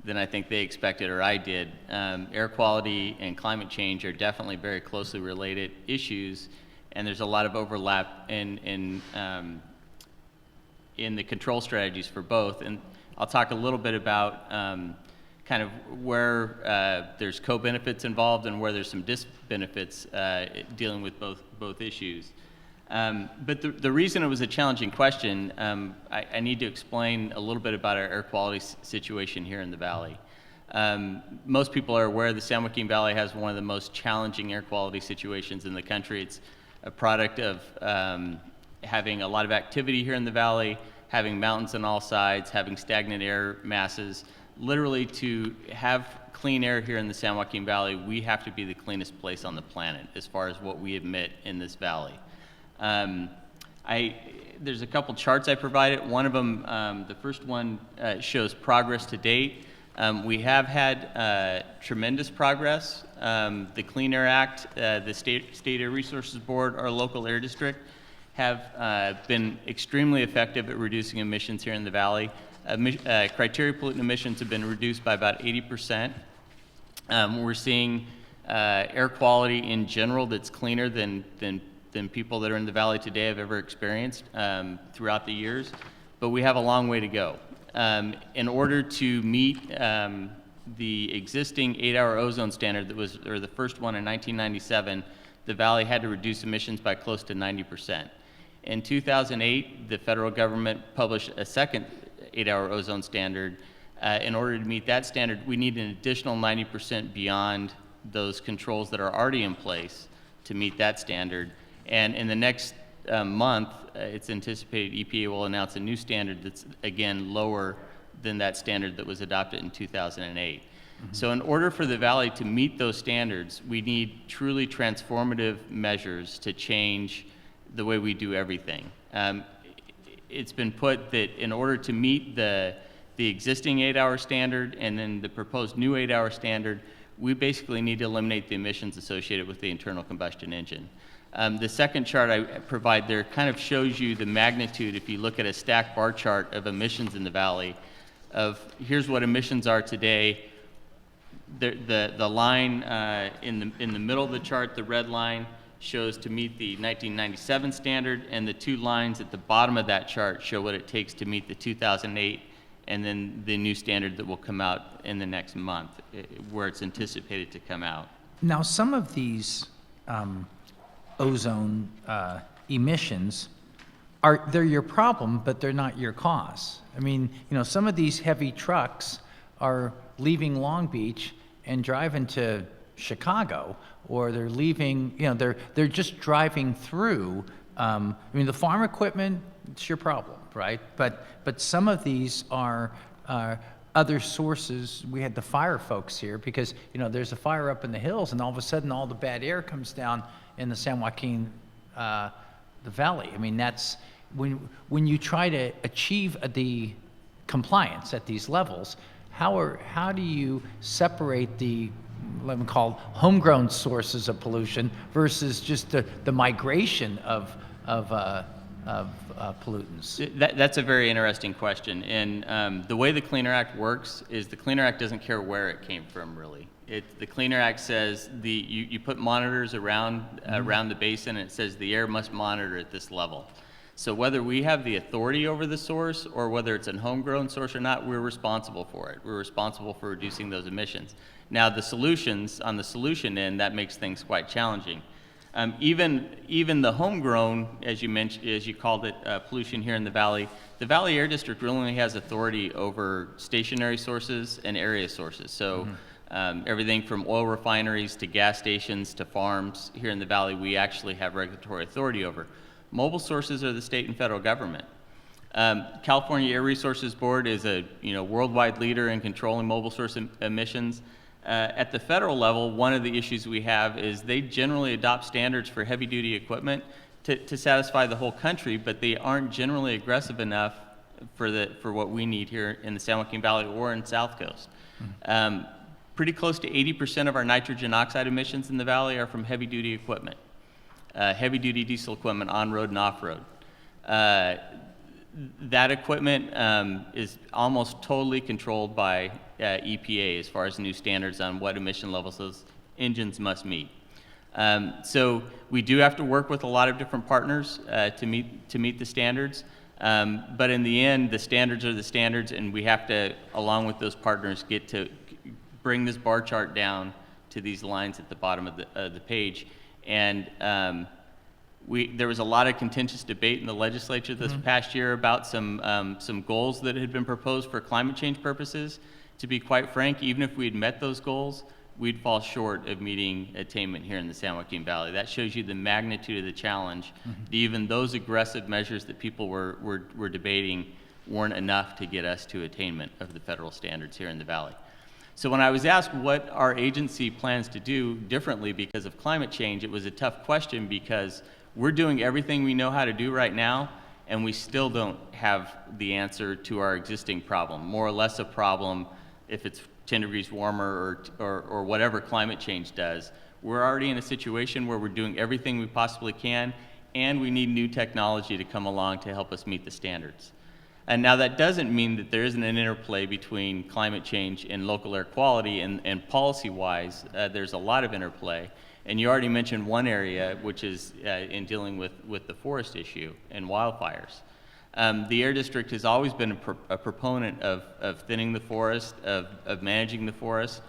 than I think they expected or I did. Air quality and climate change are definitely very closely related issues, and there's a lot of overlap in the control strategies for both. And I'll talk a little bit about kind of where there's co-benefits involved and where there's some dis-benefits dealing with both issues. But the reason it was a challenging question, I need to explain a little bit about our air quality situation here in the Valley. Most people are aware the San Joaquin Valley has one of the most challenging air quality situations in the country. It's a product of having a lot of activity here in the Valley, having mountains on all sides, having stagnant air masses. Literally, to have clean air here in the San Joaquin Valley, we have to be the cleanest place on the planet as far as what we emit in this valley. There's a couple charts I provided. One of them, the first one, shows progress to date. We have had tremendous progress. The Clean Air Act, the State Air Resources Board, our local air district, have been extremely effective at reducing emissions here in the valley. Criteria pollutant emissions have been reduced by about 80%. We're seeing air quality in general that's cleaner than people that are in the valley today have ever experienced throughout the years, but we have a long way to go. In order to meet the existing 8-hour ozone standard or the first one in 1997, the valley had to reduce emissions by close to 90%. In 2008, the federal government published a second 8-hour ozone standard. In order to meet that standard, we need an additional 90% beyond those controls that are already in place to meet that standard. And in the next month, it's anticipated EPA will announce a new standard that's, again, lower than that standard that was adopted in 2008. So in order for the valley to meet those standards, we need truly transformative measures to change the way we do everything. It's been put that in order to meet the existing 8-hour standard and then the proposed new 8-hour standard, we basically need to eliminate the emissions associated with the internal combustion engine. The second chart I provide there kind of shows you the magnitude, if you look at a stacked bar chart of emissions in the valley, of here's what emissions are today. The line in the middle of the chart, the red line, shows to meet the 1997 standard, and the two lines at the bottom of that chart show what it takes to meet the 2008 and then the new standard that will come out in the next month, where it's anticipated to come out. Now, some of these ozone emissions they're your problem, but they're not your cause. I mean, some of these heavy trucks are leaving Long Beach and driving to Chicago, or they're leaving, they're just driving through I mean, the farm equipment, it's your problem, right? But some of these are other sources. We had the fire folks here because, you know, there's a fire up in the hills and all of a sudden all the bad air comes down in the San Joaquin, the valley. I mean, that's, when you try to achieve the compliance at these levels, how do you separate the, let me call, homegrown sources of pollution versus just the migration of pollutants? That's a very interesting question. And the way the Clean Air Act works is the Clean Air Act doesn't care where it came from, really. The Clean Air Act says you put monitors around the basin, and it says the air must monitor at this level. So whether we have the authority over the source or whether it's a homegrown source or not, we're responsible for it. We're responsible for reducing those emissions. Now, the solutions, on the solution end, that makes things quite challenging. Even the homegrown, as you mentioned, as you called it, pollution here in the Valley Air District really only has authority over stationary sources and area sources. So everything from oil refineries to gas stations to farms here in the Valley, we actually have regulatory authority over. Mobile sources are the state and federal government. California Air Resources Board is a worldwide leader in controlling mobile source emissions. At the federal level, one of the issues we have is they generally adopt standards for heavy-duty equipment to satisfy the whole country, but they aren't generally aggressive enough for what we need here in the San Joaquin Valley or in South Coast. Pretty close to 80% of our nitrogen oxide emissions in the valley are from heavy-duty equipment, heavy-duty diesel equipment on-road and off-road. That equipment is almost totally controlled by EPA as far as new standards on what emission levels those engines must meet. So we do have to work with a lot of different partners to meet the standards. But in the end, the standards are the standards, and we have to, along with those partners, get to bring this bar chart down to these lines at the bottom of the page. And there was a lot of contentious debate in the legislature this past year about some goals that had been proposed for climate change purposes. To be quite frank, even if we had met those goals, we'd fall short of meeting attainment here in the San Joaquin Valley. That shows you the magnitude of the challenge. Even those aggressive measures that people were debating weren't enough to get us to attainment of the federal standards here in the Valley. So when I was asked what our agency plans to do differently because of climate change, it was a tough question because we're doing everything we know how to do right now, and we still don't have the answer to our existing problem, more or less a problem if it's 10 degrees warmer or whatever climate change does. We're already in a situation where we're doing everything we possibly can, and we need new technology to come along to help us meet the standards. And now that doesn't mean that there isn't an interplay between climate change and local air quality, and policy-wise, there's a lot of interplay. And you already mentioned one area, which is in dealing with the forest issue and wildfires. The Air District has always been a proponent of thinning the forest, of managing the forest.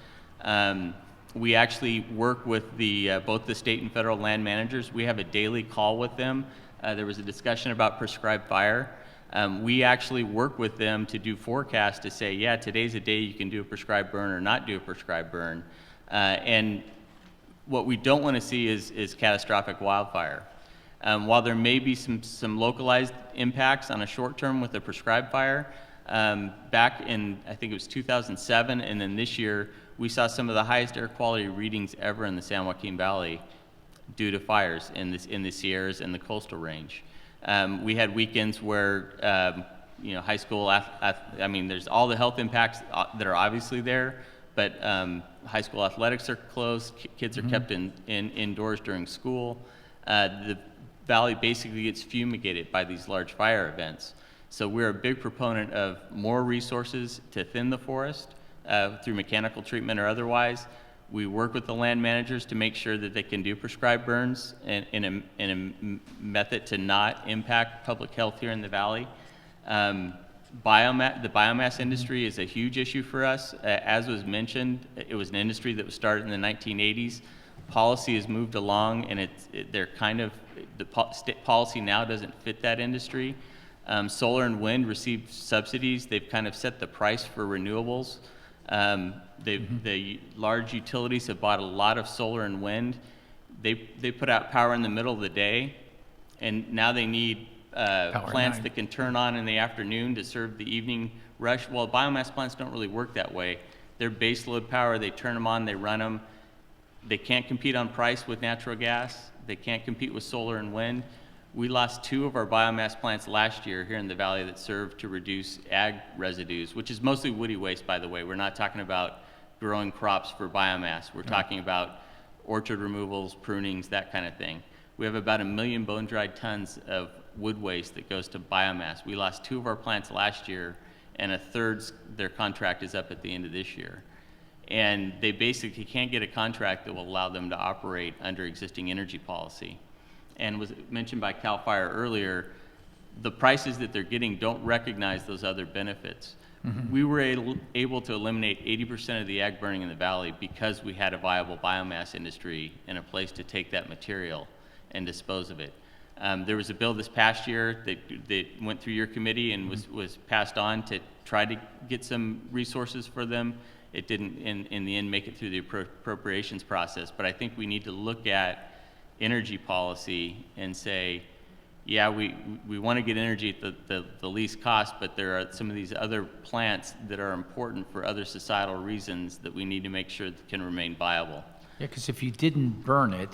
We actually work with both the state and federal land managers. We have a daily call with them. There was a discussion about prescribed fire. We actually work with them to do forecasts to say, yeah, today's a day you can do a prescribed burn or not do a prescribed burn. And what we don't want to see is catastrophic wildfire. While there may be some localized impacts on a short term with a prescribed fire, back in, I think it was 2007, and then this year, we saw some of the highest air quality readings ever in the San Joaquin Valley due to fires in the Sierras and the coastal range. We had weekends where, high school, I mean, there's all the health impacts that are obviously there, but high school athletics are closed, kids are kept indoors during school. The valley basically gets fumigated by these large fire events. So we're a big proponent of more resources to thin the forest through mechanical treatment or otherwise. We work with the land managers to make sure that they can do prescribed burns in a method to not impact public health here in the valley. The biomass industry is a huge issue for us. As was mentioned, it was an industry that was started in the 1980s. Policy has moved along, and the policy now doesn't fit that industry. Solar and wind receive subsidies. They've kind of set the price for renewables. The large utilities have bought a lot of solar and wind. They put out power in the middle of the day, And now they need Power plants nine. that can turn on in the afternoon to serve the evening rush. Well, biomass plants don't really work that way. They're base load power. They turn them on, they run them. They can't compete on price with natural gas. They can't compete with solar and wind. We lost 2 of our biomass plants last year here in the valley that served to reduce ag residues, which is mostly woody waste, by the way. We're not talking about growing crops for biomass. We're talking about orchard removals, prunings, that kind of thing. We have about 1 million bone-dried tons of wood waste that goes to biomass. We lost 2 of our plants last year, and a third, their contract is up at the end of this year. And they basically can't get a contract that will allow them to operate under existing energy policy. And was mentioned by CAL FIRE earlier, the prices that they're getting don't recognize those other benefits. We were able to eliminate 80% of the ag burning in the valley because we had a viable biomass industry and a place to take that material and dispose of it. There was a bill this past year that went through your committee and was passed on to try to get some resources for them. It didn't, in the end, make it through the appropriations process. But I think we need to look at energy policy and say, yeah, we want to get energy at the least cost, but there are some of these other plants that are important for other societal reasons that we need to make sure that can remain viable. Yeah, because if you didn't burn it,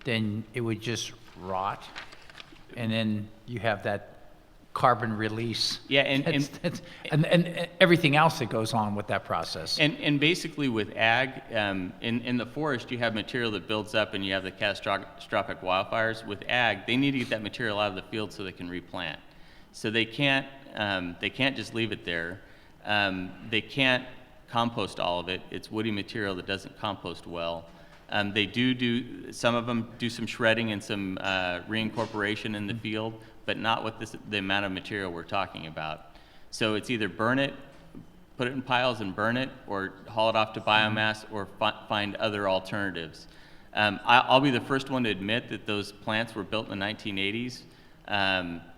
then it would just rot, and then you have that carbon release. Yeah, and everything else that goes on with that process. And basically with ag, in the forest you have material that builds up and you have the catastrophic wildfires. With ag, they need to get that material out of the field so they can replant. So they can't just leave it there. They can't compost all of it. It's woody material that doesn't compost well. They do some of them do some shredding and some reincorporation in the field, but not with the amount of material we're talking about. So it's either burn it, put it in piles and burn it, or haul it off to biomass, or find other alternatives. I'll be the first one to admit that those plants were built in the 1980s.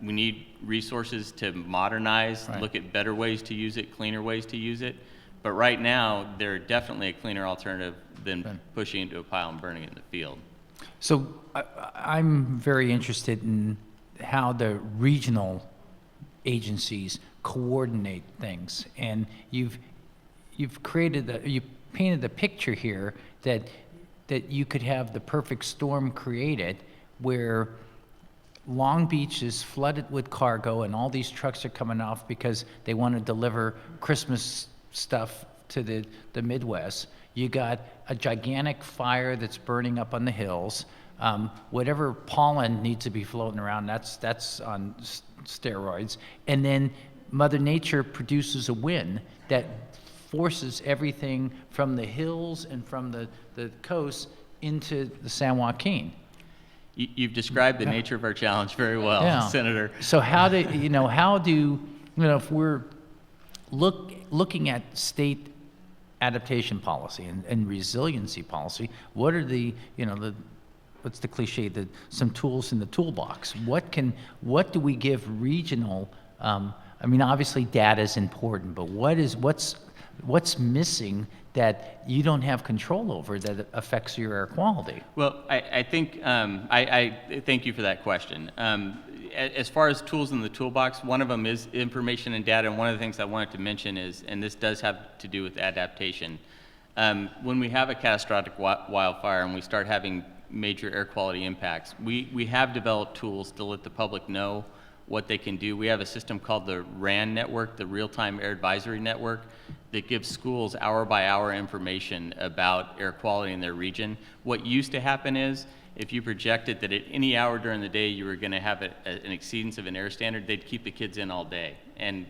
We need resources to modernize, look at better ways to use it, cleaner ways to use it. But right now, they're definitely a cleaner alternative than pushing into a pile and burning it in the field. So I'm very interested in how the regional agencies coordinate things, and you've painted the picture here that you could have the perfect storm created where Long Beach is flooded with cargo and all these trucks are coming off because they want to deliver Christmas stuff to the Midwest. You got a gigantic fire that's burning up on the hills. Whatever pollen needs to be floating around, that's on steroids. And then Mother Nature produces a wind that forces everything from the hills and from the coast into the San Joaquin. You've described the nature of our challenge very well, Senator. So if we're looking at state adaptation policy and resiliency policy, what are what's the cliche, some tools in the toolbox? What do we give regional, obviously data is important, but what's missing that you don't have control over that affects your air quality? Well, I think, I thank you for that question. As far as tools in the toolbox, one of them is information and data, and one of the things I wanted to mention is, and this does have to do with adaptation, when we have a catastrophic wildfire and we start having major air quality impacts, we have developed tools to let the public know what they can do. We have a system called the RAN network, the Real-Time Air Advisory Network, that gives schools hour-by-hour information about air quality in their region. What used to happen is, if you projected that at any hour during the day you were going to have an exceedance of an air standard, they'd keep the kids in all day. And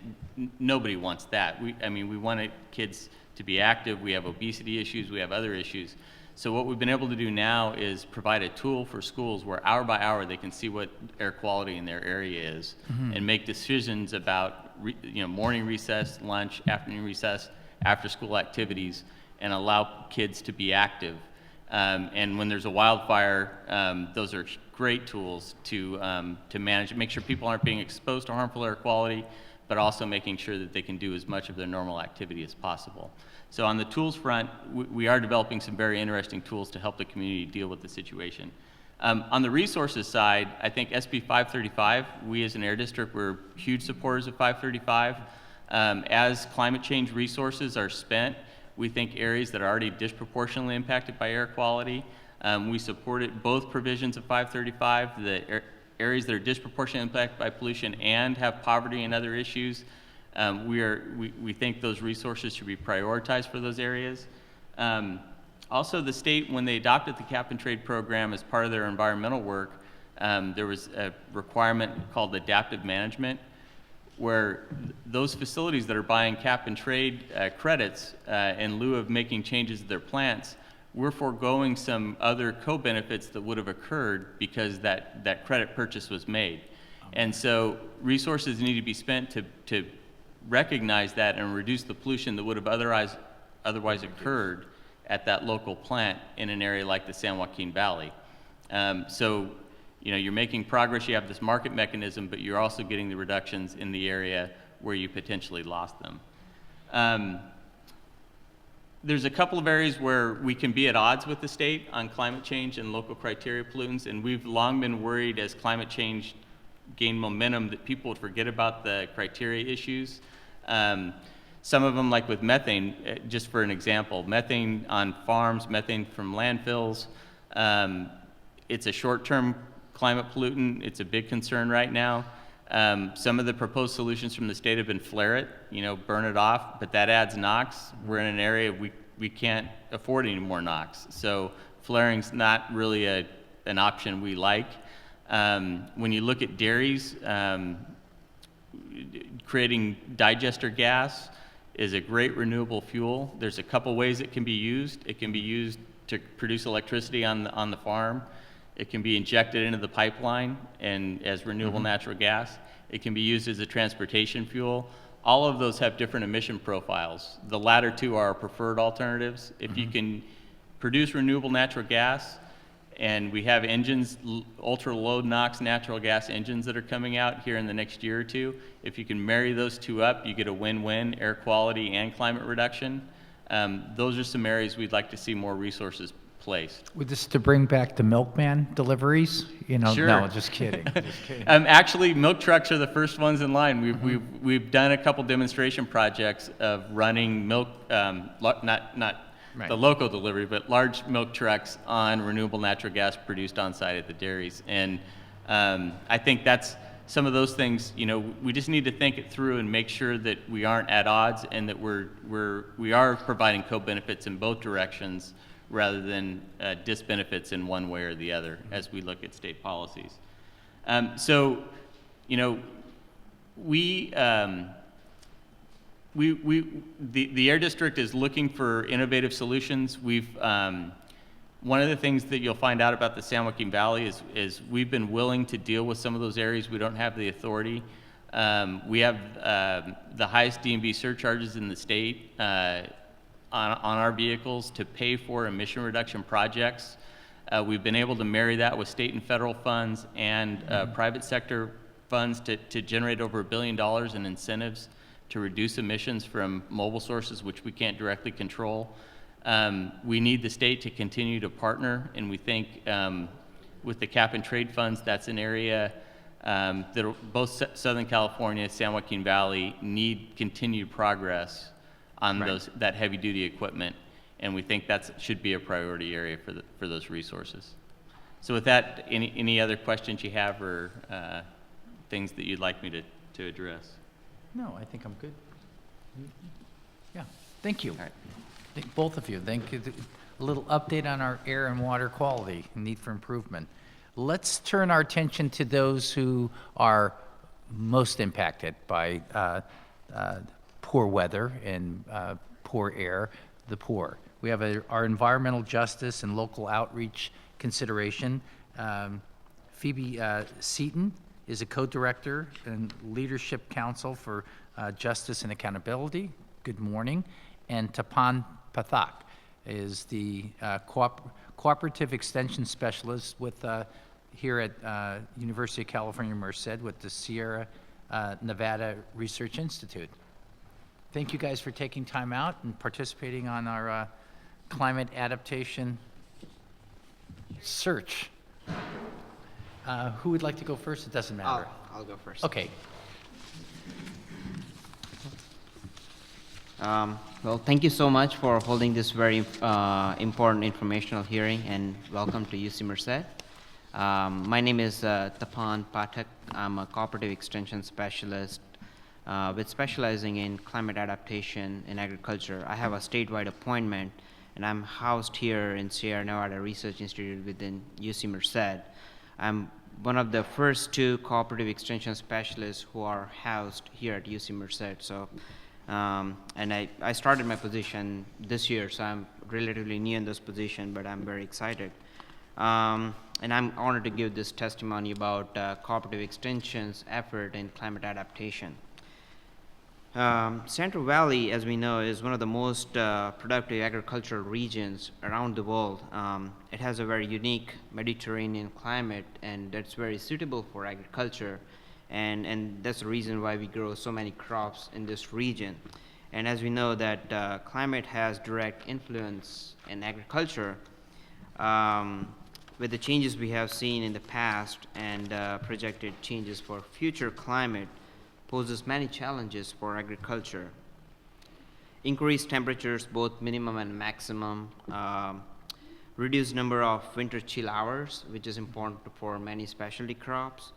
nobody wants that. We want kids to be active. We have obesity issues. We have other issues. So what we've been able to do now is provide a tool for schools where hour by hour they can see what air quality in their area is and make decisions about morning recess, lunch, afternoon recess, after school activities, and allow kids to be active. And when there's a wildfire, those are great tools to manage, make sure people aren't being exposed to harmful air quality, but also making sure that they can do as much of their normal activity as possible. So on the tools front, we are developing some very interesting tools to help the community deal with the situation. On the resources side, I think SB 535, we as an air district, we're huge supporters of 535. As climate change resources are spent, we think areas that are already disproportionately impacted by air quality, we supported both provisions of 535, the areas that are disproportionately impacted by pollution and have poverty and other issues. We think those resources should be prioritized for those areas. Also, the state, when they adopted the cap and trade program as part of their environmental work, there was a requirement called adaptive management, where those facilities that are buying cap and trade credits in lieu of making changes to their plants, we're foregoing some other co-benefits that would have occurred because that credit purchase was made. And so resources need to be spent to recognize that and reduce the pollution that would have otherwise occurred at that local plant in an area like the San Joaquin Valley. So, you know, you're making progress, you have this market mechanism, but you're also getting the reductions in the area where you potentially lost them. There's a couple of areas where we can be at odds with the state on climate change and local criteria pollutants, and we've long been worried as climate change gained momentum that people would forget about the criteria issues. Some of them, like with methane, just for an example, methane on farms, methane from landfills, it's a short-term climate pollutant. It's a big concern right now. Some of the proposed solutions from the state have been flare it, you know, burn it off, but that adds NOx. We're in an area we can't afford any more NOx. So flaring's not really an option we like. When you look at dairies, creating digester gas is a great renewable fuel. There's a couple ways it can be used. It can be used to produce electricity on the farm. It can be injected into the pipeline and as renewable natural gas. It can be used as a transportation fuel. All of those have different emission profiles. The latter two are our preferred alternatives. If you can produce renewable natural gas, and we have engines, ultra low NOx natural gas engines that are coming out here in the next year or two. If you can marry those two up, you get a win-win, air quality and climate reduction. Those are some areas we'd like to see more resources placed. With this to bring back the milkman deliveries? You know, Sure. no, just kidding. Just kidding. Actually, milk trucks are the first ones in line. We've done a couple demonstration projects of running milk, not Right. the local delivery, but large milk trucks on renewable natural gas produced on site at the dairies. And I think that's some of those things, you know, we just need to think it through and make sure that we aren't at odds and that we are providing co-benefits in both directions rather than disbenefits in one way or the other as we look at state policies. So, you know, the Air District is looking for innovative solutions. One of the things that you'll find out about the San Joaquin Valley is we've been willing to deal with some of those areas we don't have the authority. We have the highest DMV surcharges in the state on our vehicles to pay for emission reduction projects. We've been able to marry that with state and federal funds and private sector funds to generate over $1 billion in incentives to reduce emissions from mobile sources, which we can't directly control. We need the state to continue to partner, and we think with the cap and trade funds, that's an area that both Southern California, San Joaquin Valley need continued progress on that heavy-duty equipment, and we think that should be a priority area for those resources. So with that, any other questions you have or things that you'd like me to address? No, I think I'm good. Yeah, thank you. All right. Thank both of you. Thank you. A little update on our air and water quality, need for improvement. Let's turn our attention to those who are most impacted by poor weather and poor air, the poor. We have our environmental justice and local outreach consideration. Phoebe Seaton is a co-director and leadership council for justice and accountability. Good morning. And Tapan Pathak is the cooperative extension specialist with here at University of California, Merced with the Sierra Nevada Research Institute. Thank you guys for taking time out and participating on our climate adaptation search. Who would like to go first? It doesn't matter. I'll go first. Okay. Well, thank you so much for holding this very important informational hearing, and welcome to UC Merced. My name is Tapan Pathak. I'm a cooperative extension specialist with specializing in climate adaptation in agriculture. I have a statewide appointment, and I'm housed here in Sierra Nevada Research Institute within UC Merced. I'm one of the first 2 cooperative extension specialists who are housed here at UC Merced. So, and I started my position this year, so I'm relatively new in this position, but I'm very excited. And I'm honored to give this testimony about cooperative extension's effort in climate adaptation. Central Valley, as we know, is one of the most productive agricultural regions around the world. It has a very unique Mediterranean climate, and that's very suitable for agriculture. And that's the reason why we grow so many crops in this region. And as we know that climate has direct influence in agriculture, with the changes we have seen in the past and projected changes for future climate poses many challenges for agriculture. Increased temperatures, both minimum and maximum, reduced number of winter chill hours, which is important for many specialty crops,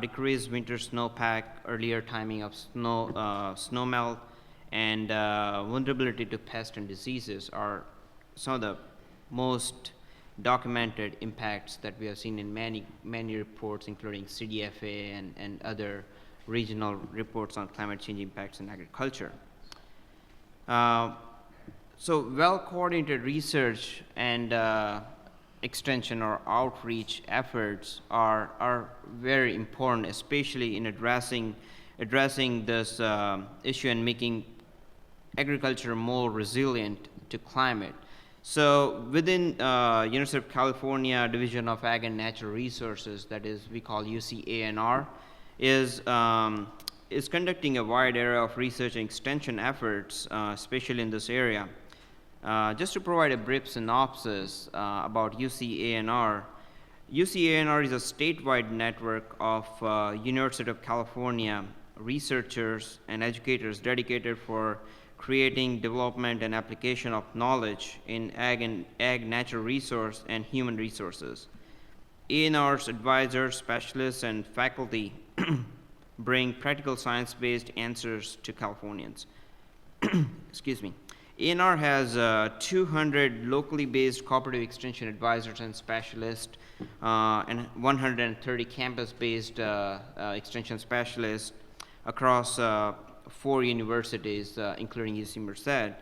decreased winter snowpack, earlier timing of snow melt, and vulnerability to pests and diseases are some of the most documented impacts that we have seen in many reports, including CDFA and other regional reports on climate change impacts in agriculture. So well-coordinated research and extension or outreach efforts are very important, especially in addressing this issue and making agriculture more resilient to climate. So within University of California Division of Ag and Natural Resources, that is we call UCANR, is conducting a wide area of research and extension efforts, especially in this area. Just to provide a brief synopsis about UCANR, UCANR is a statewide network of University of California researchers and educators dedicated for creating development and application of knowledge in ag natural resource and human resources. ANR's advisors, specialists, and faculty bring practical science-based answers to Californians. Excuse me. ANR has 200 locally based cooperative extension advisors and specialists and 130 campus-based extension specialists across 4 universities, including UC Merced,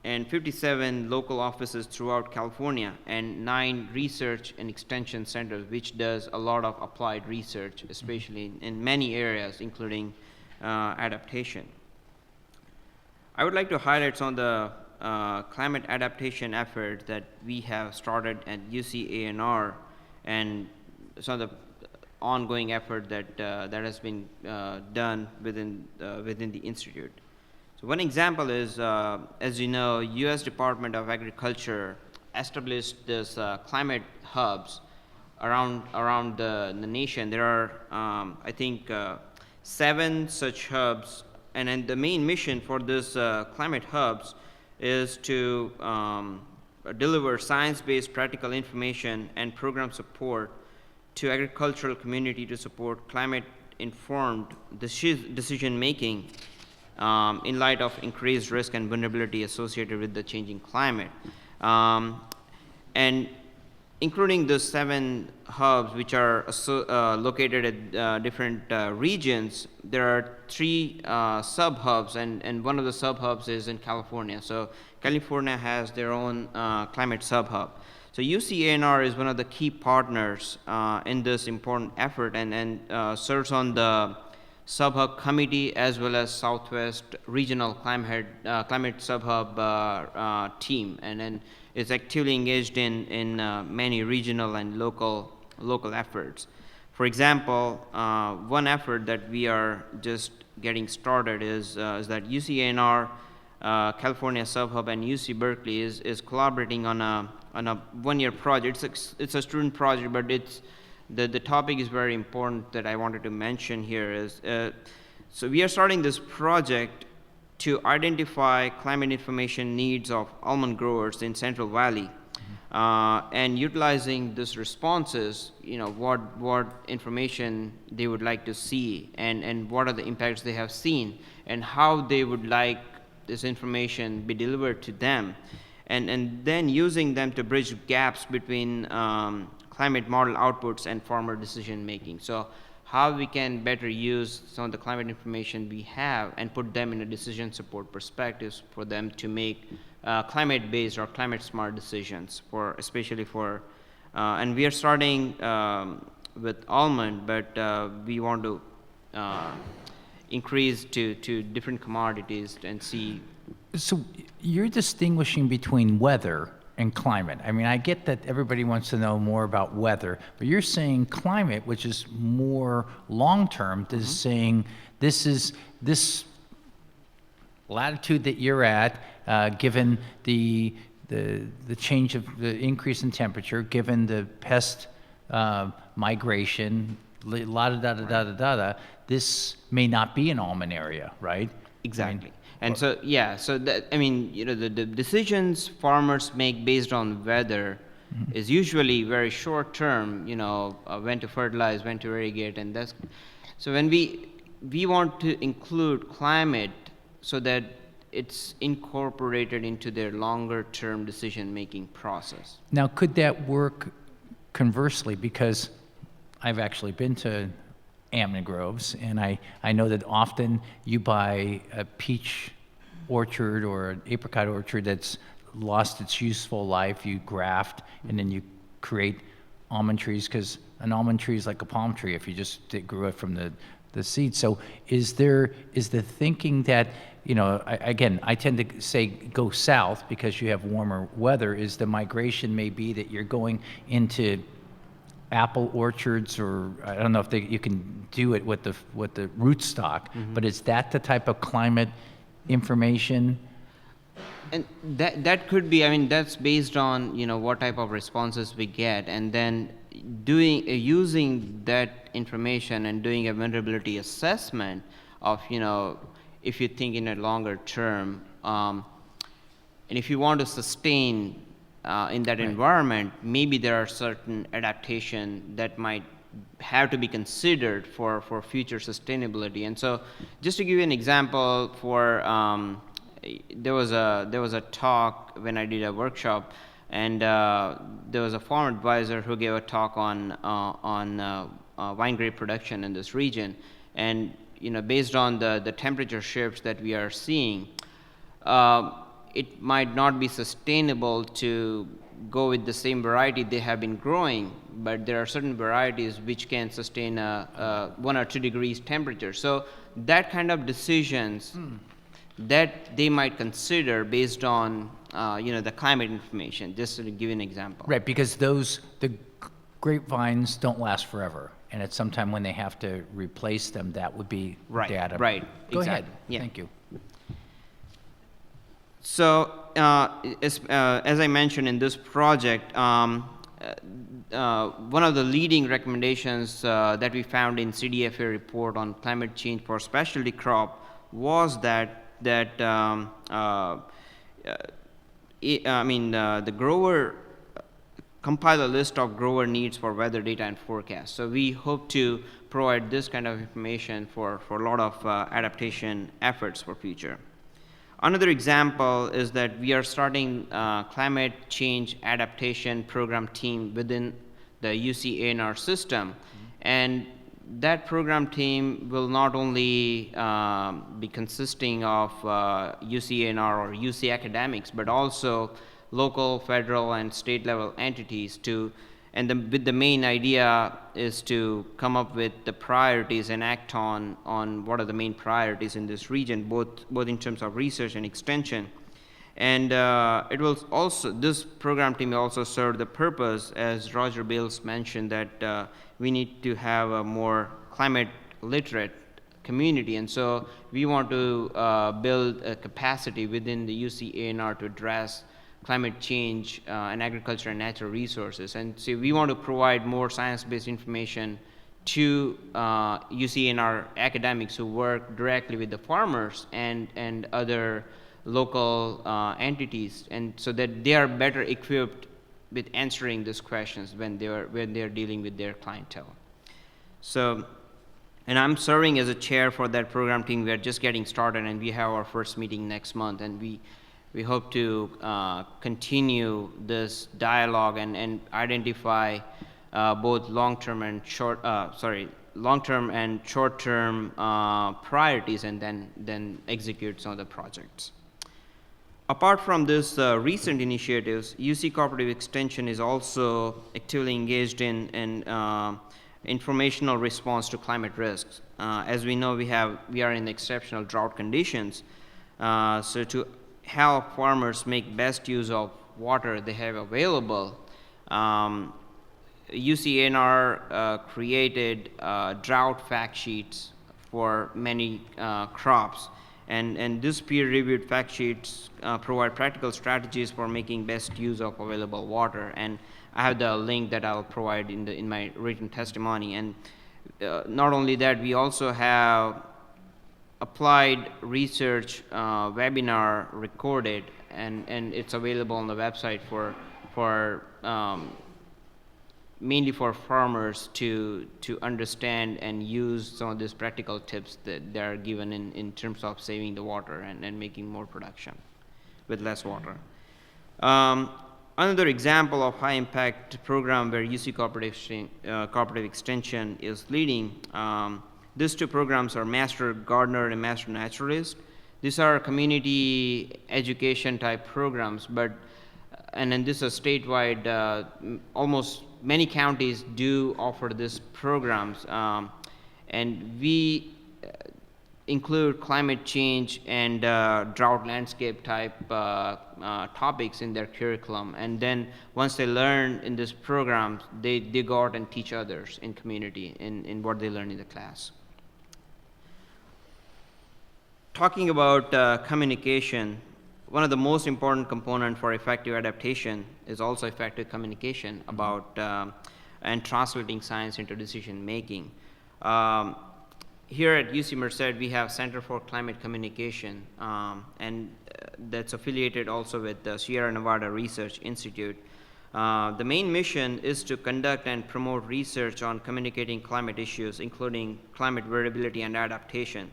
and 57 local offices throughout California, and 9 research and extension centers, which does a lot of applied research, especially in many areas, including adaptation. I would like to highlight some of the climate adaptation efforts that we have started at UCANR and some of the ongoing effort that has been done within the institute. So one example is, as you know, U.S. Department of Agriculture established this climate hubs around the nation. There are, I think, 7 such hubs, and the main mission for this climate hubs is to deliver science-based practical information and program support to agricultural community to support climate-informed decision-making in light of increased risk and vulnerability associated with the changing climate. And including the 7 hubs which are located at different regions, there are 3 sub-hubs, and one of the sub-hubs is in California. So California has their own climate sub-hub. So UCANR is one of the key partners in this important effort and serves on the sub-hub committee as well as Southwest Regional Climate Sub-Hub team, and then is actively engaged in many regional and local efforts. For example, one effort that we are just getting started is that UCANR, California Sub-Hub, and UC Berkeley is collaborating on a one-year project. It's a student project, but the topic is very important that I wanted to mention here is, so we are starting this project to identify climate information needs of almond growers in Central Valley, and utilizing these responses, what information they would like to see, and what are the impacts they have seen, and how they would like this information be delivered to them, and then using them to bridge gaps between climate model outputs and farmer decision making. So how we can better use some of the climate information we have and put them in a decision support perspectives for them to make climate-based or climate-smart decisions, especially for, and we are starting with almond, but we want to increase to different commodities and see. So you're distinguishing between weather and climate. I mean, I get that everybody wants to know more about weather, but you're saying climate, which is more long-term, is saying this latitude that you're at, given the change of the increase in temperature, given the pest migration, this may not be an almond area, right? Exactly. And so, yeah, so that, I mean, the decisions farmers make based on weather is usually very short term, when to fertilize, when to irrigate, and that's, so when we want to include climate so that it's incorporated into their longer term decision making process. Now, could that work conversely? Because I've actually been to almond groves, and I know that often you buy a peach orchard or an apricot orchard that's lost its useful life, you graft, and then you create almond trees, because an almond tree is like a palm tree if you just grew it from the seed. So is the thinking that, again, I tend to say go south because you have warmer weather, is the migration may be that you're going into apple orchards, or I don't know if you can do it with the rootstock, but is that the type of climate information? And that could be, I mean, that's based on what type of responses we get, and then using that information and doing a vulnerability assessment of if you think in a longer term, and if you want to sustain in that environment, maybe there are certain adaptation that might have to be considered for future sustainability. And so, just to give you an example, there was a talk when I did a workshop, and there was a farm advisor who gave a talk on wine grape production in this region, and based on the temperature shifts that we are seeing, it might not be sustainable to go with the same variety they have been growing, but there are certain varieties which can sustain a 1 or 2 degrees temperature. So that kind of decisions that they might consider based on the climate information, just to give you an example. Right, because the grapevines don't last forever, and at some time when they have to replace them, that would be data. Right, Go exactly. ahead. Yeah. Thank you. So, as I mentioned in this project, one of the leading recommendations that we found in CDFA report on climate change for specialty crop was that the grower compile a list of grower needs for weather data and forecast. So we hope to provide this kind of information for a lot of adaptation efforts for future. Another example is that we are starting climate change adaptation program team within the UC-ANR system, and that program team will not only be consisting of UC-ANR or UC academics, but also local, federal, and state level entities with the main idea is to come up with the priorities and act on what are the main priorities in this region, both in terms of research and extension. And it will also, this program team will also serve the purpose, as Roger Bales mentioned, that we need to have a more climate literate community. And so we want to build a capacity within the UC-ANR to address climate change and agriculture and natural resources. And so we want to provide more science-based information to UCNR academics who work directly with the farmers and other local entities, and so that they are better equipped with answering these questions when they're dealing with their clientele. So, and I'm serving as a chair for that program team. We are just getting started, and we have our first meeting next month, and we hope to continue this dialogue and identify both long-term and short-term priorities, and then execute some of the projects. Apart from this recent initiatives, UC Cooperative Extension is also actively engaged in informational response to climate risks. As we know, we are in exceptional drought conditions, so to help farmers make best use of water they have available, UCNR created drought fact sheets for many crops, and these peer-reviewed fact sheets provide practical strategies for making best use of available water. And I have the link that I'll provide in my written testimony. And not only that, we also have applied research webinar recorded, and it's available on the website for mainly for farmers to understand and use some of these practical tips that they are given in terms of saving the water and making more production with less water. Another example of high impact program where UC Cooperative Extension is leading, these two programs are Master Gardener and Master Naturalist. These are community education type programs, and then this is statewide. Almost many counties do offer these programs, and we include climate change and drought landscape type topics in their curriculum. And then once they learn in this program, they go out and teach others in community in what they learn in the class. Talking about communication, one of the most important components for effective adaptation is also effective communication about and translating science into decision making. Here at UC Merced, we have Center for Climate Communication, and that's affiliated also with the Sierra Nevada Research Institute. The main mission is to conduct and promote research on communicating climate issues, including climate variability and adaptation.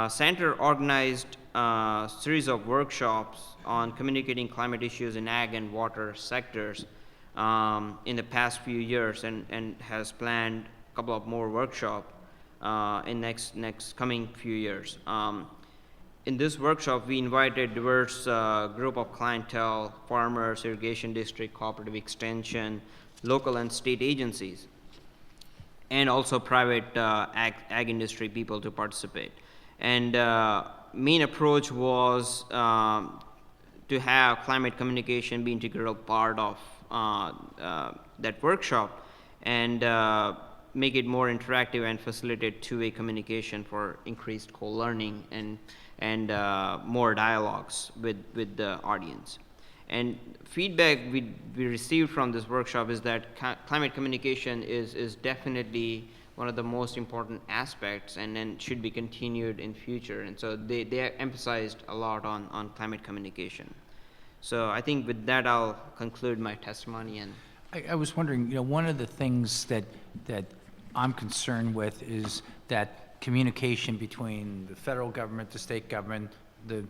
Center organized a series of workshops on communicating climate issues in ag and water sectors in the past few years, and has planned a couple of more workshops in next coming few years. In this workshop, we invited diverse group of clientele, farmers, irrigation district, cooperative extension, local and state agencies, and also private ag industry people to participate. And main approach was to have climate communication be an integral part of that workshop, and make it more interactive and facilitate two-way communication for increased co-learning and more dialogues with the audience. And feedback we received from this workshop is that climate communication is definitely one of the most important aspects, and then should be continued in future. And so they emphasized a lot on climate communication. So I think with that, I'll conclude my testimony. And I was wondering, one of the things that I'm concerned with is that communication between the federal government, the state government, the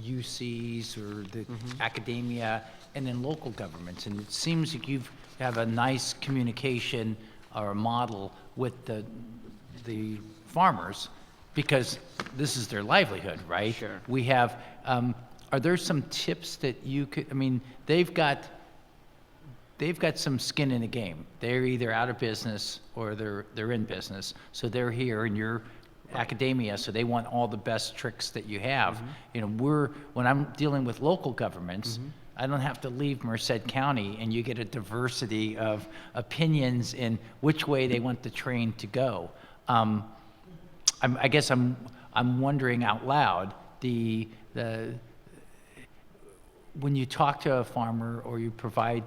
UCs or the academia, and then local governments. And it seems like you have a nice communication or a model with the farmers, because this is their livelihood, right? Sure. We have, are there some tips that you could, they've got some skin in the game. They're either out of business or they're in business. So they're here and you're academia, so they want all the best tricks that you have. When I'm dealing with local governments, I don't have to leave Merced County, and you get a diversity of opinions in which way they want the train to go. I guess I'm wondering out loud, when you talk to a farmer or you provide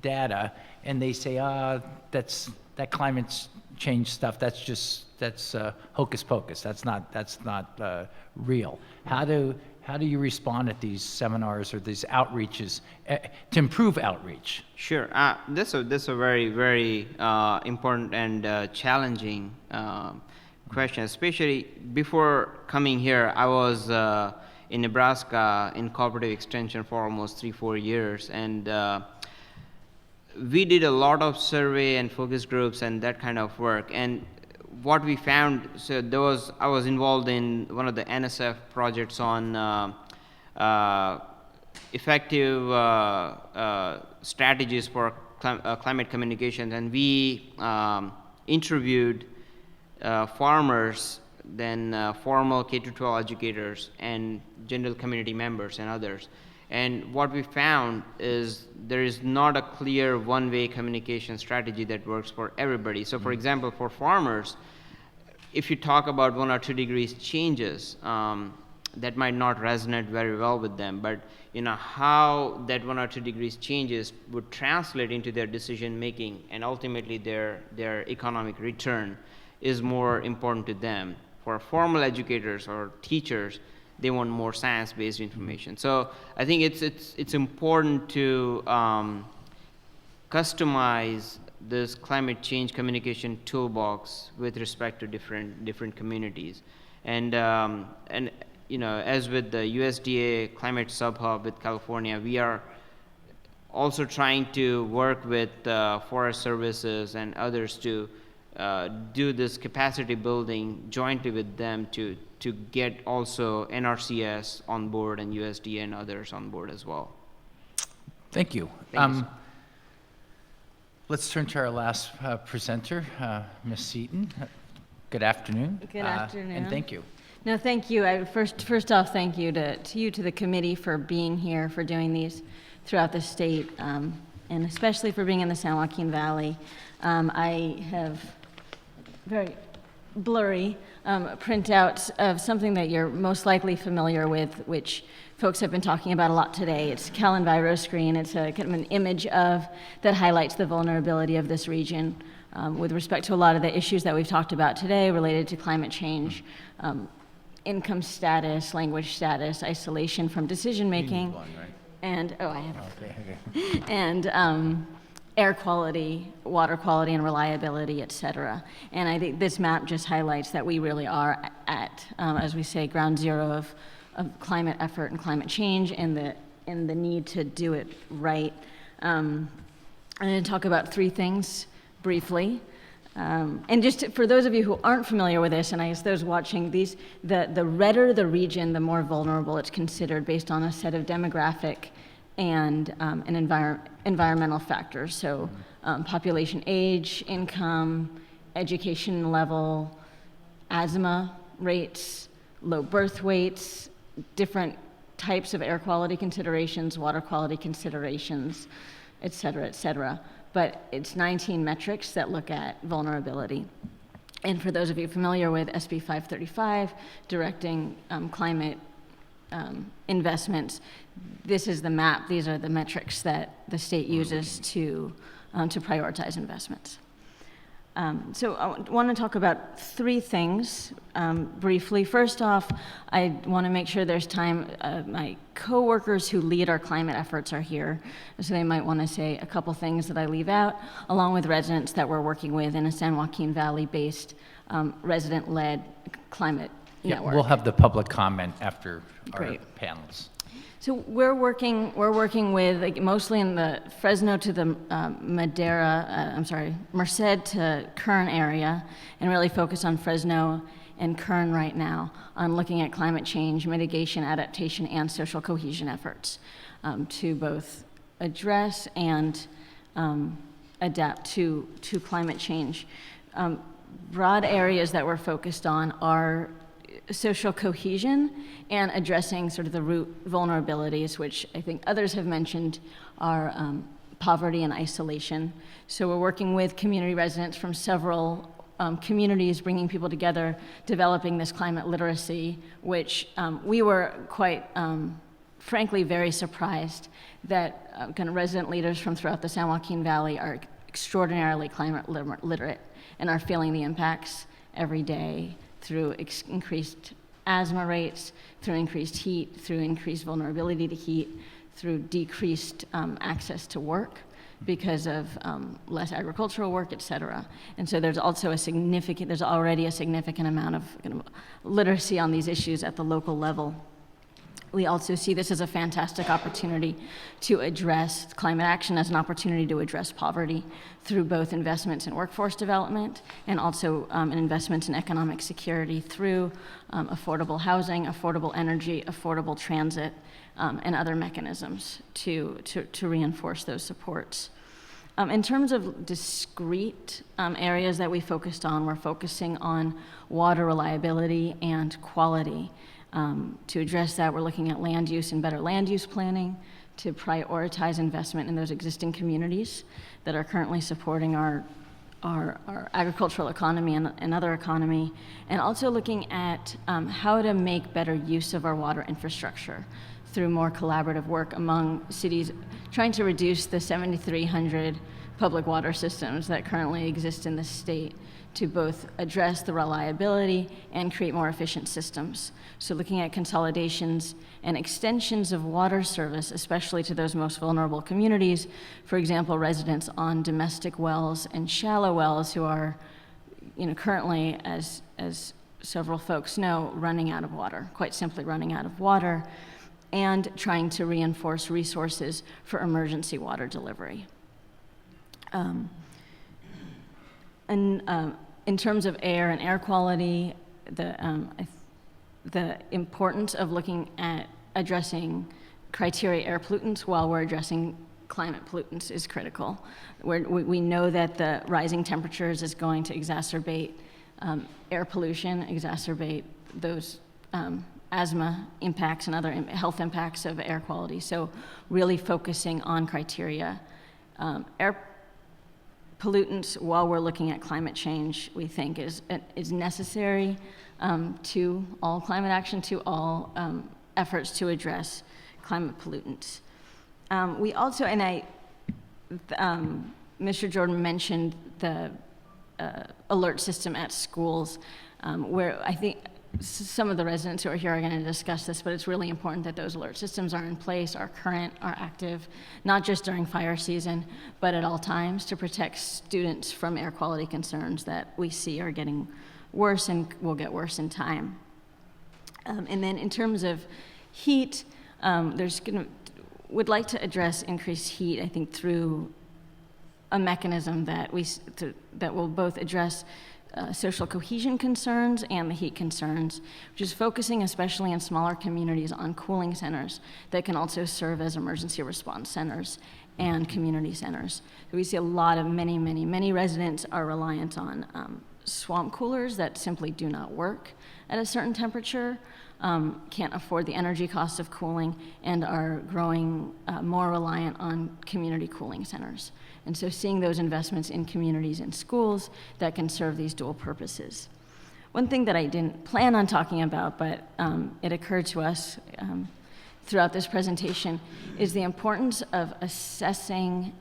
data and they say, that climate change stuff, that's hocus pocus, that's not real. How do you respond at these seminars or these outreaches to improve outreach? Sure. This is a very, very important and challenging question, especially before coming here. I was in Nebraska in cooperative extension for almost 3-4 years, and we did a lot of survey and focus groups and that kind of work. And what we found, I was involved in one of the NSF projects on effective strategies for climate communication, and we interviewed farmers, then formal K-12 educators, and general community members and others. And what we found is there is not a clear one-way communication strategy that works for everybody. So for example, for farmers, if you talk about 1 or 2 degrees changes, that might not resonate very well with them, but how that 1 or 2 degrees changes would translate into their decision making and ultimately their economic return is more important to them. For formal educators or teachers, they want more science-based information. So I think it's important to customize this climate change communication toolbox with respect to different communities. And as with the USDA Climate Sub-Hub with California, we are also trying to work with Forest Services and others to do this capacity building jointly with them to get also NRCS on board and USDA and others on board as well. Thank you. Let's turn to our last presenter, Ms. Seaton. Good afternoon. Good afternoon. And thank you. No, thank you. First off, thank you to the committee for being here, for doing these throughout the state, and especially for being in the San Joaquin Valley. I have very blurry printout of something that you're most likely familiar with, which folks have been talking about a lot today. It's CalEnviroscreen. It's a kind of an image that highlights the vulnerability of this region with respect to a lot of the issues that we've talked about today related to climate change, income status, language status, isolation from decision making, and and air quality, water quality and reliability, et cetera. And I think this map just highlights that we really are at, as we say, ground zero of climate effort and climate change and the need to do it right. I'm going to talk about 3 things briefly. And just for those of you who aren't familiar with this, and I guess those watching these, the redder the region, the more vulnerable it's considered based on a set of demographic and environmental factors. So population age, income, education level, asthma rates, low birth weights, different types of air quality considerations, water quality considerations, et cetera, et cetera. But it's 19 metrics that look at vulnerability. And for those of you familiar with SB 535, directing climate investments, this is the map. These are the metrics that the state uses to prioritize investments. So I want to talk about 3 things briefly. First off, I want to make sure there's time. My coworkers who lead our climate efforts are here, so they might want to say a couple things that I leave out, along with residents that we're working with in a San Joaquin Valley-based resident-led climate network. We'll have the public comment after our panels. So we're working with mostly in the Fresno to the Merced to Kern area, and really focus on Fresno and Kern right now on looking at climate change, mitigation, adaptation, and social cohesion efforts to both address and adapt to climate change. Broad areas that we're focused on are social cohesion and addressing sort of the root vulnerabilities, which I think others have mentioned are poverty and isolation. So we're working with community residents from several communities, bringing people together, developing this climate literacy, which we were quite frankly very surprised that kind of resident leaders from throughout the San Joaquin Valley are extraordinarily climate literate and are feeling the impacts every day through increased asthma rates, through increased heat, through increased vulnerability to heat, through decreased access to work because of less agricultural work, et cetera. And so there's also there's already a significant amount of literacy on these issues at the local level. We also see this as a fantastic opportunity to address climate action, as an opportunity to address poverty through both investments in workforce development and also investments in economic security through affordable housing, affordable energy, affordable transit, and other mechanisms to reinforce those supports. In terms of discrete areas that we focused on, we're focusing on water reliability and quality. To address that, we're looking at land use and better land use planning to prioritize investment in those existing communities that are currently supporting our agricultural economy and other economy, and also looking at how to make better use of our water infrastructure through more collaborative work among cities, trying to reduce the 7,300 public water systems that currently exist in the state to both address the reliability and create more efficient systems. So looking at consolidations and extensions of water service, especially to those most vulnerable communities, for example, residents on domestic wells and shallow wells who are currently, as several folks know, running out of water, quite simply running out of water, and trying to reinforce resources for emergency water delivery. In terms of air and air quality, the importance of looking at addressing criteria air pollutants while we're addressing climate pollutants is critical. We know that the rising temperatures is going to exacerbate air pollution, exacerbate those asthma impacts and other health impacts of air quality. So really focusing on criteria. Air pollutants, while we're looking at climate change, we think is necessary to all climate action, to all efforts to address climate pollutants. We also, Mr. Jordan mentioned the alert system at schools, where I think some of the residents who are here are going to discuss this, but it's really important that those alert systems are in place, are current, are active, not just during fire season, but at all times to protect students from air quality concerns that we see are getting worse and will get worse in time. And then in terms of heat, would like to address increased heat, I think, through a mechanism that will both address social cohesion concerns and the heat concerns, which is focusing especially in smaller communities on cooling centers that can also serve as emergency response centers and community centers. So we see a lot of many residents are reliant on swamp coolers that simply do not work at a certain temperature, can't afford the energy cost of cooling, and are growing more reliant on community cooling centers. And so seeing those investments in communities and schools that can serve these dual purposes. One thing that I didn't plan on talking about, but it occurred to us throughout this presentation, is the importance of assessing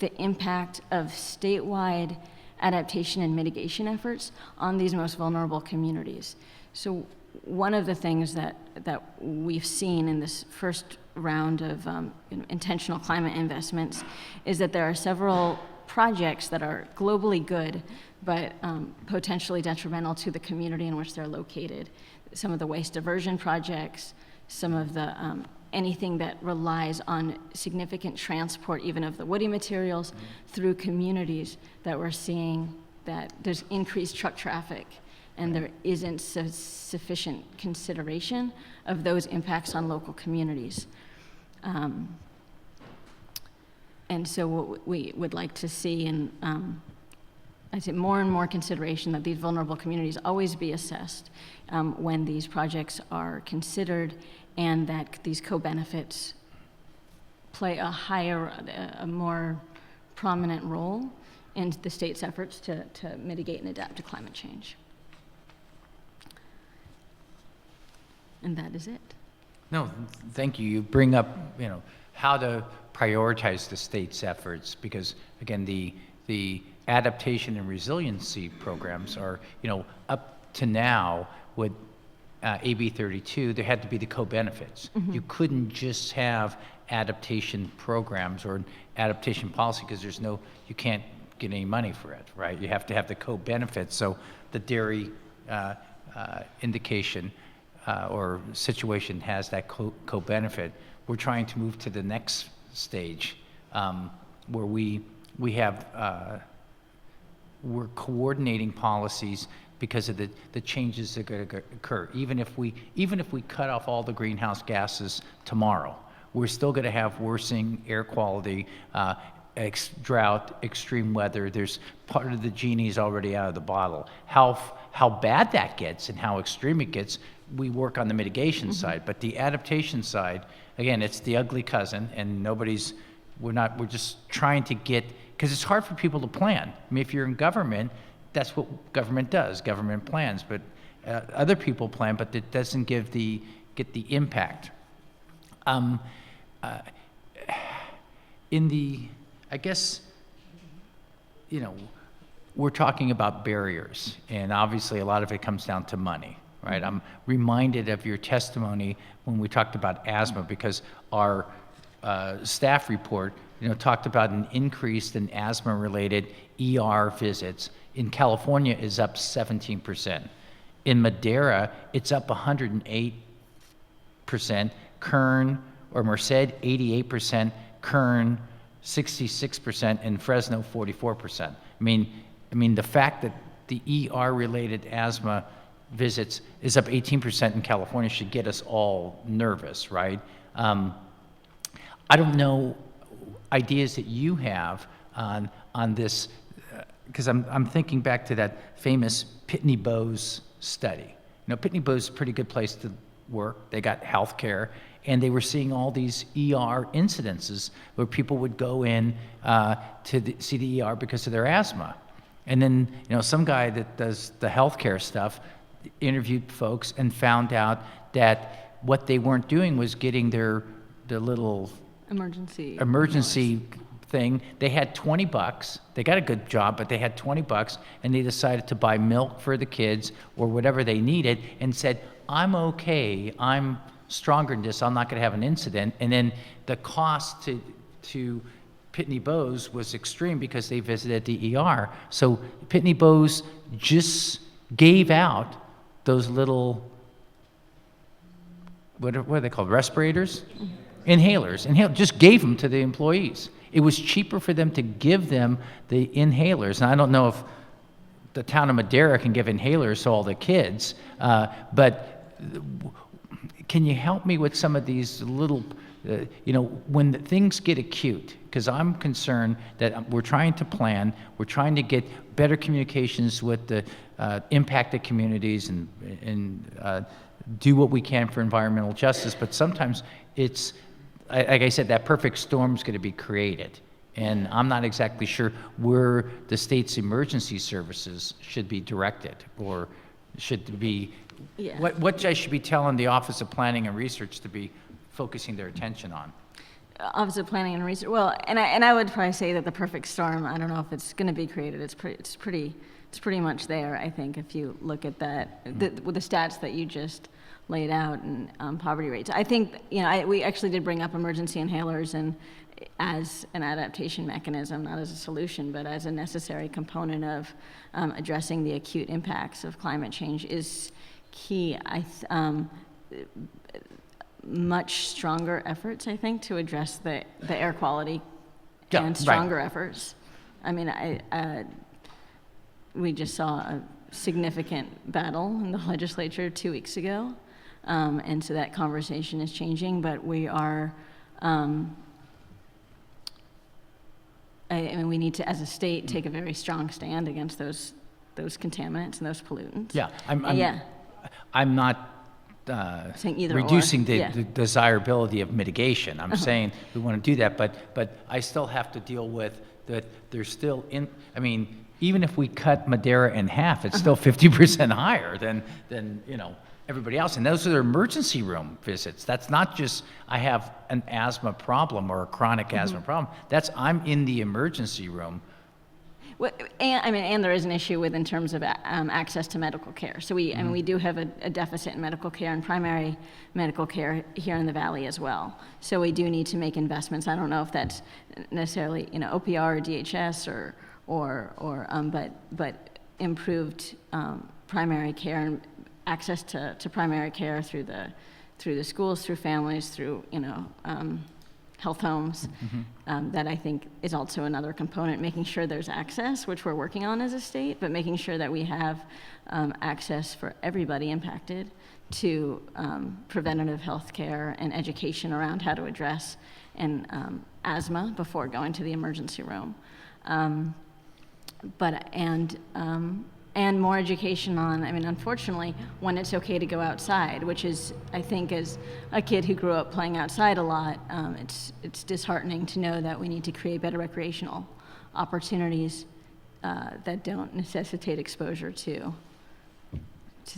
the impact of statewide adaptation and mitigation efforts on these most vulnerable communities. So one of the things that we've seen in this first round of intentional climate investments is that there are several projects that are globally good, but potentially detrimental to the community in which they're located. Some of the waste diversion projects, some of the anything that relies on significant transport, even of the woody materials, through communities, that we're seeing that there's increased truck traffic and there isn't sufficient consideration of those impacts on local communities. And so what we would like to see, and I'd say more and more consideration that these vulnerable communities always be assessed when these projects are considered, and that these co-benefits play a more prominent role in the state's efforts to mitigate and adapt to climate change. And that is it. No, thank you. You bring up, how to prioritize the state's efforts because, again, the adaptation and resiliency programs are, up to now with AB 32, there had to be the co-benefits. You couldn't just have adaptation programs or an adaptation policy because you can't get any money for it, right? You have to have the co-benefits. So the dairy indication or situation has that co-benefit. We're trying to move to the next stage where we have we're coordinating policies because of the changes that are going to occur. Even if we cut off all the greenhouse gases tomorrow, we're still going to have worsening air quality, drought, extreme weather. There's part of the genie's already out of the bottle. How bad that gets and how extreme it gets, we work on the mitigation side. But the adaptation side, again, it's the ugly cousin, and we're just trying to get, because it's hard for people to plan. I mean, if you're in government, that's what government does. Government plans, but other people plan, but it doesn't get the impact. I guess, we're talking about barriers, and obviously a lot of it comes down to money, right? I'm reminded of your testimony when we talked about asthma because our staff report, talked about an increase in asthma-related ER visits. In California is up 17%. In Madera, it's up 108%. Kern or Merced, 88%. Kern, 66%, and Fresno, 44%. I mean, the fact that the ER-related asthma visits is up 18% in California should get us all nervous, right? I don't know ideas that you have on this, because I'm thinking back to that famous Pitney Bowes study. Pitney Bowes is a pretty good place to work. They got health care, and they were seeing all these ER incidences where people would go in to see the ER because of their asthma. And then, some guy that does the healthcare stuff interviewed folks and found out that what they weren't doing was getting the little emergency thing. They had $20. They got a good job, but they had $20, and they decided to buy milk for the kids or whatever they needed, and said, "I'm okay. I'm stronger than this. I'm not going to have an incident." And then the cost to Pitney Bowes was extreme because they visited the ER. So Pitney Bowes just gave out those little, what are they called, respirators? Inhalers, just gave them to the employees. It was cheaper for them to give them the inhalers. And I don't know if the town of Madera can give inhalers to all the kids, but can you help me with some of these little, when things get acute, because I'm concerned that we're trying to plan, we're trying to get better communications with the impacted communities and do what we can for environmental justice, but sometimes it's, like I said, that perfect storm's going to be created. And I'm not exactly sure where the state's emergency services should be directed or should be, what I should be telling the Office of Planning and Research to be focusing their attention on. Office of Planning and Research, well, and I would probably say that the perfect storm, I don't know if it's going to be created. It's pretty much there, I think, if you look at that, with the stats that you just laid out and poverty rates. I think, we actually did bring up emergency inhalers and as an adaptation mechanism, not as a solution, but as a necessary component of addressing the acute impacts of climate change is key. Much stronger efforts, I think, to address the air quality and stronger efforts. I mean, we just saw a significant battle in the legislature 2 weeks ago. And so that conversation is changing, but we are, we need to, as a state, take a very strong stand against those contaminants and those pollutants. Yeah, I'm not reducing the desirability of mitigation. I'm saying we want to do that, but I still have to deal with that. There's still even if we cut Madera in half, it's still 50% higher than everybody else. And those are emergency room visits. That's not just I have an asthma problem or a chronic asthma problem. That's I'm in the emergency room. Well, and there is an issue with in terms of access to medical care. So we do have a deficit in medical care and primary medical care here in the Valley as well. So we do need to make investments. I don't know if that's necessarily OPR or DHS but improved primary care and access to primary care through the schools, through families, through health homes. That I think is also another component, making sure there's access, which we're working on as a state, but making sure that we have access for everybody impacted to preventative health care and education around how to address asthma before going to the emergency room. And more education on, unfortunately, when it's okay to go outside, which is, I think, as a kid who grew up playing outside a lot, it's disheartening to know that we need to create better recreational opportunities that don't necessitate exposure to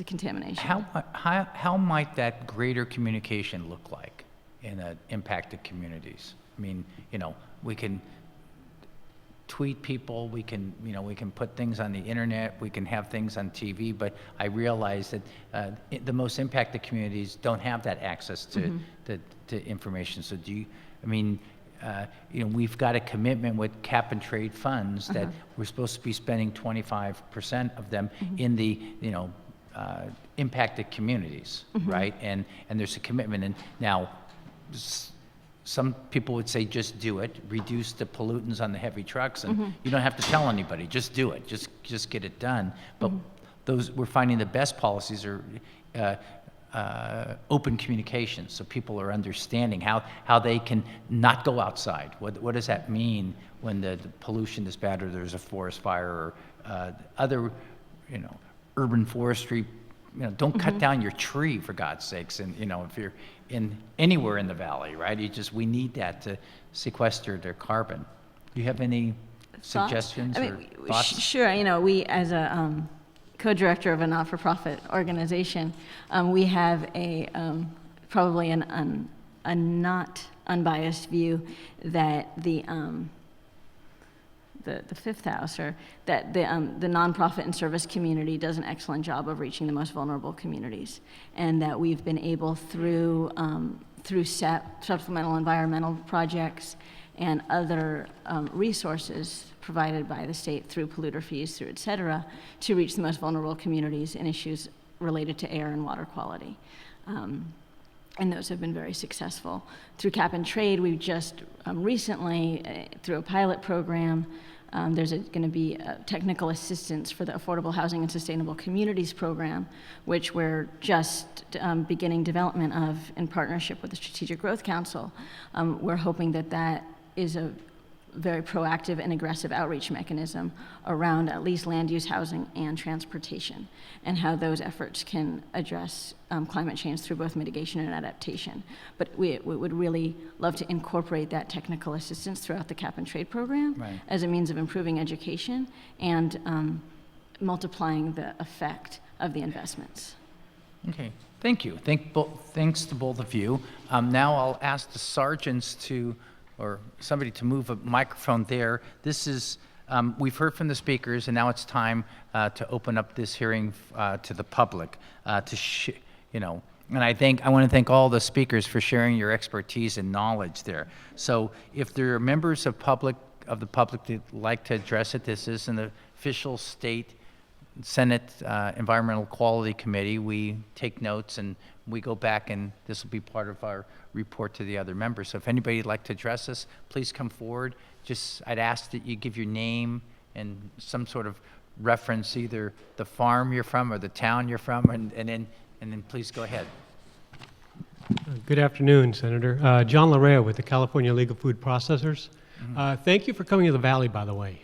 contamination. How might that greater communication look like in impacted communities? We can tweet people, we can put things on the internet, we can have things on TV, but I realize that the most impacted communities don't have that access to information. So we've got a commitment with cap and trade funds that we're supposed to be spending 25% of them in the impacted communities, right? And there's a commitment. And now, some people would say just do it, reduce the pollutants on the heavy trucks, and you don't have to tell anybody, just do it, just get it done. But we're finding the best policies are open communication, so people are understanding how they can not go outside. What does that mean when the pollution is bad, or there's a forest fire, or other urban forestry? Don't cut down your tree, for God's sakes. And if you're anywhere in the valley, right? We need that to sequester their carbon. Do you have any suggestions or thoughts? Sure. We, as a co-director of a not-for-profit organization, we have probably a not unbiased view that the fifth house, or that the nonprofit and service community does an excellent job of reaching the most vulnerable communities, and that we've been able through SEP, supplemental environmental projects, and other resources provided by the state through polluter fees, through et cetera, to reach the most vulnerable communities in issues related to air and water quality. And those have been very successful. Through cap and trade, we've just recently, through a pilot program, there's going to be technical assistance for the Affordable Housing and Sustainable Communities program, which we're just beginning development of in partnership with the Strategic Growth Council. We're hoping that is a very proactive and aggressive outreach mechanism around at least land use, housing, and transportation, and how those efforts can address climate change through both mitigation and adaptation. But we would really love to incorporate that technical assistance throughout the cap and trade program as a means of improving education and multiplying the effect of the investments. Okay, thank you. Thanks to both of you. Now I'll ask the sergeants or somebody to move a microphone there. This is, we've heard from the speakers, and now it's time to open up this hearing to the public. And I want to thank all the speakers for sharing your expertise and knowledge there. So if there are members of the public that like to address it, this is an official state Senate Environmental Quality Committee. We take notes and we go back, and this will be part of our report to the other members. So if anybody would like to address us, please come forward. I'd ask that you give your name and some sort of reference, either the farm you're from or the town you're from, and then please go ahead. Good afternoon, Senator. John Larea with the California League of Food Processors. Thank you for coming to the Valley, by the way.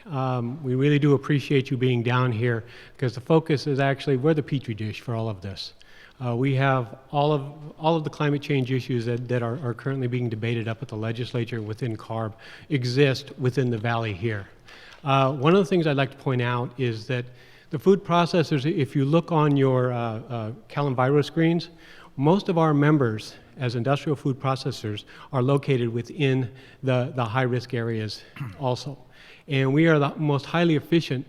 We really do appreciate you being down here, because the focus is actually, we're the petri dish for all of this. We have all of the climate change issues that are currently being debated up at the legislature within CARB exist within the Valley here. One of the things I'd like to point out is that The food processors, if you look on your Calenviro screens, most of our members as industrial food processors are located within the high-risk areas also. And we are the most highly efficient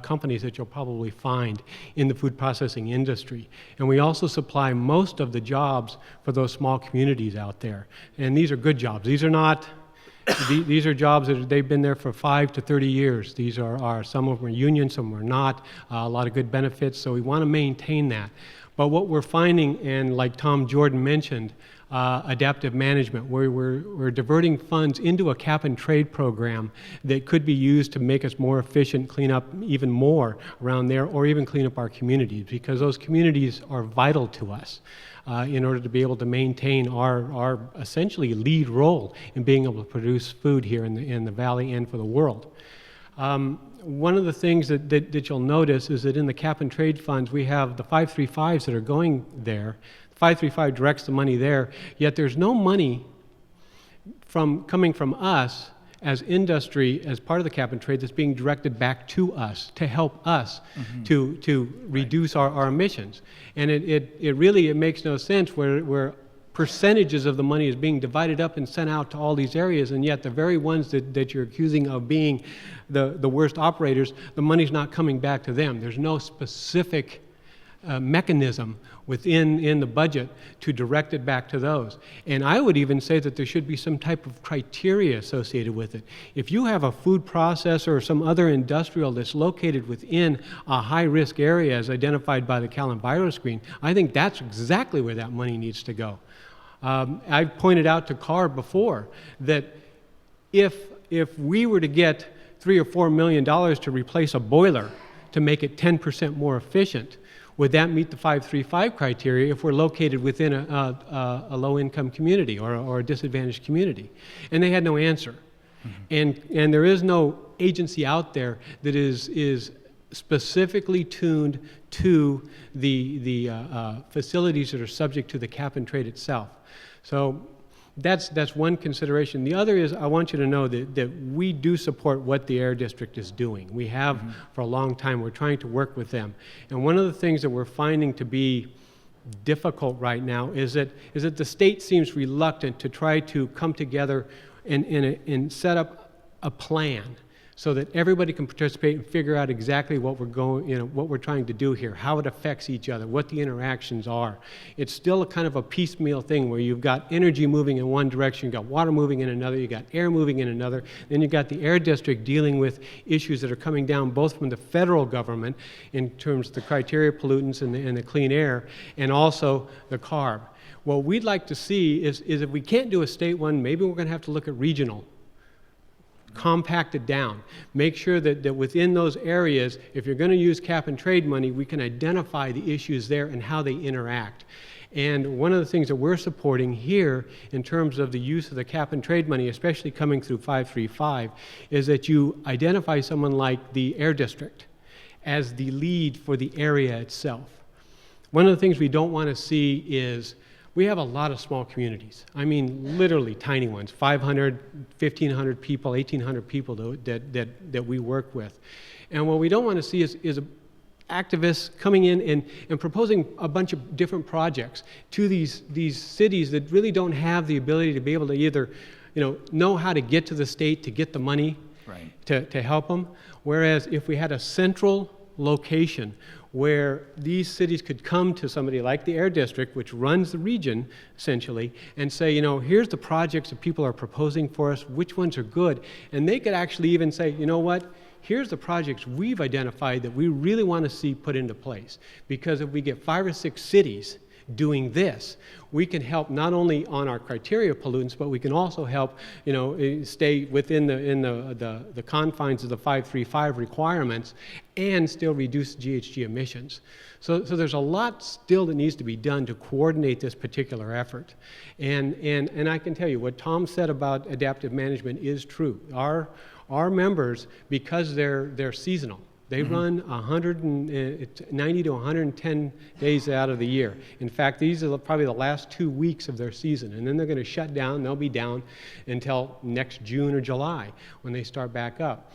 companies that you'll probably find in the food processing industry. And we also supply most of the jobs for those small communities out there. And these are good jobs. These are not, these are jobs that they've been there for 5 to 30 years. These are some of them are union, some are not, a lot of good benefits, so we want to maintain that. But what we're finding, and like Tom Jordan mentioned, adaptive management, where we're diverting funds into a cap and trade program that could be used to make us more efficient, clean up even more around there, or even clean up our communities, because those communities are vital to us in order to be able to maintain our essentially lead role in being able to produce food here in the Valley and for the world. One of the things that you'll notice is that in the cap and trade funds, we have the 535s that are going there. 535 directs the money there, yet there's no money coming from us as industry, as part of the cap and trade, that's being directed back to us to help us to reduce our emissions. And it really makes no sense where percentages of the money is being divided up and sent out to all these areas, and yet the very ones that you're accusing of being the worst operators, the money's not coming back to them. There's no specific mechanism within the budget to direct it back to those. And I would even say that there should be some type of criteria associated with it. If you have a food processor or some other industrial that's located within a high-risk area as identified by the Calenviro screen, I think that's exactly where that money needs to go. I've pointed out to Carr before that if we were to get $3 or $4 million to replace a boiler to make it 10% more efficient, would that meet the 535 criteria if we're located within a low-income community or a disadvantaged community? And they had no answer. And there is no agency out there that is specifically tuned to the facilities that are subject to the cap and trade itself. So that's one consideration. The other is I want you to know that we do support what the Air District is doing. We have for a long time. We're trying to work with them. And one of the things that we're finding to be difficult right now is that the state seems reluctant to try to come together and set up a plan so that everybody can participate and figure out exactly what we're trying to do here, how it affects each other, what the interactions are. It's still a kind of a piecemeal thing where you've got energy moving in one direction, you've got water moving in another, you've got air moving in another, then you've got the Air District dealing with issues that are coming down both from the federal government in terms of the criteria pollutants and the clean air, and also the CARB. What we'd like to see is if we can't do a state one, maybe we're going to have to look at regional. Compact it down. Make sure that within those areas, if you're going to use cap and trade money, we can identify the issues there and how they interact. And one of the things that we're supporting here in terms of the use of the cap and trade money, especially coming through 535, is that you identify someone like the Air District as the lead for the area itself. One of the things we don't want to see is we have a lot of small communities. I mean, literally tiny ones, 500, 1,500 people, 1,800 people that we work with. And what we don't want to see is activists coming in and proposing a bunch of different projects to these cities that really don't have the ability to be able to either know how to get to the state to get the money to help them. Whereas if we had a central location where these cities could come to somebody like the Air District, which runs the region, essentially, and say, here's the projects that people are proposing for us, which ones are good, and they could actually even say, you know what, here's the projects we've identified that we really want to see put into place. Because if we get 5 or 6 cities doing this, we can help not only on our criteria pollutants, but we can also help, stay within the confines of the 535 requirements and still reduce GHG emissions. So there's a lot still that needs to be done to coordinate this particular effort. And I can tell you what Tom said about adaptive management is true. Our members, because they're seasonal, they run 90 to 110 days out of the year. In fact, these are probably the last 2 weeks of their season, and then they're going to shut down. They'll be down until next June or July when they start back up.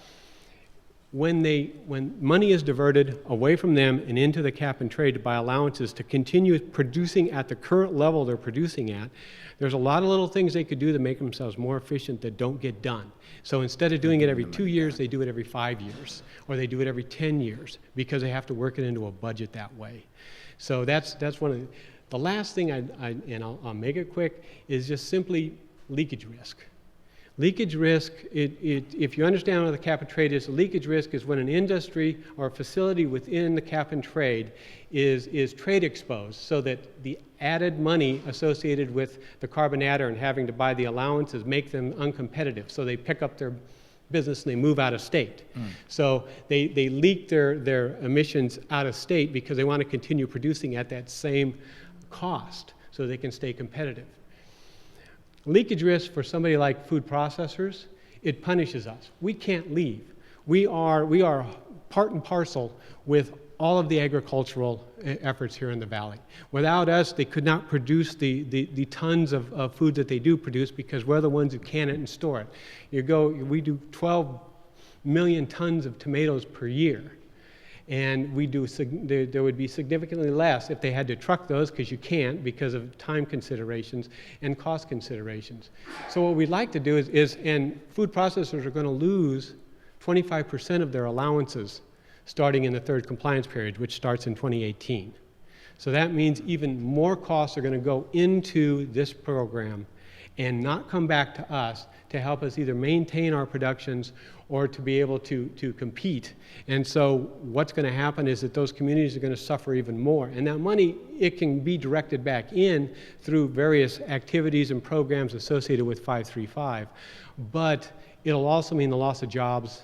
when money is diverted away from them and into the cap and trade to buy allowances to continue producing at the current level they're producing at, there's a lot of little things they could do to make themselves more efficient that don't get done. So instead of doing it every 2 years, they do it every 5 years, or they do it every 10 years because they have to work it into a budget that way. So that's one of the last thing and I'll make it quick, is just simply leakage risk. Leakage risk, if you understand what the cap and trade is, leakage risk is when an industry or a facility within the cap and trade is trade exposed, so that the added money associated with the carbon adder and having to buy the allowances make them uncompetitive. So they pick up their business and they move out of state. So they leak their emissions out of state because they want to continue producing at that same cost so they can stay competitive. Leakage risk for somebody like food processors, it punishes us. We can't leave. We are part and parcel with all of the agricultural efforts here in the valley. Without us, they could not produce the tons of food that they do produce because we're the ones who can it and store it. We do 12 million tons of tomatoes per year. And there would be significantly less if they had to truck those, because you can't because of time considerations and cost considerations. So what we'd like to do and food processors are going to lose 25% of their allowances starting in the third compliance period, which starts in 2018. So that means even more costs are going to go into this program and not come back to us to help us either maintain our productions or to be able to compete. And so what's going to happen is that those communities are going to suffer even more. And that money, it can be directed back in through various activities and programs associated with 535. But it'll also mean the loss of jobs.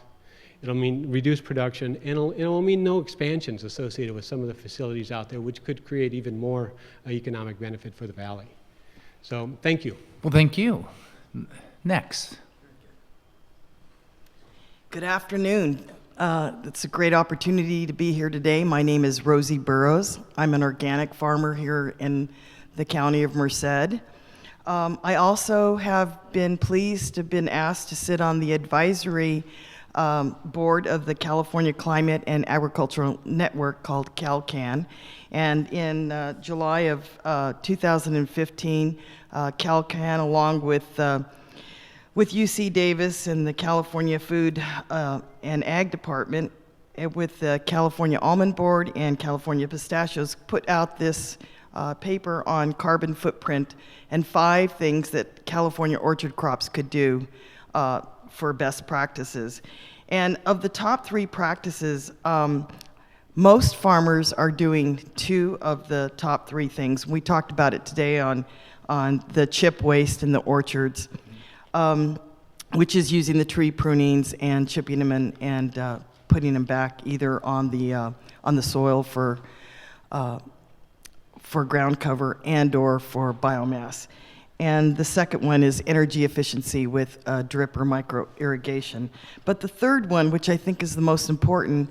It'll mean reduced production, and it'll mean no expansions associated with some of the facilities out there, which could create even more economic benefit for the valley. So thank you. Well, thank you. Next. Good afternoon. It's a great opportunity to be here today. My name is Rosie Burrows. I'm an organic farmer here in the county of Merced. I also have been pleased to have been asked to sit on the advisory board of the California Climate and Agricultural Network called CalCan. And in July of 2015, CalCan, along with UC Davis and the California Food and Ag Department, with the California Almond Board and California Pistachios, put out this paper on carbon footprint and 5 things that California orchard crops could do for best practices. And of the top 3 practices, most farmers are doing 2 of the top 3 things. We talked about it today on the chip waste in the orchards, which is using the tree prunings and chipping them and putting them back either on the soil for ground cover and/or for biomass. And the second one is energy efficiency with drip or micro irrigation. But the third one, which I think is the most important,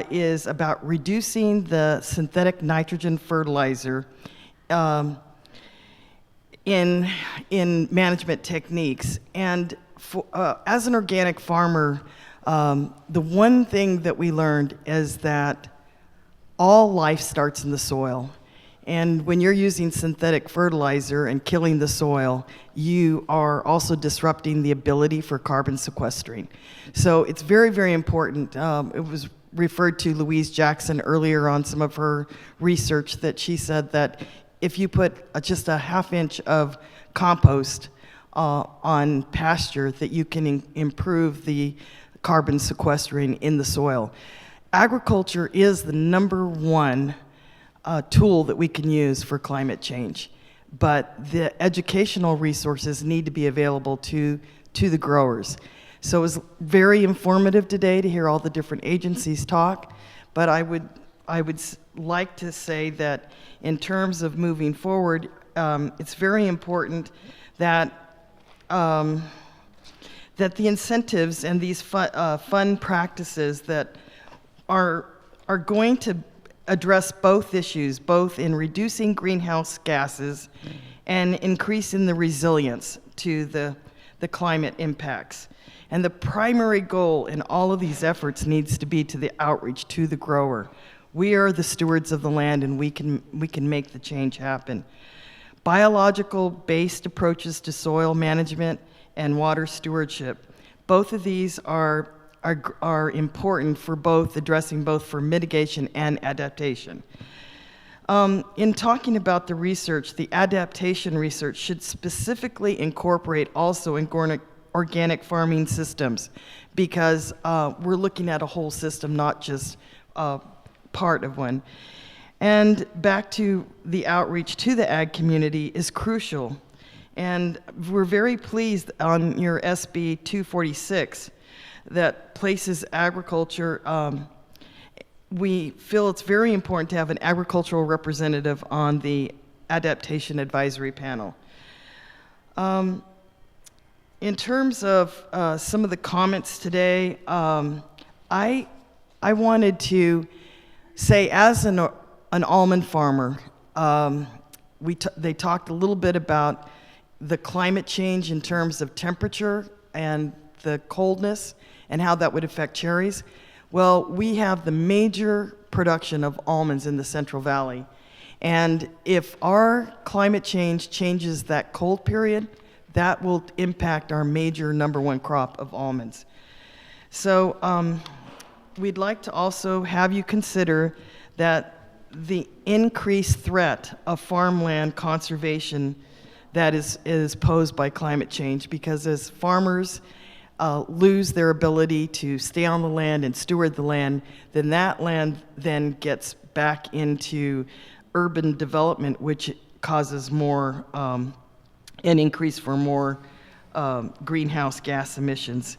is about reducing the synthetic nitrogen fertilizer in management techniques. And as an organic farmer, the one thing that we learned is that all life starts in the soil. And when you're using synthetic fertilizer and killing the soil, you are also disrupting the ability for carbon sequestering. So it's very, very important. It was referred to Louise Jackson earlier on some of her research that she said that if you put just a ½ inch of compost on pasture, that you can improve the carbon sequestering in the soil. Agriculture is the #1 tool that we can use for climate change, but the educational resources need to be available to the growers. So it was very informative today to hear all the different agencies talk, but I would like to say that in terms of moving forward, it's very important that that the incentives and these fun practices that are going to address both issues, both in reducing greenhouse gases and increasing the resilience to the the climate impacts. And the primary goal in all of these efforts needs to be to the outreach to the grower. We are the stewards of the land, and we can make the change happen. Biological-based approaches to soil management and water stewardship, both of these are important for addressing both for mitigation and adaptation. In talking about the research, the adaptation research should specifically incorporate also organic farming systems, because we're looking at a whole system, not just part of one. And back to the outreach to the ag community is crucial. And we're very pleased on your SB 246 that places agriculture. We feel it's very important to have an agricultural representative on the Adaptation Advisory Panel. In terms of some of the comments today, I wanted to say, as an almond farmer, they talked a little bit about the climate change in terms of temperature and the coldness and how that would affect cherries. Well, we have the major production of almonds in the Central Valley. And if our climate change changes that cold period, that will impact our major #1 crop of almonds. So we'd like to also have you consider that the increased threat of farmland conservation that is posed by climate change, because as farmers lose their ability to stay on the land and steward the land, then that land then gets back into urban development, which causes more, an increase for more greenhouse gas emissions.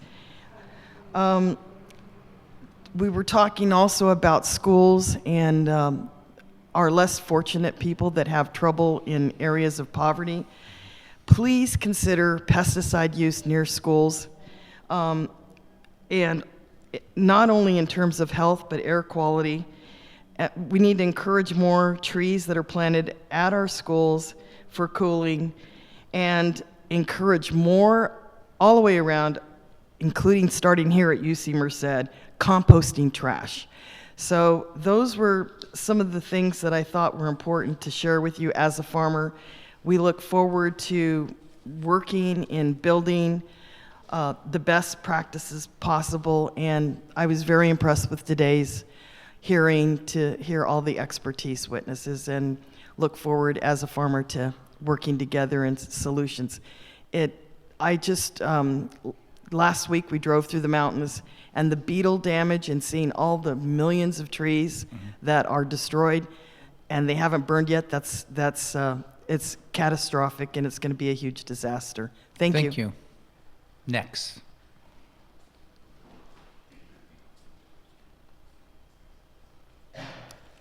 We were talking also about schools and our less fortunate people that have trouble in areas of poverty. Please consider pesticide use near schools, and not only in terms of health, but air quality. We need to encourage more trees that are planted at our schools for cooling, and encourage more all the way around, including starting here at UC Merced, composting trash. So those were some of the things that I thought were important to share with you as a farmer. We look forward to working in building the best practices possible, and I was very impressed with today's hearing to hear all the expertise witnesses, and look forward as a farmer to working together in solutions. Last week we drove through the mountains, and the beetle damage and seeing all the millions of trees that are destroyed and they haven't burned yet, it's catastrophic, and it's going to be a huge disaster. Thank you. Thank you. Next.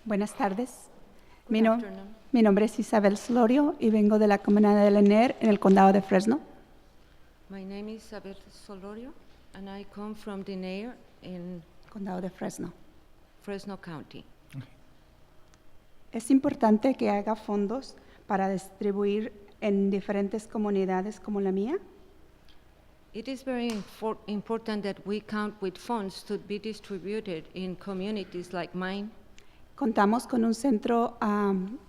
Buenas tardes. Mi nombre es Isabel Solorio y vengo de la comunidad de Lanier en el condado de Fresno. My name is Isabel Solorio, and I come from Lanier in Condado de Fresno. Fresno County. Es importante que haga fondos para distribuir en diferentes comunidades como la mía. It is very important that we count with funds to be distributed in communities like mine. Contamos con un centro en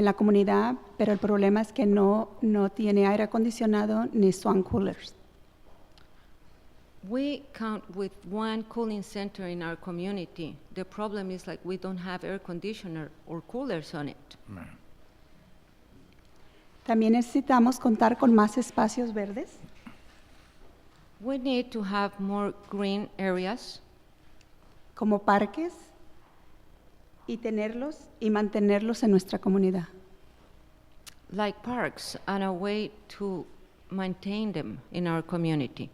la comunidad, pero el problema es que no tiene aire acondicionado ni swan coolers. We count with one cooling center in our community. The problem is we don't have air conditioner or coolers on it. También necesitamos contar con más espacios verdes. We need to have more green areas. Como parques, y tenerlos y mantenerlos en nuestra comunidad. Like parks, and a way to maintain them in our community.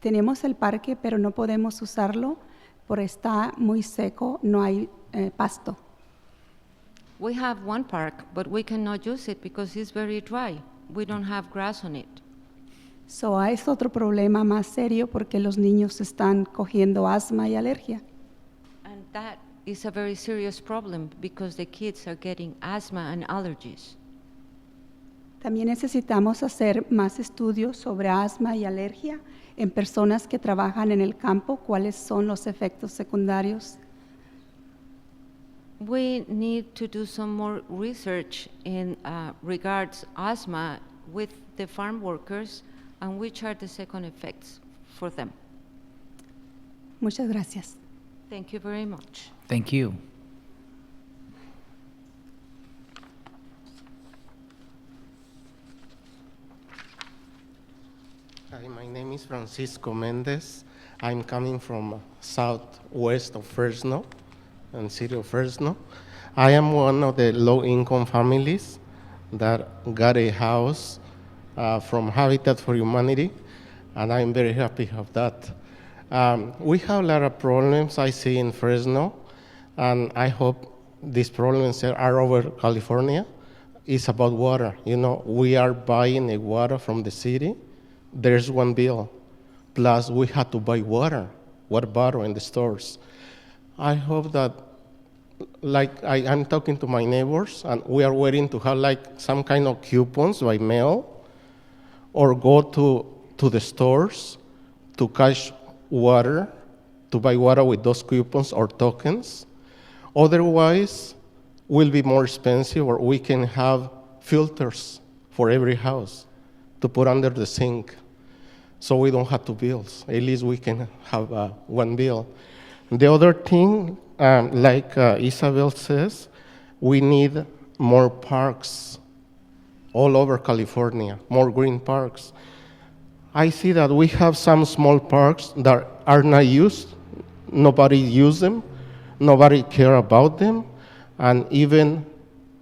Tenemos el parque, pero no podemos usarlo porque está muy seco, no hay pasto. We have one park, but we cannot use it because it's very dry. We don't have grass on it. So es otro problema más serio porque los niños están cogiendo asma y alergia. And that is a very serious problem because the kids are getting asthma and allergies. También necesitamos hacer más estudios sobre asma y alergia en personas que trabajan en el campo. ¿Cuáles son los efectos secundarios? We need to do some more research in regards asthma with the farm workers and which are the second effects for them. Muchas gracias. Thank you very much. Thank you. Hi, my name is Francisco Mendez. I'm coming from southwest of Fresno, and city of Fresno. I am one of the low-income families that got a house from Habitat for Humanity, and I'm very happy of that. We have a lot of problems I see in Fresno, and I hope these problems are over California. It's about water. You know, we are buying the water from the city. There's one bill. Plus, we had to buy water bottle in the stores. I hope that, like, I'm talking to my neighbors, and we are waiting to have, like, some kind of coupons by mail, or go to the stores to cash water, to buy water with those coupons or tokens. Otherwise, will be more expensive, or we can have filters for every house to put under the sink, so we don't have two bills. At least we can have one bill. The other thing, like Isabel says, we need more parks all over California, more green parks. I see that we have some small parks that are not used. Nobody uses them. Nobody care about them. And even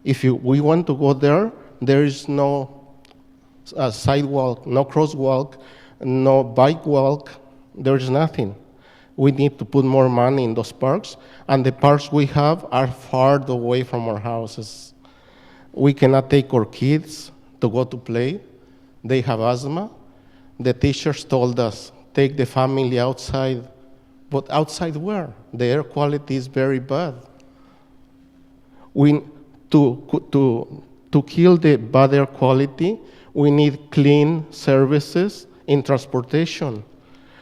if we want to go there, there is no sidewalk, no crosswalk, no bike walk. There is nothing. We need to put more money in those parks, and the parks we have are far away from our houses. We cannot take our kids to go to play. They have asthma. The teachers told us, take the family outside. But outside where? The air quality is very bad. To kill the bad air quality, we need clean services in transportation.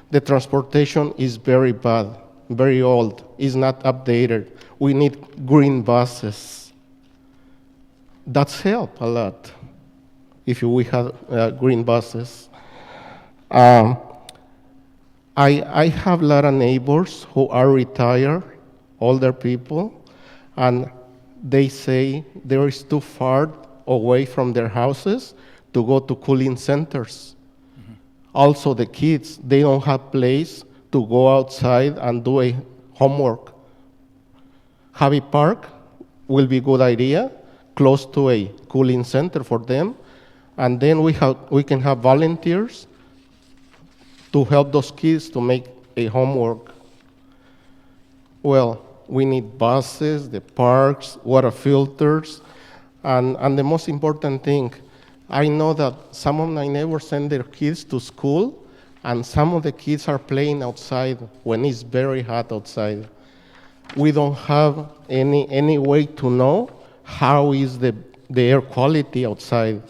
The transportation is very bad, very old, is not updated. We need green buses. That's help a lot if we have green buses. I have a lot of neighbors who are retired, older people, and they say there is too far away from their houses to go to cooling centers. Mm-hmm. Also, the kids, they don't have place to go outside and do a homework. Have a park will be a good idea, close to a cooling center for them, and then we can have volunteers to help those kids to make a homework. Well, we need buses, the parks, water filters, and the most important thing, I know that some of my neighbors send their kids to school, and some of the kids are playing outside when it's very hot outside. We don't have any way to know how is the air quality outside.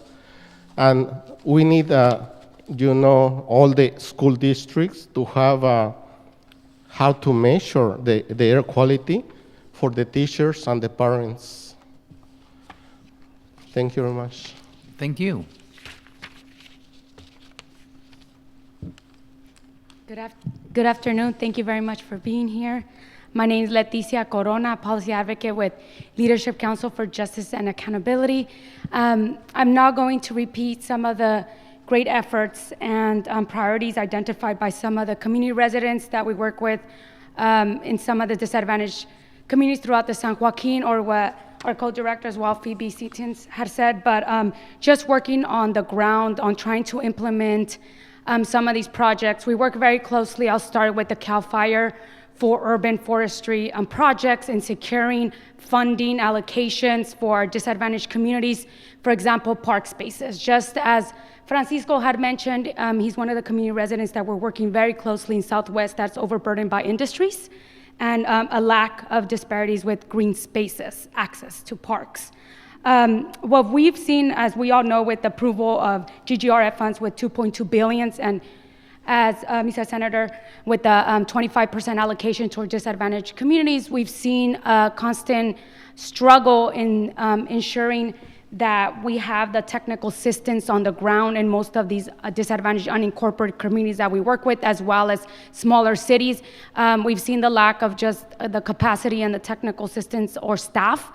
And we need, all the school districts to have how to measure the air quality for the teachers and the parents. Thank you very much. Thank you. Good afternoon. Thank you very much for being here. My name is Leticia Corona, policy advocate with Leadership Council for Justice and Accountability. I'm now going to repeat some of the great efforts and priorities identified by some of the community residents that we work with in some of the disadvantaged communities throughout the San Joaquin, or what our co-director as well, Phoebe Seatons, had said, but just working on the ground on trying to implement some of these projects. We work very closely. I'll start with the CAL FIRE for urban forestry projects and securing funding allocations for disadvantaged communities, for example, park spaces. Just as Francisco had mentioned, he's one of the community residents that we're working very closely in Southwest that's overburdened by industries and a lack of disparities with green spaces, access to parks. What we've seen, as we all know, with the approval of GGRF funds with 2.2 billion, and as Mr. Senator, with the 25% allocation toward disadvantaged communities, we've seen a constant struggle in ensuring that we have the technical assistance on the ground in most of these disadvantaged unincorporated communities that we work with, as well as smaller cities. We've seen the lack of just the capacity and the technical assistance or staff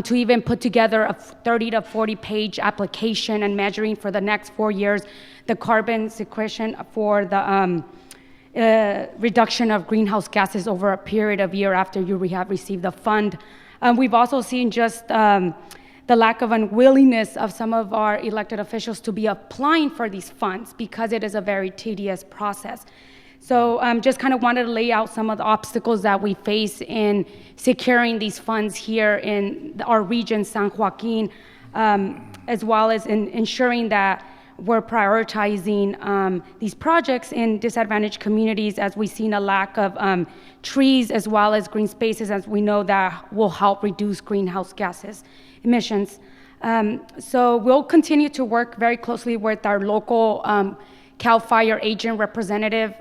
to even put together a 30 to 40 page application and measuring for the next 4 years the carbon sequestration for the reduction of greenhouse gases over a period of year after you have received the fund. We've also seen just the lack of unwillingness of some of our elected officials to be applying for these funds because it is a very tedious process. So just kind of wanted to lay out some of the obstacles that we face in securing these funds here in our region, San Joaquin, as well as in ensuring that we're prioritizing these projects in disadvantaged communities, as we've seen a lack of trees as well as green spaces, as we know that will help reduce greenhouse gases emissions. So we'll continue to work very closely with our local CAL FIRE agent representative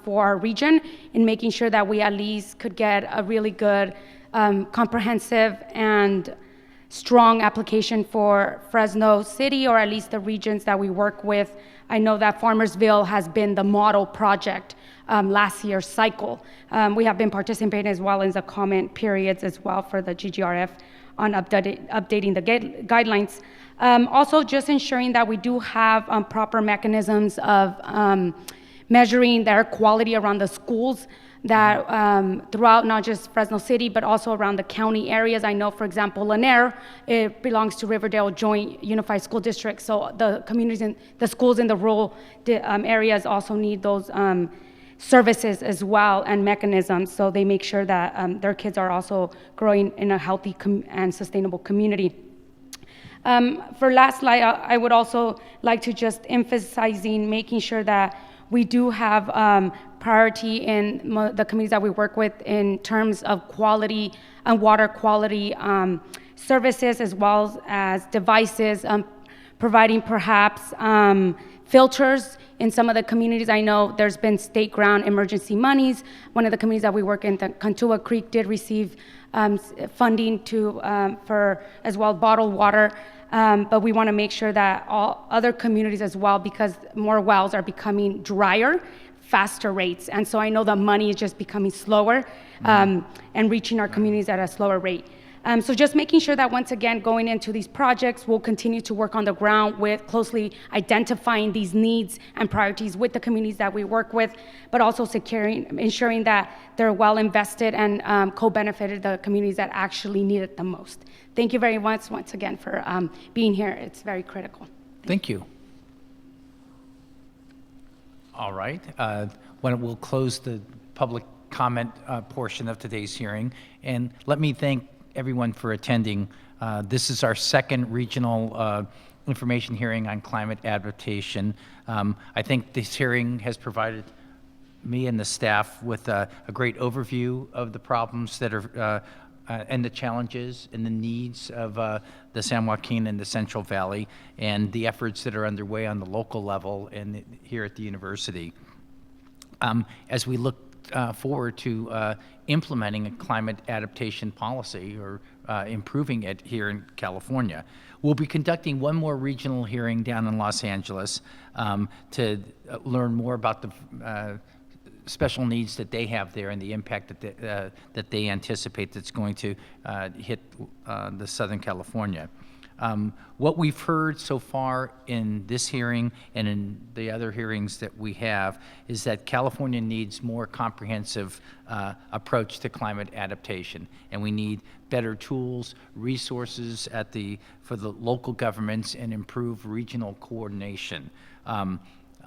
for our region in making sure that we at least could get a really good, comprehensive and strong application for Fresno City, or at least the regions that we work with. I know that Farmersville has been the model project last year's cycle. We have been participating as well in the comment periods as well for the GGRF on updating the guidelines. Also just ensuring that we do have proper mechanisms of measuring the air quality around the schools that throughout not just Fresno City, but also around the county areas. I know, for example, Lanier, it belongs to Riverdale Joint Unified School District, so the communities and the schools in the rural areas also need those services as well and mechanisms, so they make sure that their kids are also growing in a healthy and sustainable community. For last slide, I would also like to just emphasizing making sure that we do have priority in the communities that we work with in terms of quality and water quality services, as well as devices, providing perhaps filters in some of the communities. I know there's been state ground emergency monies. One of the communities that we work in, the Cantua Creek, did receive funding for as well bottled water. But we want to make sure that all other communities as well, because more wells are becoming drier, faster rates. And so I know the money is just becoming slower and reaching our communities at a slower rate. So just making sure that once again, going into these projects, we'll continue to work on the ground with closely identifying these needs and priorities with the communities that we work with, but also ensuring that they're well invested and co-benefited the communities that actually need it the most. Thank you very much once again for being here. It's very critical. Thank you. All right. We'll close the public comment portion of today's hearing. And let me thank everyone for attending. This is our second regional information hearing on climate adaptation. I think this hearing has provided me and the staff with a great overview of the problems that are and the challenges and the needs of the San Joaquin and the Central Valley, and the efforts that are underway on the local level and here at the university. As we look forward to implementing a climate adaptation policy or improving it here in California. We'll be conducting one more regional hearing down in Los Angeles to learn more about the special needs that they have there and the impact that they anticipate that's going to hit the Southern California. What we've heard so far in this hearing and in the other hearings that we have is that California needs more comprehensive approach to climate adaptation, and we need better tools, resources for the local governments, and improved regional coordination.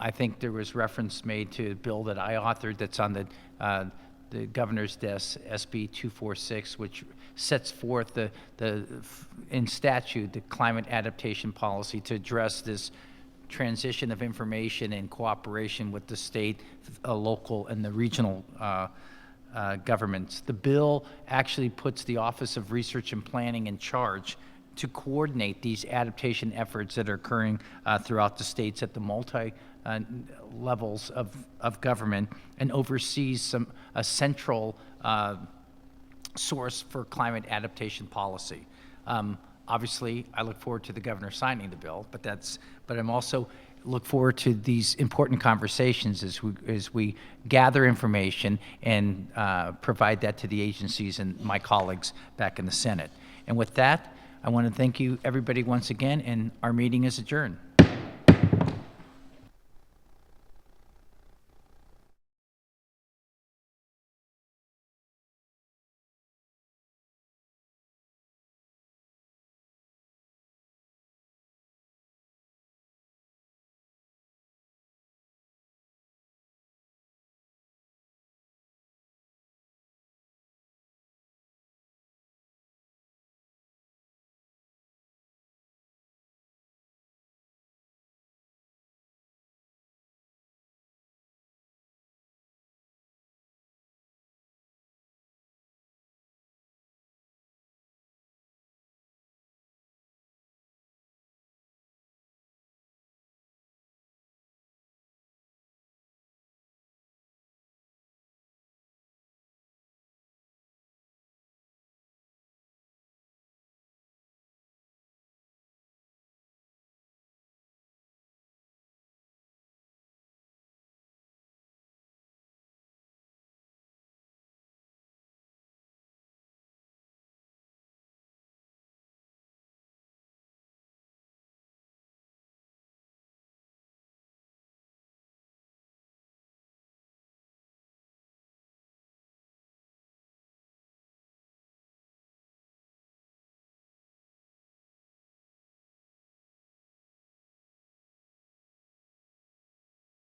I think there was reference made to a bill that I authored that's on the governor's desk, SB 246, which sets forth in statute the climate adaptation policy to address this transition of information and cooperation with the state, local, and the regional governments. The bill actually puts the Office of Research and Planning in charge to coordinate these adaptation efforts that are occurring throughout the states at the multi levels of government, and oversees a central source for climate adaptation policy. Obviously, I look forward to the governor signing the bill, but I'm also look forward to these important conversations as we gather information and provide that to the agencies and my colleagues back in the Senate. And with that, I want to thank you, everybody, once again, and our meeting is adjourned.